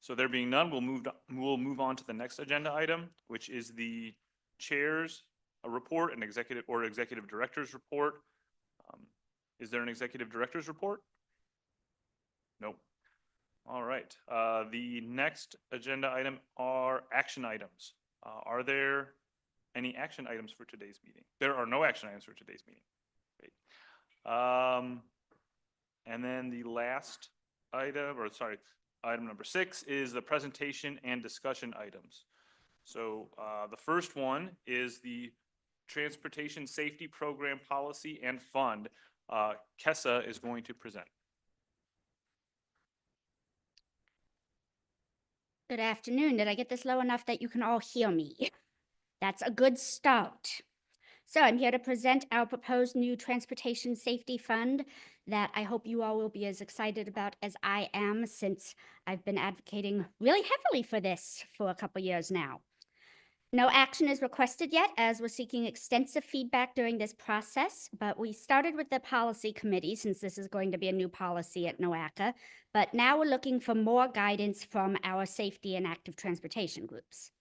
S16: So there being none, we'll move on to the next agenda item, which is the chair's report and executive director's report. Is there an executive director's report? Nope. All right. The next agenda item are action items. Are there any action items for today's meeting? There are no action items for today's meeting. Great. And then the last item, item number 6 is the presentation and discussion items. So the first one is the Transportation Safety Program Policy and Fund. Kessa is going to present.
S12: Good afternoon. Did I get this low enough that you can all hear me? That's a good start. So I'm here to present our proposed new Transportation Safety Fund that I hope you all will be as excited about as I am, since I've been advocating really heavily for this for a couple years now. No action is requested yet, as we're seeking extensive feedback during this process, but we started with the policy committee, since this is going to be a new policy at NOACA, but now we're looking for more guidance from our safety and active transportation groups.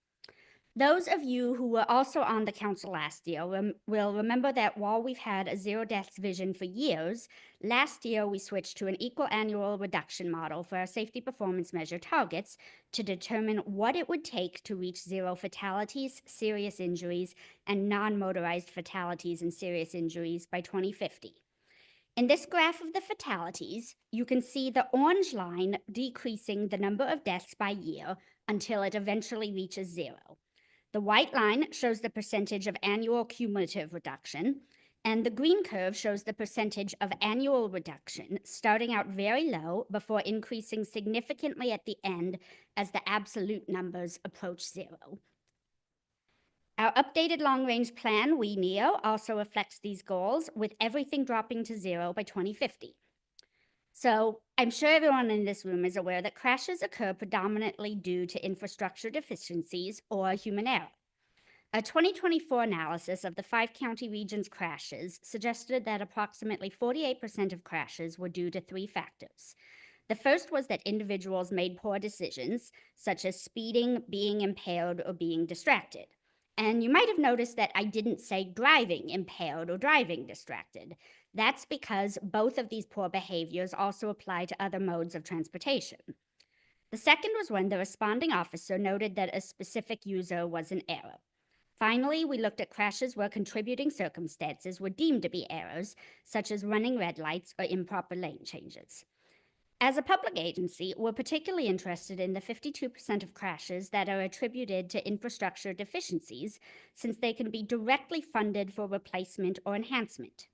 S12: Those of you who were also on the council last year will remember that while we've had a zero deaths vision for years, last year we switched to an equal annual reduction model for our safety performance measure targets to determine what it would take to reach zero fatalities, serious injuries, and non-motorized fatalities and serious injuries by 2050. In this graph of the fatalities, you can see the orange line decreasing the number of deaths by year until it eventually reaches zero. The white line shows the percentage of annual cumulative reduction, and the green curve shows the percentage of annual reduction, starting out very low before increasing significantly at the end as the absolute numbers approach zero. Our updated long-range plan, WeNeo, also reflects these goals, with everything dropping to zero by 2050. So I'm sure everyone in this room is aware that crashes occur predominantly due to infrastructure deficiencies or human error. A 2024 analysis of the 5-county region's crashes suggested that approximately 48% of crashes were due to 3 factors. The first was that individuals made poor decisions, such as speeding, being impaired, or being distracted. And you might have noticed that I didn't say driving impaired or driving distracted. That's because both of these poor behaviors also apply to other modes of transportation. The second was when the responding officer noted that a specific user was in error. Finally, we looked at crashes where contributing circumstances were deemed to be errors, such as running red lights or improper lane changes. As a public agency, we're particularly interested in the 52% of crashes that are attributed to infrastructure deficiencies, since they can be directly funded for replacement or enhancement.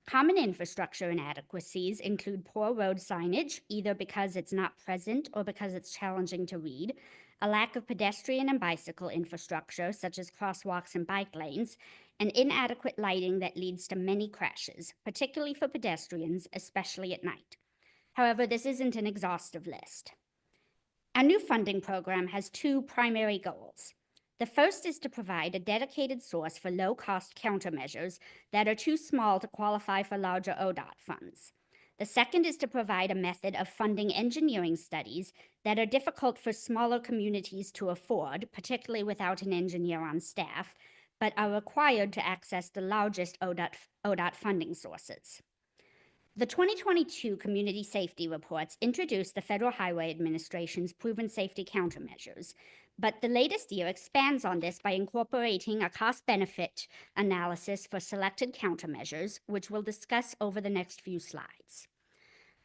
S12: Common infrastructure inadequacies include poor road signage, either because it's not present or because it's challenging to read, a lack of pedestrian and bicycle infrastructure, such as crosswalks and bike lanes, and inadequate lighting that leads to many crashes, particularly for pedestrians, especially at night. However, this isn't an exhaustive list. Our new funding program has two primary goals. The first is to provide a dedicated source for low-cost countermeasures that are too small to qualify for larger ODOT funds. The second is to provide a method of funding engineering studies that are difficult for smaller communities to afford, particularly without an engineer on staff, but are required to access the largest ODOT funding sources. The 2022 Community Safety Reports introduced the Federal Highway Administration's proven safety countermeasures, but the latest year expands on this by incorporating a cost-benefit analysis for selected countermeasures, which we'll discuss over the next few slides.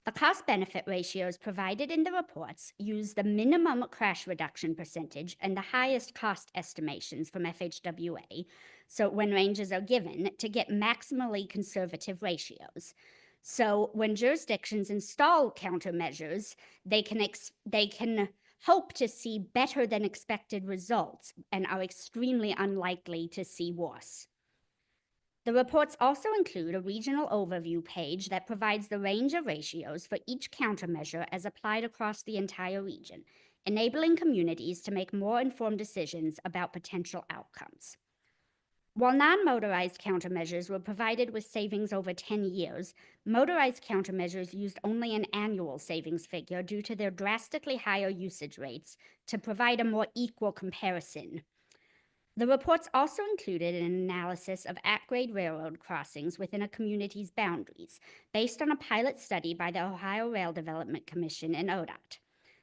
S12: The cost-benefit ratios provided in the reports use the minimum crash reduction percentage and the highest cost estimations from FHWA, so when ranges are given, to get maximally conservative ratios. So when jurisdictions install countermeasures, they can hope to see better than expected results and are extremely unlikely to see worse. The reports also include a regional overview page that provides the range of ratios for each countermeasure as applied across the entire region, enabling communities to make more informed decisions about potential outcomes. While non-motorized countermeasures were provided with savings over 10 years, motorized countermeasures used only an annual savings figure due to their drastically higher usage rates to provide a more equal comparison. The reports also included an analysis of at-grade railroad crossings within a community's boundaries, based on a pilot study by the Ohio Rail Development Commission and ODOT.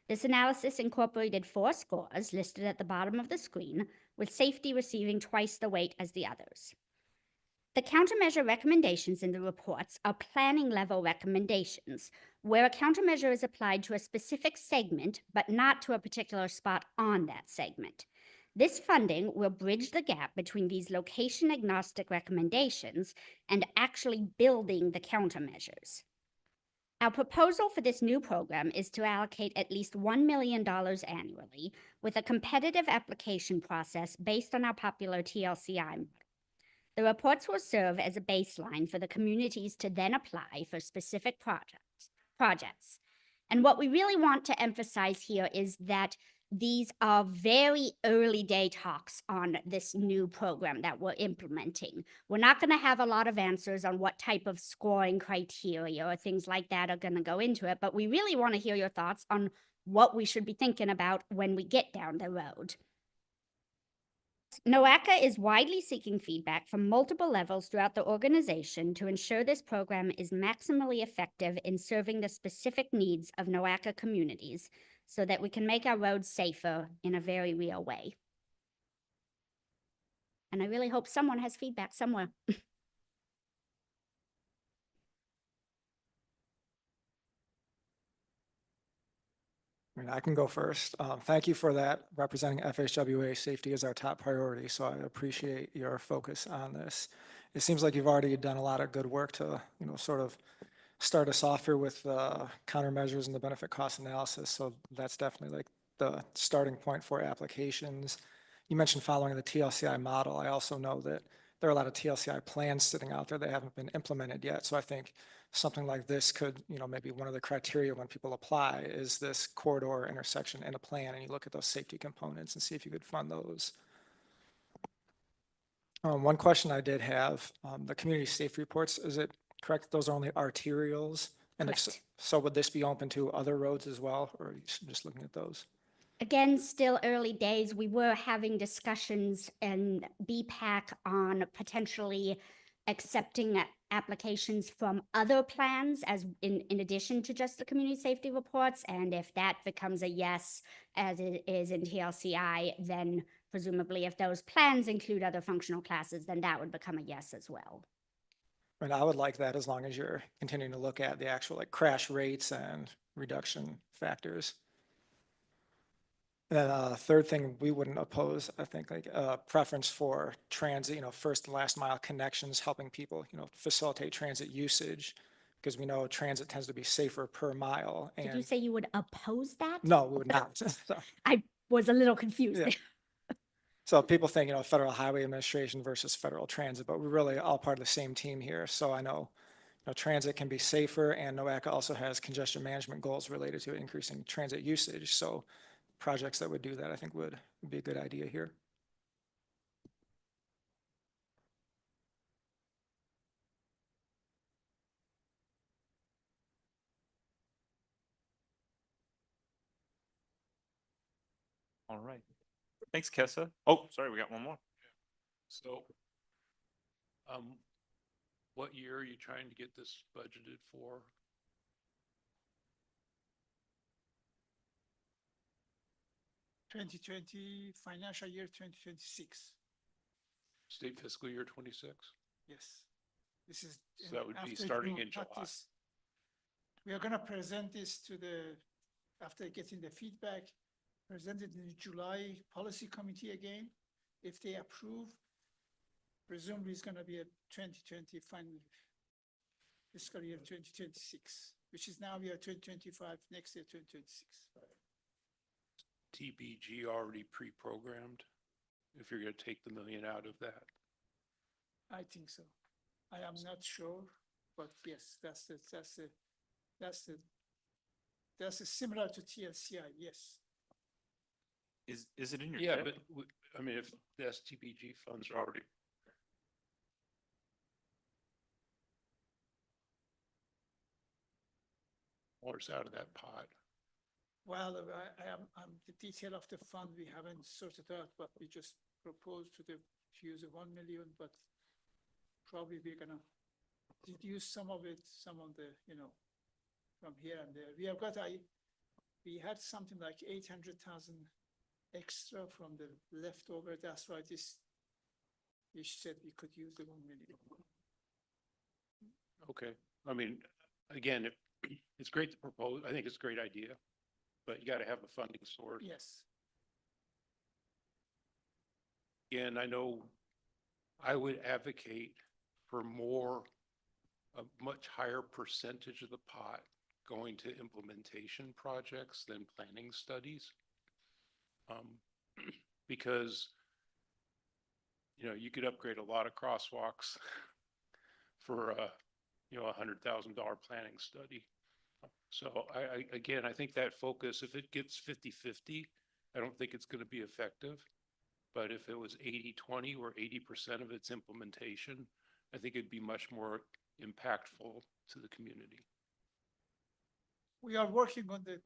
S12: This analysis incorporated 4 scores listed at the bottom of the screen, with safety receiving twice the weight as the others. The countermeasure recommendations in the reports are planning-level recommendations, where a countermeasure is applied to a specific segment, but not to a particular spot on that segment. This funding will bridge the gap between these location-agnostic recommendations and actually building the countermeasures. Our proposal for this new program is to allocate at least $1 million annually with a competitive application process based on our popular TLCI model. The reports will serve as a baseline for the communities to then apply for specific projects. And what we really want to emphasize here is that these are very early day talks on this new program that we're implementing. We're not going to have a lot of answers on what type of scoring criteria or things like that are going to go into it, but we really want to hear your thoughts on what we should be thinking about when we get down the road. NOACA is widely seeking feedback from multiple levels throughout the organization to ensure this program is maximally effective in serving the specific needs of NOACA communities so that we can make our roads safer in a very real way. And I really hope someone has feedback somewhere.
S17: I mean, I can go first. Thank you for that. Representing FHWA, safety is our top priority, so I appreciate your focus on this. It seems like you've already done a lot of good work to, sort of start us off here with countermeasures and the benefit cost analysis. So that's definitely like the starting point for applications. You mentioned following the TLCI model. I also know that there are a lot of TLCI plans sitting out there that haven't been implemented yet. So I think something like this could, maybe one of the criteria when people apply is this corridor intersection in a plan, and you look at those safety components and see if you could fund those. One question I did have, the community safety reports, is it correct those are only arterials? And if so, would this be open to other roads as well, or are you just looking at those?
S12: Again, still early days. We were having discussions in BPAC on potentially accepting applications from other plans as in addition to just the community safety reports. And if that becomes a yes, as it is in TLCI, then presumably if those plans include other functional classes, then that would become a yes as well.
S17: And I would like that as long as you're continuing to look at the actual crash rates and reduction factors. And then third thing, we wouldn't oppose, I think, preference for transit, first and last mile connections, helping people, facilitate transit usage, because we know transit tends to be safer per mile. And
S12: did you say you would oppose that?
S17: No, we would not. So,
S12: I was a little confused.
S17: Yeah. So people think, Federal Highway Administration versus Federal Transit, but we're really all part of the same team here. So I know, transit can be safer, and NOACA also has congestion management goals related to increasing transit usage. So projects that would do that, I think would be a good idea here.
S16: All right. Thanks, Kessa. Oh, sorry, we got one more.
S18: So, what year are you trying to get this budgeted for?
S6: 2020, financial year 2026.
S18: State fiscal year 26?
S6: Yes. This is.
S18: So that would be
S6: after
S18: starting
S6: June,
S18: in
S6: not
S18: July.
S6: this. We are gonna present this to after getting the feedback, present it in the July policy committee again. If they approve, presumably it's gonna be a 2020 final fiscal year 2026, which is now we are 2025, next year 2026.
S18: TBG already pre-programmed, if you're gonna take the million out of that.
S6: I think so. I am not sure, but yes, that's similar to TLCI, yes.
S16: Is it in your?
S18: Yeah,
S16: deck?
S18: but I mean, if the STBG funds are already. Or it's out of that pot.
S6: Well, I'm the detail of the fund, we haven't sorted out, but we just proposed to use 1 million, but probably we're gonna deduce some of it, some of the, from here and there. We had something like 800,000 extra from the leftover. That's why we said we could use the 1 million.
S18: Okay, I mean, again, it's great to propose. I think it's a great idea, but you gotta have a funding source.
S6: Yes.
S18: Again, I know I would advocate for a much higher percentage of the pot going to implementation projects than planning studies. Because, you could upgrade a lot of crosswalks for a $100,000 planning study. So I think that focus, if it gets 50-50, I don't think it's gonna be effective. But if it was 80-20 or 80% of its implementation, I think it'd be much more impactful to the community.
S6: We are working on the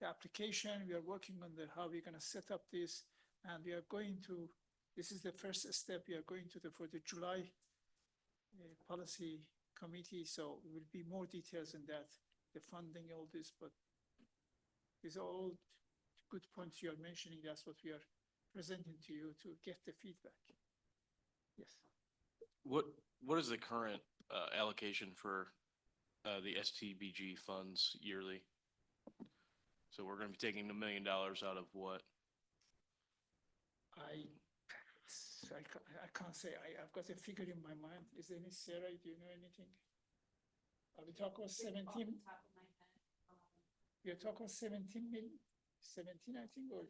S6: application. We are working on how we're gonna set up this, and we are going to. This is the first step. We are going to for the July policy committee. So there will be more details in that, the funding, all this. But these are all good points you are mentioning. That's what we are presenting to you to get the feedback. Yes.
S19: What is the current allocation for the STBG funds yearly? So we're gonna be taking $1 million out of what?
S6: I can't say. I've got a figure in my mind. Is there any, Sarah, do you know anything? Are we talking about 17? We are talking 17 million, 17, I think, or?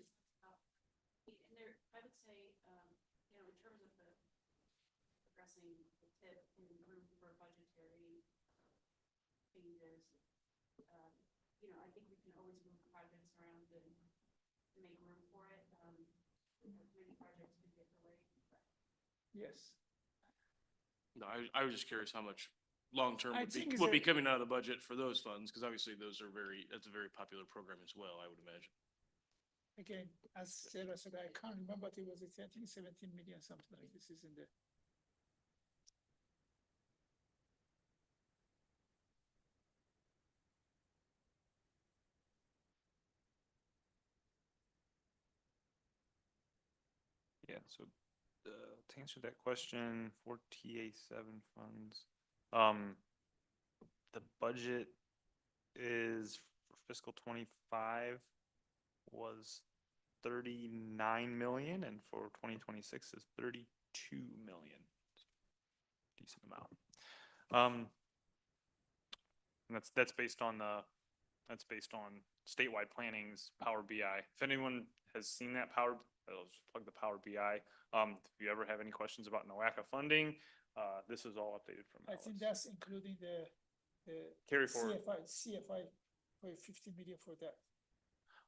S5: And there, I would say, in terms of addressing the tip and room for budgetary changes, I think we can always move projects around and make room for it. Many projects do get delayed.
S6: Yes.
S19: No, I was just curious how much long-term
S6: I
S19: would
S6: think
S19: be
S6: it's
S19: coming out of the budget for those funds, because obviously that's a very popular program as well, I would imagine.
S6: Again, as Sarah said, I can't remember, but it was, I think 17 million, something like this is in there.
S16: Yeah, so to answer that question for TA7 funds, the budget is for fiscal 25 was 39 million, and for 2026 is 32 million. Decent amount. And that's based on statewide planning's Power BI. If anyone has seen that I'll just plug the Power BI. If you ever have any questions about NOACA funding, this is all updated from
S6: I
S16: Alex.
S6: think that's including the
S16: Carry forward.
S6: CFI for 50 million for that.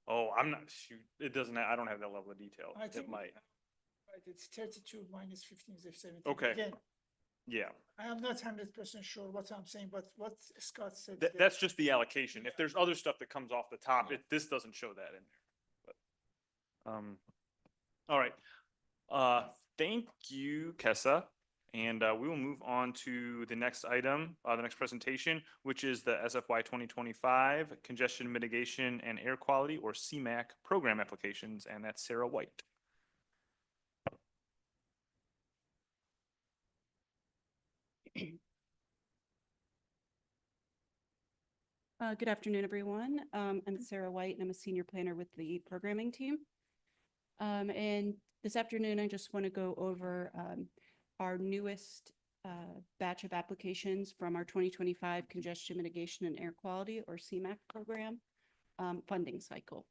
S16: Oh, I'm not, shoot, it doesn't, I don't have that level of detail.
S6: I
S16: It
S6: think
S16: might.
S6: right, it's 32 minus 15 is 17.
S16: Okay.
S6: Again,
S16: Yeah,
S6: I am not 100% sure what I'm saying, but what Scott said.
S16: that's just the allocation. If there's other stuff that comes off the top, this doesn't show that in there. But, all right. Thank you, Kessa. And we will move on to the next item, the next presentation, which is the SFY 2025 Congestion Mitigation and Air Quality, or CMAQ, program applications, and that's Sarah White.
S5: Good afternoon, everyone. I'm Sarah White, and I'm a senior planner with the programming team. And this afternoon, I just want to go over our newest batch of applications from our 2025 Congestion Mitigation and Air Quality, or CMAQ program funding cycle.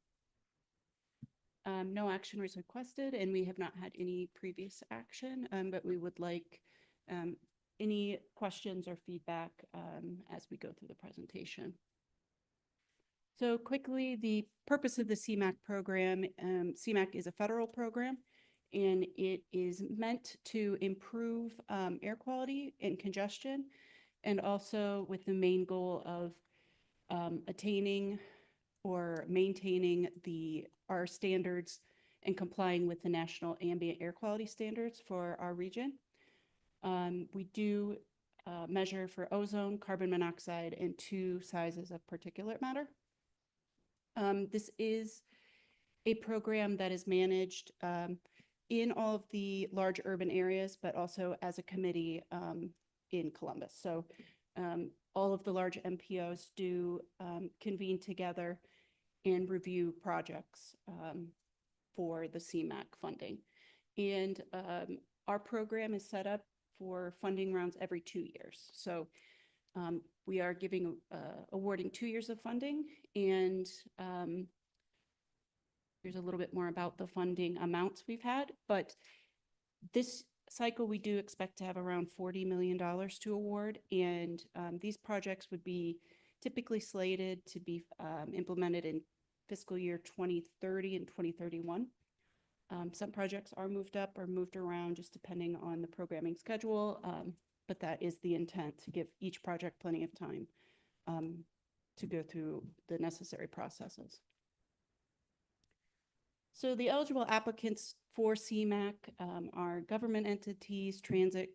S5: No action was requested, and we have not had any previous action, but we would like any questions or feedback as we go through the presentation. So quickly, the purpose of the CMAQ program, CMAQ is a federal program, and it is meant to improve air quality and congestion, and also with the main goal of attaining or maintaining our standards and complying with the national ambient air quality standards for our region. We do measure for ozone, carbon monoxide, and 2 sizes of particulate matter. This is a program that is managed in all of the large urban areas, but also as a committee in Columbus. So all of the large MPOs do convene together and review projects for the CMAQ funding. And our program is set up for funding rounds every 2 years. So we are awarding 2 years of funding, and here's a little bit more about the funding amounts we've had. But this cycle, we do expect to have around $40 million to award, and these projects would be typically slated to be implemented in fiscal year 2030 and 2031. Some projects are moved up or moved around just depending on the programming schedule, but that is the intent, to give each project plenty of time to go through the necessary processes. So the eligible applicants for CMAQ are government entities, transit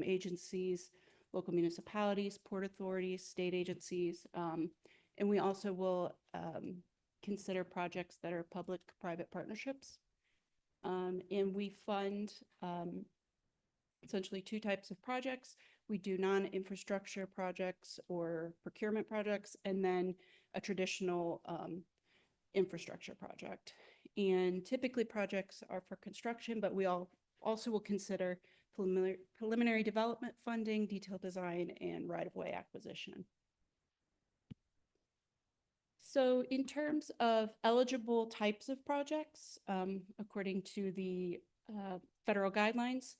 S5: agencies, local municipalities, port authorities, state agencies, and we also will consider projects that are public-private partnerships. And we fund essentially 2 types of projects. We do non-infrastructure projects or procurement projects, and then a traditional infrastructure project. And typically projects are for construction, but we also will consider preliminary development funding, detailed design, and right-of-way acquisition. So in terms of eligible types of projects, according to the federal guidelines,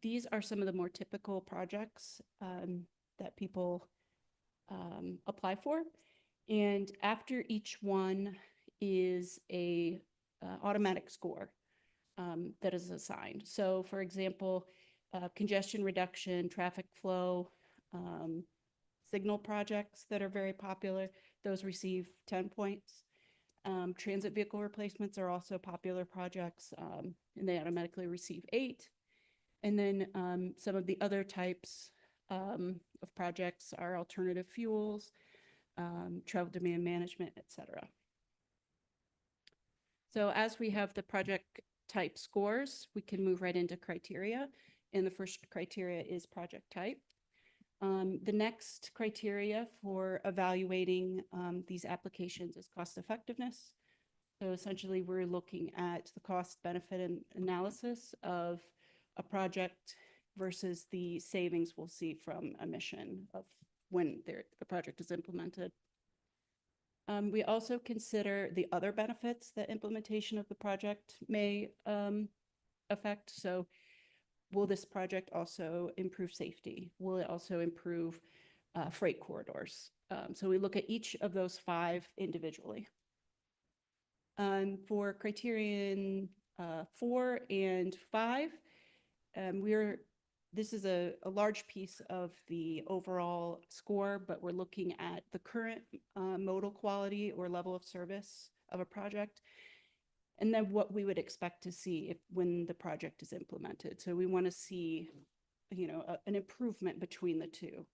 S5: these are some of the more typical projects that people apply for. And after each one is a automatic score that is assigned. So for example, congestion reduction, traffic flow, signal projects that are very popular, those receive 10 points. Transit vehicle replacements are also popular projects, and they automatically receive 8. And then some of the other types of projects are alternative fuels, travel demand management, etc. So as we have the project type scores, we can move right into criteria. And the first criteria is project type. The next criteria for evaluating these applications is cost effectiveness. So essentially, we're looking at the cost benefit analysis of a project versus the savings we'll see from emission of when the project is implemented. We also consider the other benefits that implementation of the project may affect. So will this project also improve safety? Will it also improve freight corridors? So we look at each of those 5 individually. For criterion 4 and 5, this is a large piece of the overall score, but we're looking at the current modal quality or level of service of a project, and then what we would expect to see when the project is implemented. So we want to see, an improvement between the two.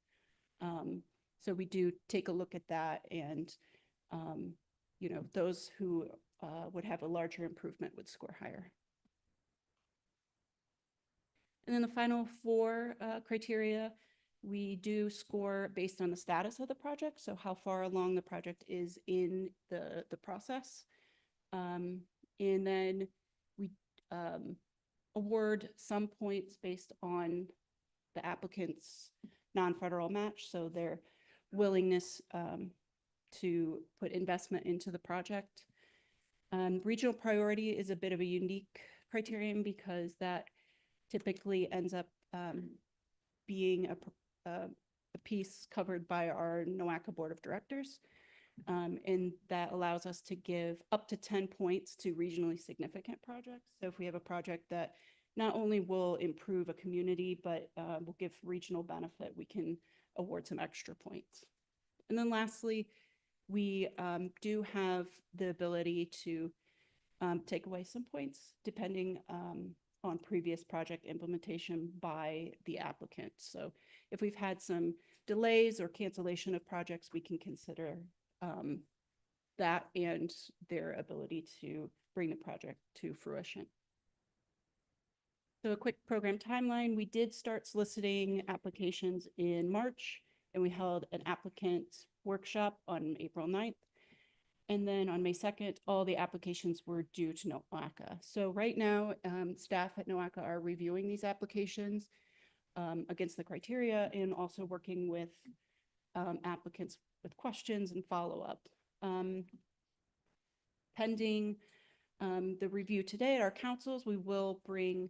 S5: So we do take a look at that, and those who would have a larger improvement would score higher. And then the final 4 criteria, we do score based on the status of the project, so how far along the project is in the process. And then we award some points based on the applicant's non-federal match, so their willingness to put investment into the project. Regional priority is a bit of a unique criterion because that typically ends up being a piece covered by our NOACA Board of Directors. And that allows us to give up to 10 points to regionally significant projects. So if we have a project that not only will improve a community, but will give regional benefit, we can award some extra points. And then lastly, we do have the ability to take away some points depending on previous project implementation by the applicant. So if we've had some delays or cancellation of projects, we can consider that and their ability to bring the project to fruition. So a quick program timeline, we did start soliciting applications in March, and we held an applicant workshop on April 9th. And then on May 2nd, all the applications were due to NOACA. So right now, staff at NOACA are reviewing these applications against the criteria and also working with applicants with questions and follow-up. Pending the review today at our councils, we will bring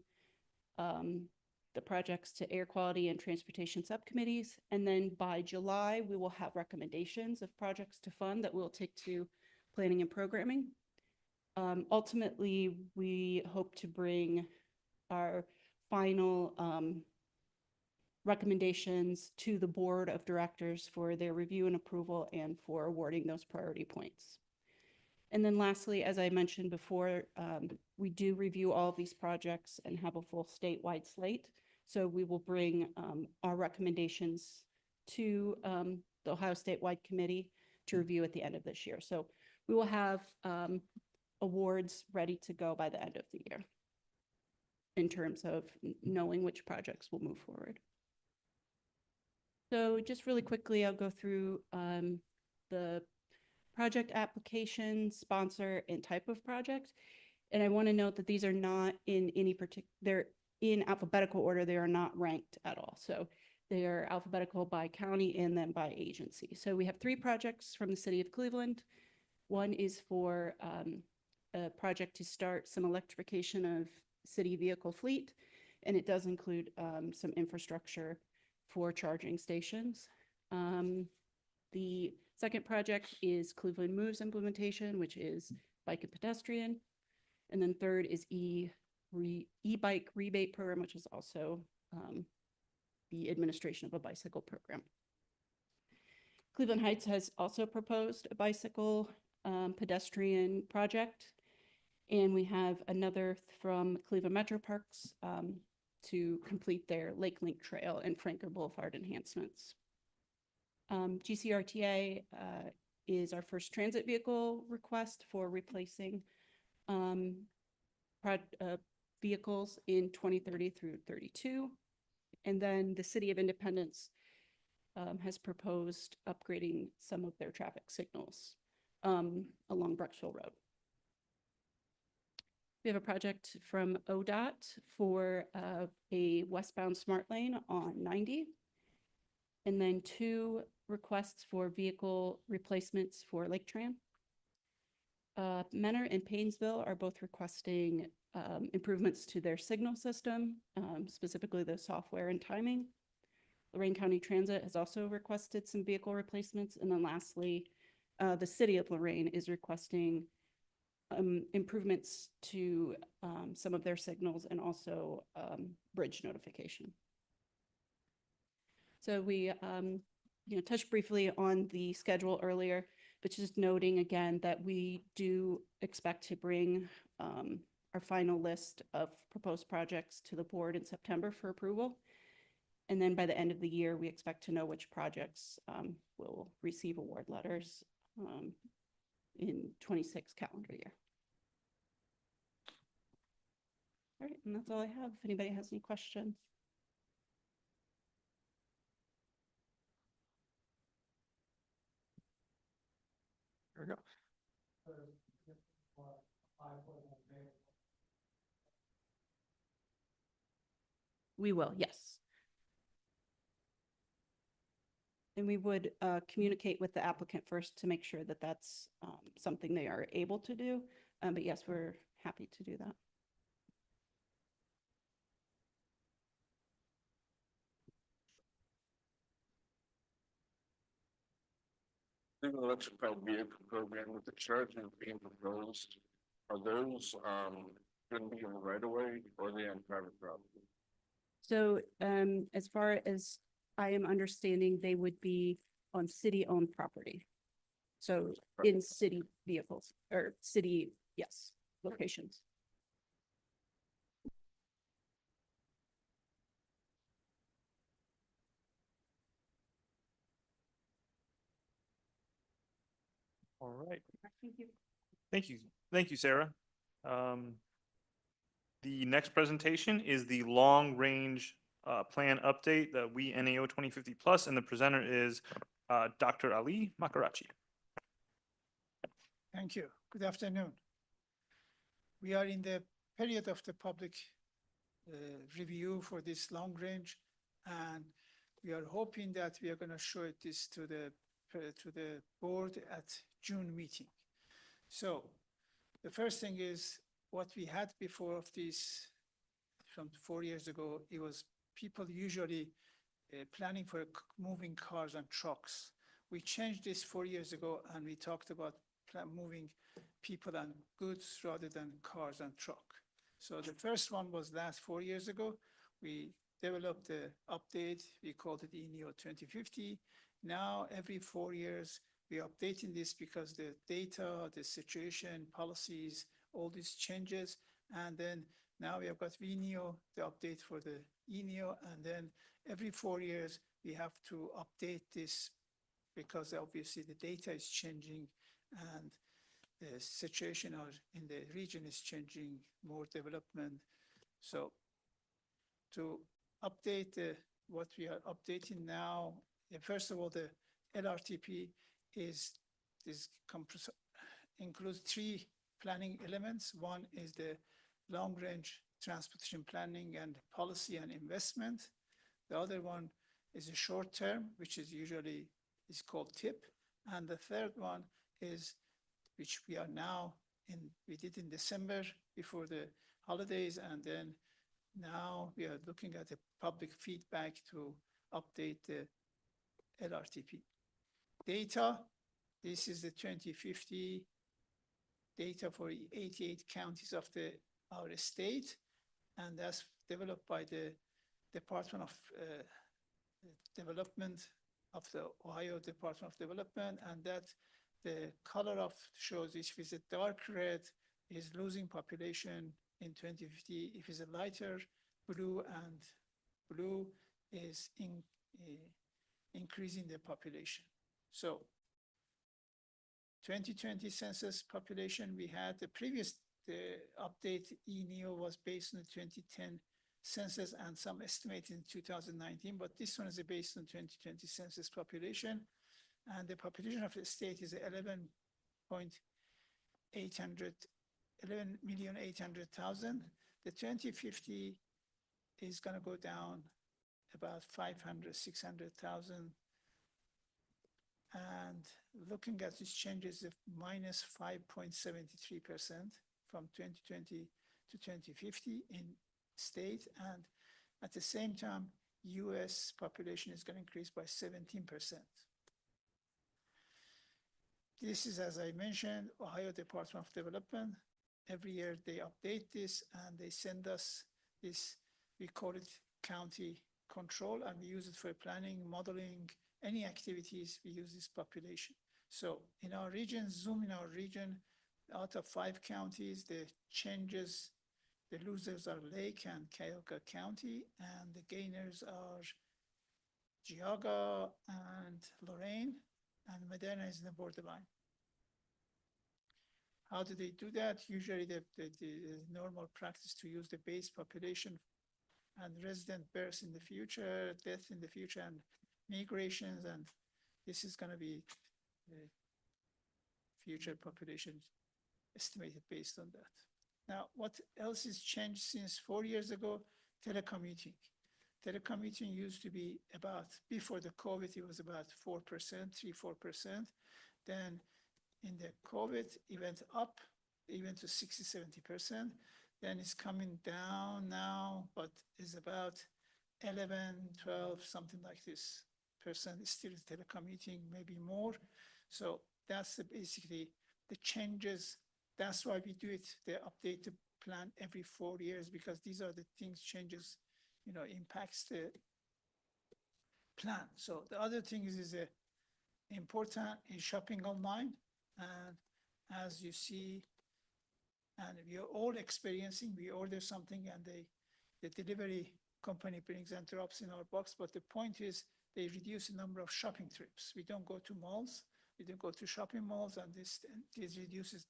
S5: the projects to air quality and transportation subcommittees. And then by July, we will have recommendations of projects to fund that we'll take to planning and programming. Ultimately, we hope to bring our final recommendations to the board of directors for their review and approval and for awarding those priority points. And then lastly, as I mentioned before, we do review all of these projects and have a full statewide slate. So we will bring our recommendations to the Ohio Statewide Committee to review at the end of this year. So we will have awards ready to go by the end of the year in terms of knowing which projects will move forward. So just really quickly, I'll go through the project application, sponsor, and type of project. And I want to note that these are not in any particular, they're in alphabetical order. They are not ranked at all. So they are alphabetical by county and then by agency. So we have 3 projects from the city of Cleveland. One is for a project to start some electrification of city vehicle fleet. And it does include some infrastructure for charging stations. The second project is Cleveland Moves implementation, which is bike and pedestrian. And then third is e-bike rebate program, which is also the administration of a bicycle program. Cleveland Heights has also proposed a bicycle pedestrian project. And we have another from Cleveland Metro Parks to complete their Lake Link Trail and Franklin Boulevard enhancements. GCRTA is our first transit vehicle request for replacing vehicles in 2030 through 32. And then the City of Independence has proposed upgrading some of their traffic signals along Brecksville Road. We have a project from ODOT for a westbound smart lane on 90. And then 2 requests for vehicle replacements for Lake Tran. Menor and Painesville are both requesting improvements to their signal system, specifically the software and timing. Lorraine County Transit has also requested some vehicle replacements. And then lastly, the city of Lorraine is requesting improvements to some of their signals and also bridge notification. So we touched briefly on the schedule earlier, but just noting again that we do expect to bring our final list of proposed projects to the board in September for approval. And then by the end of the year, we expect to know which projects will receive award letters in 26 calendar year. All right, and that's all I have. If anybody has any questions.
S17: Here we go.
S5: We will, yes. And we would communicate with the applicant first to make sure that that's something they are able to do. But yes, we're happy to do that.
S18: Single electrified vehicle program with the charging being proposed, are those going to be in the right of way or are they on private property?
S5: So as far as I am understanding, they would be on city-owned property. So in city vehicles or city, yes, locations.
S16: All right.
S5: Thank you.
S16: Thank you. Thank you, Sarah. The next presentation is the long-range plan update, the We NAO 2050 Plus, and the presenter is Dr. Ali Makarachi.
S6: Thank you. Good afternoon. We are in the period of the public review for this long range, and we are hoping that we are going to show this to the board at June meeting. So the first thing is what we had before of this from 4 years ago. It was people usually planning for moving cars and trucks. We changed this 4 years ago, and we talked about moving people and goods rather than cars and truck. So the first one was last 4 years ago. We developed the update. We called it ENEO 2050. Now, every 4 years, we're updating this because the data, the situation, policies, all these changes. And then now we have got VNEO, the update for the ENEO. And then every 4 years, we have to update this because obviously the data is changing and the situation in the region is changing, more development. So to update what we are updating now, first of all, the LRTP includes 3 planning elements. One is the long-range transportation planning and policy and investment. The other one is a short-term, which is usually called TIP. And the third one is, which we did in December before the holidays, and then now we are looking at the public feedback to update the LRTP. Data, this is the 2050 data for 88 counties of our state, and that's developed by the Department of Development of the Ohio Department of Development, and that the color of shows if it's a dark red is losing population in 2050. If it's a lighter blue, and blue is increasing the population. So 2020 census population, we had the previous update ENEO was based on the 2010 census and some estimate in 2019, but this one is based on 2020 census population. And the population of the state is 11,800,000. The 2050 is going to go down about 500, 600,000. And looking at these changes of minus 5.73% from 2020 to 2050 in state. And at the same time, US population is going to increase by 17%. This is, as I mentioned, Ohio Department of Development. Every year they update this and they send us this, we call it county control, and we use it for planning, modeling, any activities, we use this population. So in our region, zoom in our region, out of 5 counties, the changes, the losers are Lake and Cuyahoga County, and the gainers are Geauga and Lorraine, and Medina is in the borderline. How do they do that? Usually the normal practice to use the base population and resident births in the future, death in the future, and migrations, and this is going to be the future population estimated based on that. Now, what else has changed since 4 years ago? Telecommuting. Telecommuting used to be about, before the COVID, it was about 4%, 3-4%. Then in the COVID, it went up, it went to 60-70%. Then it's coming down now, but is about 11-12, something like this percent is still telecommuting, maybe more. So that's basically the changes. That's why we do it. They update the plan every 4 years, because these are the things changes, impacts the plan. So the other thing is important in shopping online. And as you see, and we are all experiencing, we order something and the delivery company brings and drops in our box. But the point is they reduce the number of shopping trips. We don't go to malls. We don't go to shopping malls, and this reduces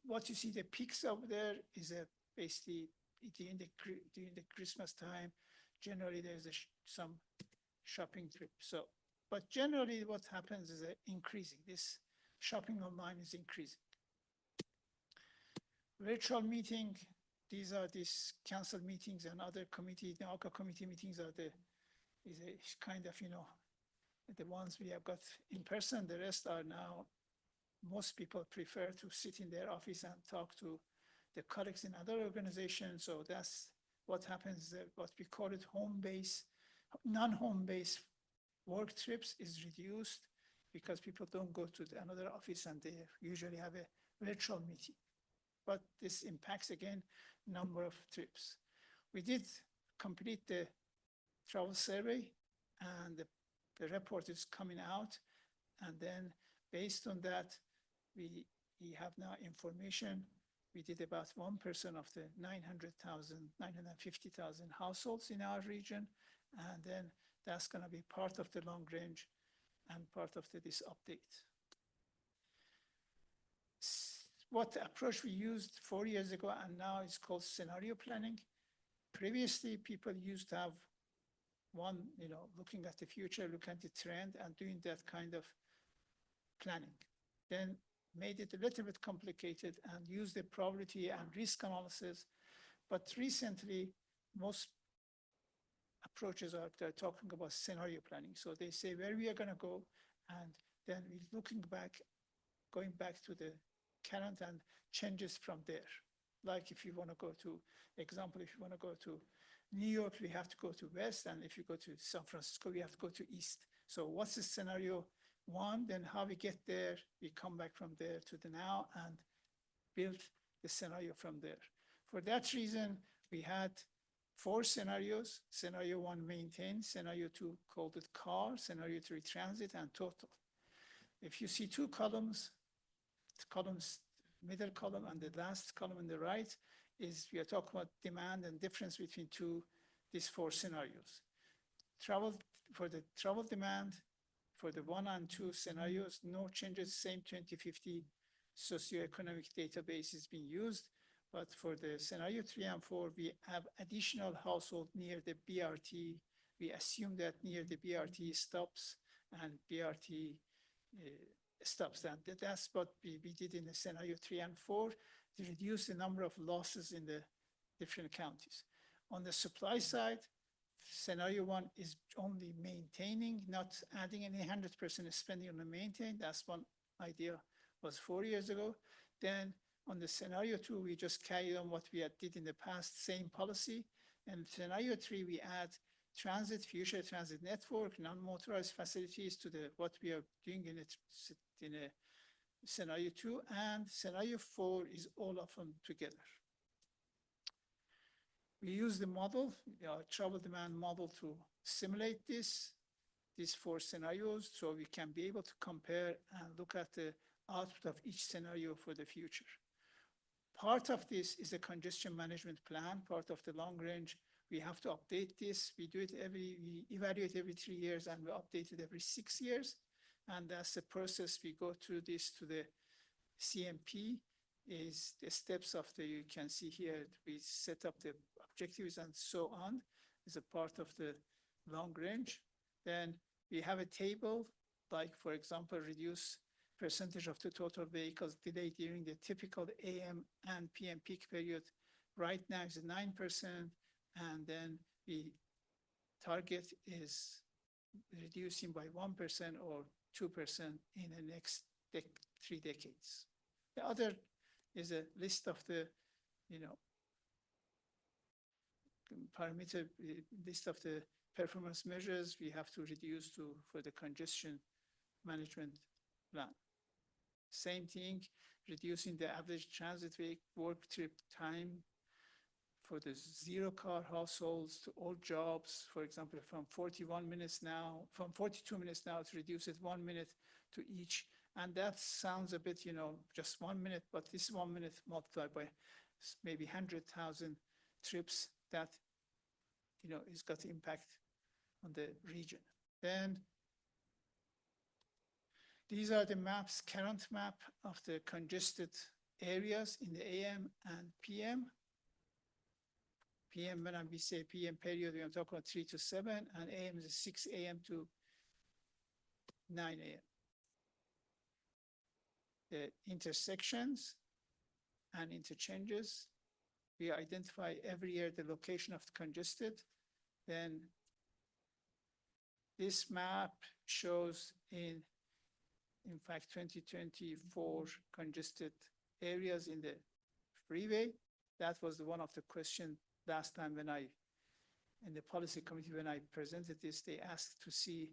S6: what you see, the peaks over there is basically during the Christmas time. Generally, there's some shopping trip. So, but generally what happens is increasing. This shopping online is increasing. Virtual meeting, these are these council meetings and other committee, the ALCA committee meetings are is a kind of, the ones we have got in person. The rest are now, most people prefer to sit in their office and talk to the colleagues in other organizations. So that's what happens, what we call it home-based, non-home-based work trips is reduced because people don't go to another office and they usually have a virtual meeting. But this impacts, again, number of trips. We did complete the travel survey, and the report is coming out. And then based on that, we have now information. We did about 1% of the 950,000 households in our region. And then that's going to be part of the long range and part of this update. What approach we used 4 years ago and now is called scenario planning. Previously, people used to have one, looking at the future, looking at the trend and doing that kind of planning. Then made it a little bit complicated and used the probability and risk analysis. But recently, most approaches are talking about scenario planning. So they say where we are going to go, and then we're going back to the current and changes from there. Like if you want to go to, example, if you want to go to New York, we have to go to west, and if you go to San Francisco, we have to go to east. So what's the scenario one, then how we get there, we come back from there to the now and build the scenario from there. For that reason, we had 4 scenarios. Scenario 1, maintain. Scenario 2, called it car. Scenario 3, transit, and total. If you see 2 columns, middle column and the last column on the right, is we are talking about demand and difference between these 4 scenarios. For the travel demand, for the 1 and 2 scenarios, no changes, same 2050 socioeconomic database is being used. But for the scenario 3 and 4, we have additional household near the BRT. We assume that near the BRT stops and BRT stops. And that's what we did in the scenario 3 and 4 to reduce the number of losses in the different counties. On the supply side, Scenario one is only maintaining, not adding any 100% spending on the maintain. That's one idea, was 4 years ago. Then on the scenario two, we just carry on what we had did in the past, same policy. And scenario three, we add transit, future transit network, non-motorized facilities to the what we are doing in a scenario two, and scenario four is all of them together. We use the model, travel demand model, to simulate these four scenarios, so we can be able to compare and look at the output of each scenario for the future. Part of this is a congestion management plan, part of the long range. We have to update this. We evaluate every 3 years, and we update it every 6 years. And that's the process. We go through this to the CMP, is the steps of you can see here, we set up the objectives and so on, is a part of the long range. Then we have a table, like for example, reduce percentage of the total vehicles delayed during the typical AM and PM peak period. Right now is 9%, and then the target is reducing by 1% or 2% in the next 3 decades. The other is a list of the, parameter list of the performance measures we have to reduce for the congestion management plan. Same thing, reducing the average transit work trip time for the zero car households to all jobs, for example, from 42 minutes now to reduce it 1 minute to each. And that sounds a bit, just 1 minute, but this 1 minute multiplied by maybe 100,000 trips, that, is got impact on the region. Then these are the maps, current map of the congested areas in the AM and PM. PM, when we say PM period, we are talking about 3 to 7, and AM is 6 AM to 9 AM. The intersections and interchanges, we identify every year the location of the congested. Then this map shows in fact 2024 congested areas in the freeway. That was one of the questions last time when in the policy committee, when I presented this, they asked to see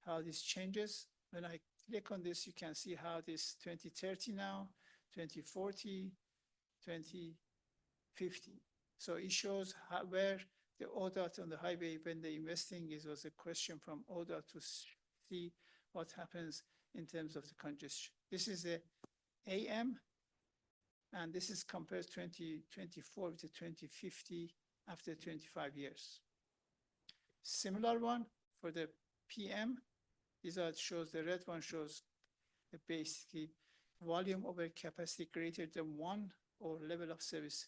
S6: how this changes. When I click on this, you can see how this 2030 now, 2040, 2050. So it shows where the ODOT on the highway, when they investing, was a question from ODOT to see what happens in terms of the congestion. This is the AM, and this is compared 2024 to 2050 after 25 years. Similar one for the PM. Shows the red one shows the basically volume over capacity greater than 1 or level of service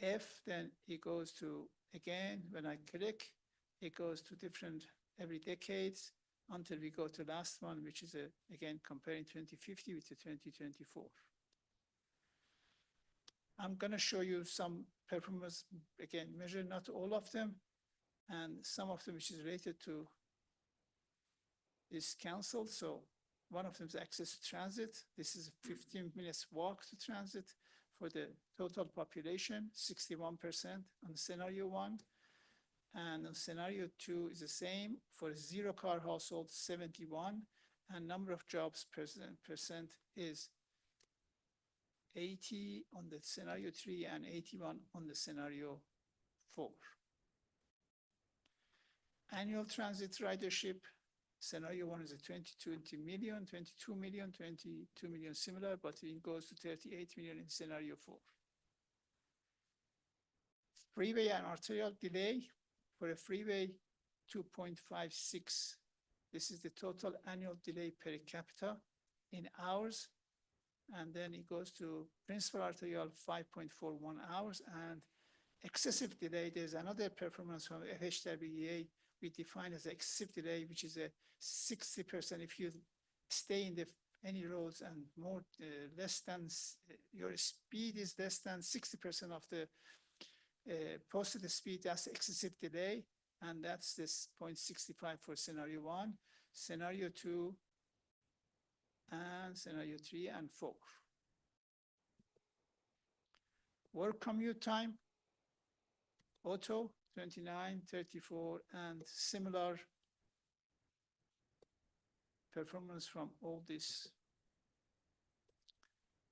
S6: F. Then it goes to, again, when I click, it goes to different every decades until we go to last one, which is again comparing 2050 with the 2024. I'm going to show you some performance, again, measure, not all of them, and some of them which is related to is canceled. So one of them is access to transit. This is a 15 minutes walk to transit for the total population, 61% on scenario one. And on scenario two is the same for zero car household, 71, and number of jobs percent is 80 on the scenario three and 81 on the scenario four. Annual transit ridership, scenario one is a 22 million, 22 million similar, but it goes to 38 million in scenario four. Freeway and arterial delay. For a freeway, 2.56. This is the total annual delay per capita in hours. And then it goes to principal arterial, 5.41 hours. And excessive delay, there's another performance from FHWA we define as excessive delay, which is a 60%. If you stay in any roads and more, less than, your speed is less than 60% of the posted speed, that's excessive delay. and that's this 0.65 for scenario 1, scenario 2, and scenario 3 and 4. Work commute time, auto 29, 34, and similar performance from all this.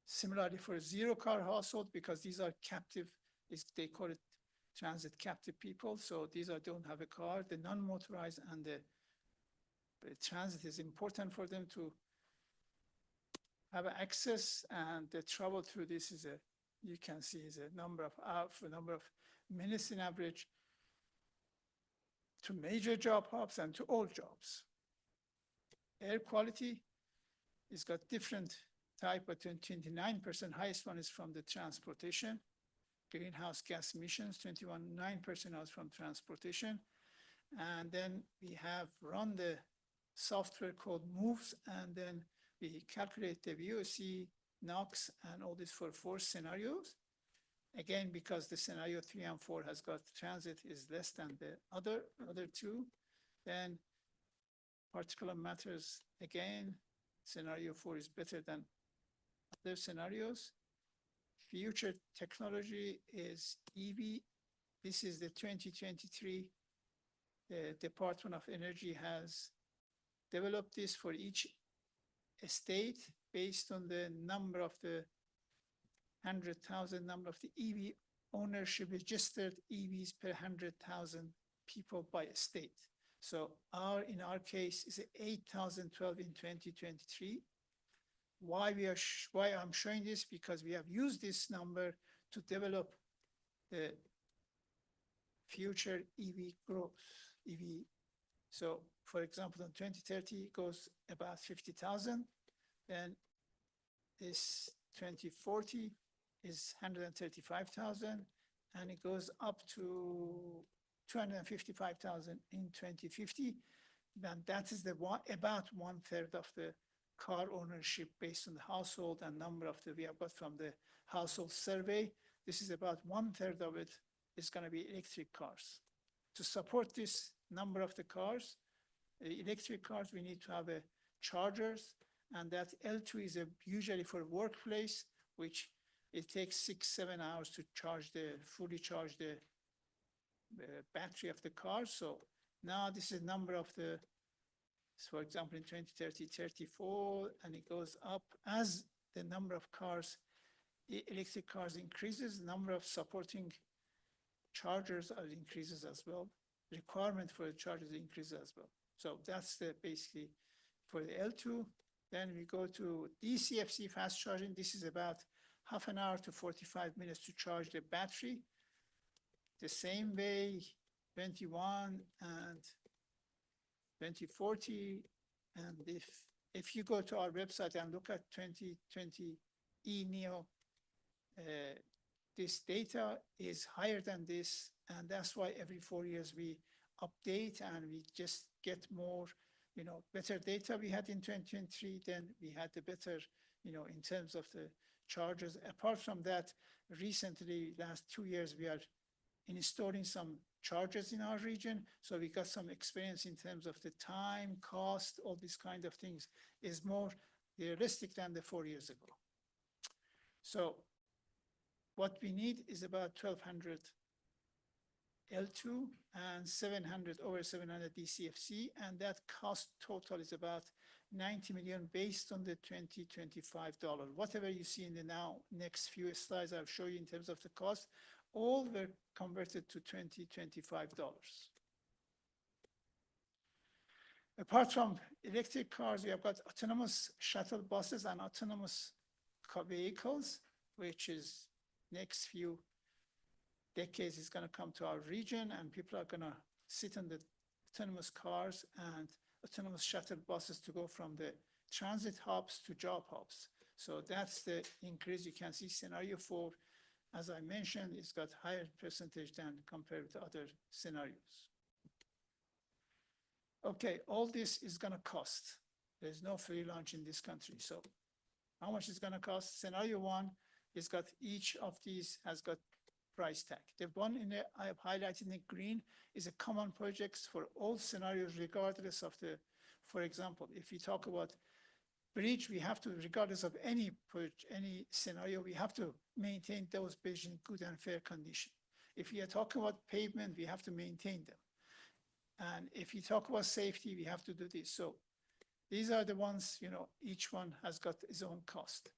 S6: Similarly for zero car household, because these are captive, they call it transit captive people. So these are don't have a car, the non-motorized and the transit is important for them to have access, and the travel through this is you can see is a number of hours, a number of minutes in average to major job hubs and to all jobs. Air quality is got different type, but 29% highest one is from the transportation. Greenhouse gas emissions, 21.9% is from transportation. And then we have run the software called MOVES, and then we calculate the VOC, NOx, and all this for 4 scenarios. Again, because the scenario 3 and 4 has got transit is less than the other 2, then particulate matters, again, scenario 4 is better than other scenarios. Future technology is EV. This is the 2023. The Department of Energy has developed this for each state based on the number of the 100,000 number of the EV ownership registered EVs per 100,000 people by a state. So in our case is 8,012 in 2023. Why I'm showing this? Because we have used this number to develop the future EV growth, EV. So for example, in 2030, it goes about 50,000. Then this 2040 is 135,000, and it goes up to 255,000 in 2050. Then that is about 1/3 of the car ownership based on the household and number of we have got from the household survey. This is about 1/3 of it is going to be electric cars. To support this number of the cars, electric cars, we need to have chargers, and that L2 is usually for workplace, which it takes 6-7 hours to fully charge the battery of the car. So now this is number of for example, in 2030, 34, and it goes up as the number of cars, electric cars increases, number of supporting chargers increases as well. Requirement for the chargers increases as well. So that's basically for the L2. Then we go to DCFC fast charging. This is about half an hour to 45 minutes to charge the battery. The same way, 21 and 2040. And if you go to our website and look at 2020 eNeo, this data is higher than this. And that's why every 4 years we update and we just get more, better data we had in 2023, then we had the better, in terms of the charges. Apart from that, recently, last 2 years, we are installing some chargers in our region. So we got some experience in terms of the time, cost, all these kind of things is more realistic than the 4 years ago. So what we need is about 1,200 L2 and over 700 DCFC, and that cost total is about 90 million based on the 2025 dollar. Whatever you see in the next few slides I'll show you in terms of the cost, all were converted to 2025 dollars. Apart from electric cars, we have got autonomous shuttle buses and autonomous vehicles, which is next few decades is going to come to our region, and people are going to sit in the autonomous cars and autonomous shuttle buses to go from the transit hubs to job hubs. So that's the increase. You can see scenario 4, as I mentioned, it's got higher percentage than compared to other scenarios. Okay, all this is going to cost. There's no free lunch in this country. So how much is going to cost? Scenario 1 is got each of these has got price tag. The one I have highlighted in green is a common projects for all scenarios regardless of the, for example, if you talk about bridge, we have to, regardless of any scenario, we have to maintain those bridges in good and fair condition. If we are talking about pavement, we have to maintain them. And if you talk about safety, we have to do this. So these are the ones, each one has got its own cost.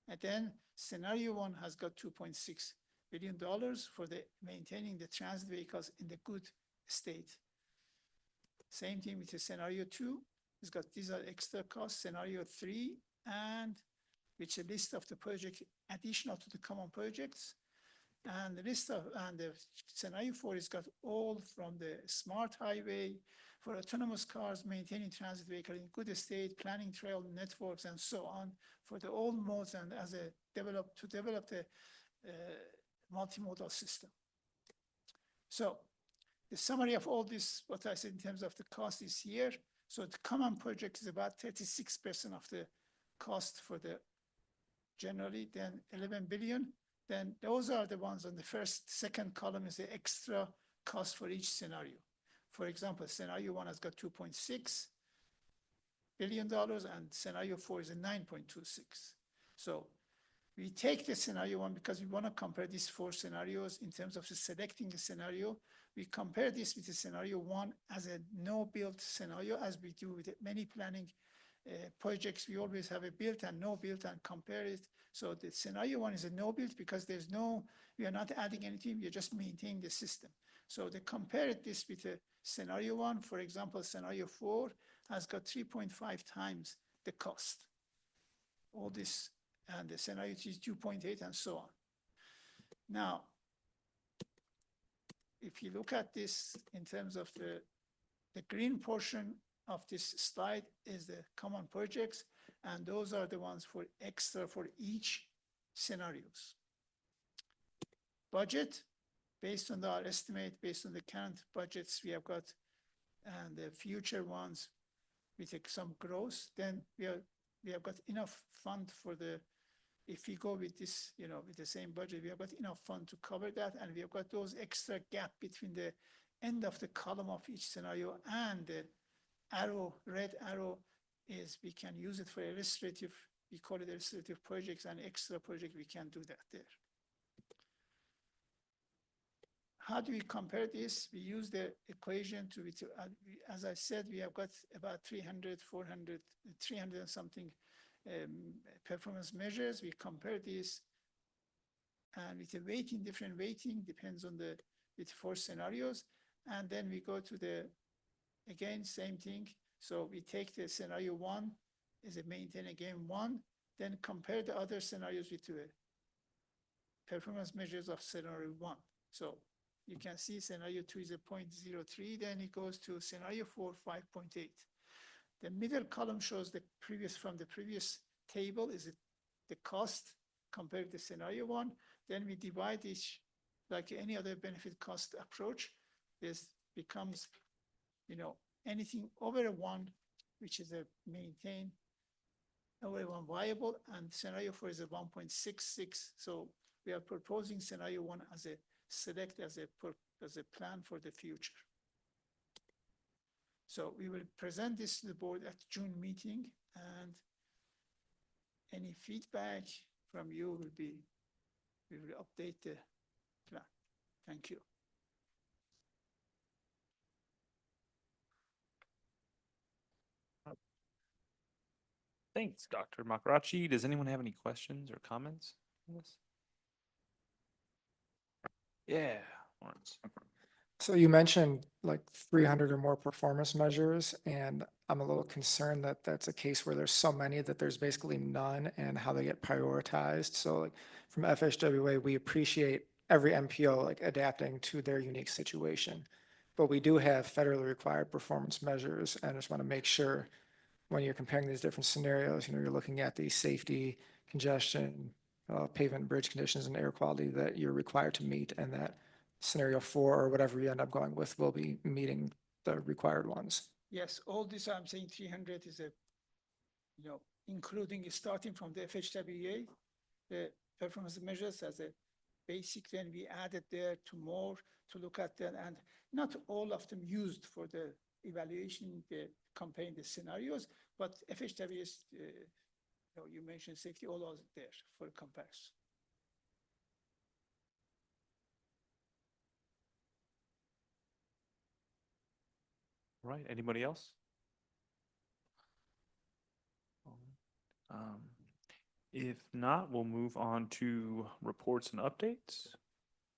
S6: And then scenario one has got $2.6 billion for the maintaining the transit vehicles in the good state. Same thing with the scenario two. It's got, these are extra costs. Scenario three, and which a list of the project additional to the common projects. And the list of, and the scenario four has got all from the smart highway for autonomous cars, maintaining transit vehicle in good state, planning trail networks, and so on for the old modes, and as a develop the multimodal system. So the summary of all this, what I said in terms of the cost is here. So the common project is about 36% of the cost for the generally, then 11 billion. Then those are the ones on the second column is the extra cost for each scenario. For example, scenario one has got $2.6 billion and scenario four is a 9.26. So we take the scenario one because we want to compare these four scenarios in terms of selecting a scenario. We compare this with the scenario one as a no build scenario, as we do with many planning projects. We always have a built and no built and compare it. So the scenario one is a no build because we are not adding anything, we are just maintaining the system. So they compared this with a scenario one. For example, scenario four has got 3.5 times the cost. All this, and the scenario is 2.8 and so on. Now, if you look at this in terms of the green portion of this slide is the common projects, and those are the ones for extra for each scenarios. Budget, based on our estimate, based on the current budgets we have got, and the future ones, we take some growth, then we have got enough fund for the, if we go with this, with the same budget, we have got enough fund to cover that, and we have got those extra gap between the end of the column of each scenario and the arrow, red arrow is we can use it for illustrative, we call it illustrative projects, and extra project, we can do that there. How do we compare this? We use the equation to as I said, we have got about 300, 400, 300 and something performance measures. We compare this and with a weighting, different weighting, depends on with four scenarios. And then we go to the, again, same thing. So we take the scenario one, is a maintain again one, then compare the other scenarios with the performance measures of scenario one. So you can see scenario two is a 0.03, then it goes to scenario four, 5.8. The middle column shows the previous, from the previous table, is it the cost compared to scenario one. Then we divide each, like any other benefit cost approach. This becomes, anything over a one, which is a maintain, over one viable, and scenario four is a 1.66. So we are proposing scenario one as a select as a plan for the future. So we will present this to the board at June meeting, and any feedback from you will be, we will update the plan. Thank you.
S20: Thanks, Dr. Makarachi. Does anyone have any questions or comments on this? Yeah, Lawrence.
S17: So you mentioned like 300 or more performance measures, and I'm a little concerned that that's a case where there's so many that there's basically none and how they get prioritized. So like from FHWA, we appreciate every MPO like adapting to their unique situation, but we do have federally required performance measures, and I just want to make sure when you're comparing these different scenarios, you're looking at the safety, congestion, pavement, bridge conditions, and air quality that you're required to meet, and that scenario four or whatever you end up going with will be meeting the required ones.
S6: Yes, all this I'm saying 300 is a, including starting from the FHWA, the performance measures as a basically, and we added there to more to look at that, and not all of them used for the evaluation, the campaign, the scenarios, but FHWS, you mentioned safety, all of it there for comparison.
S20: Right, anybody else? If not, we'll move on to reports and updates.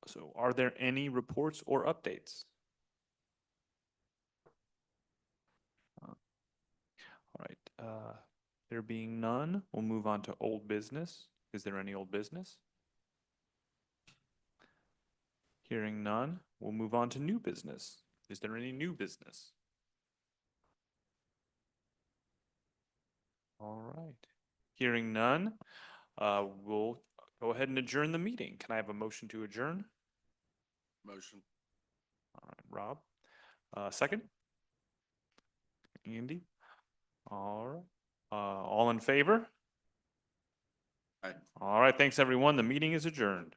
S20: So are there any reports or updates? All right, there being none, we'll move on to old business. Is there any old business? Hearing none, we'll move on to new business. Is there any new business? All right. Hearing none, we'll go ahead and adjourn the meeting. Can I have a motion to adjourn?
S19: Motion.
S20: All right, Rob. Second? Andy? All right. All in favor?
S1: Aye.
S20: All right, thanks, everyone. The meeting is adjourned.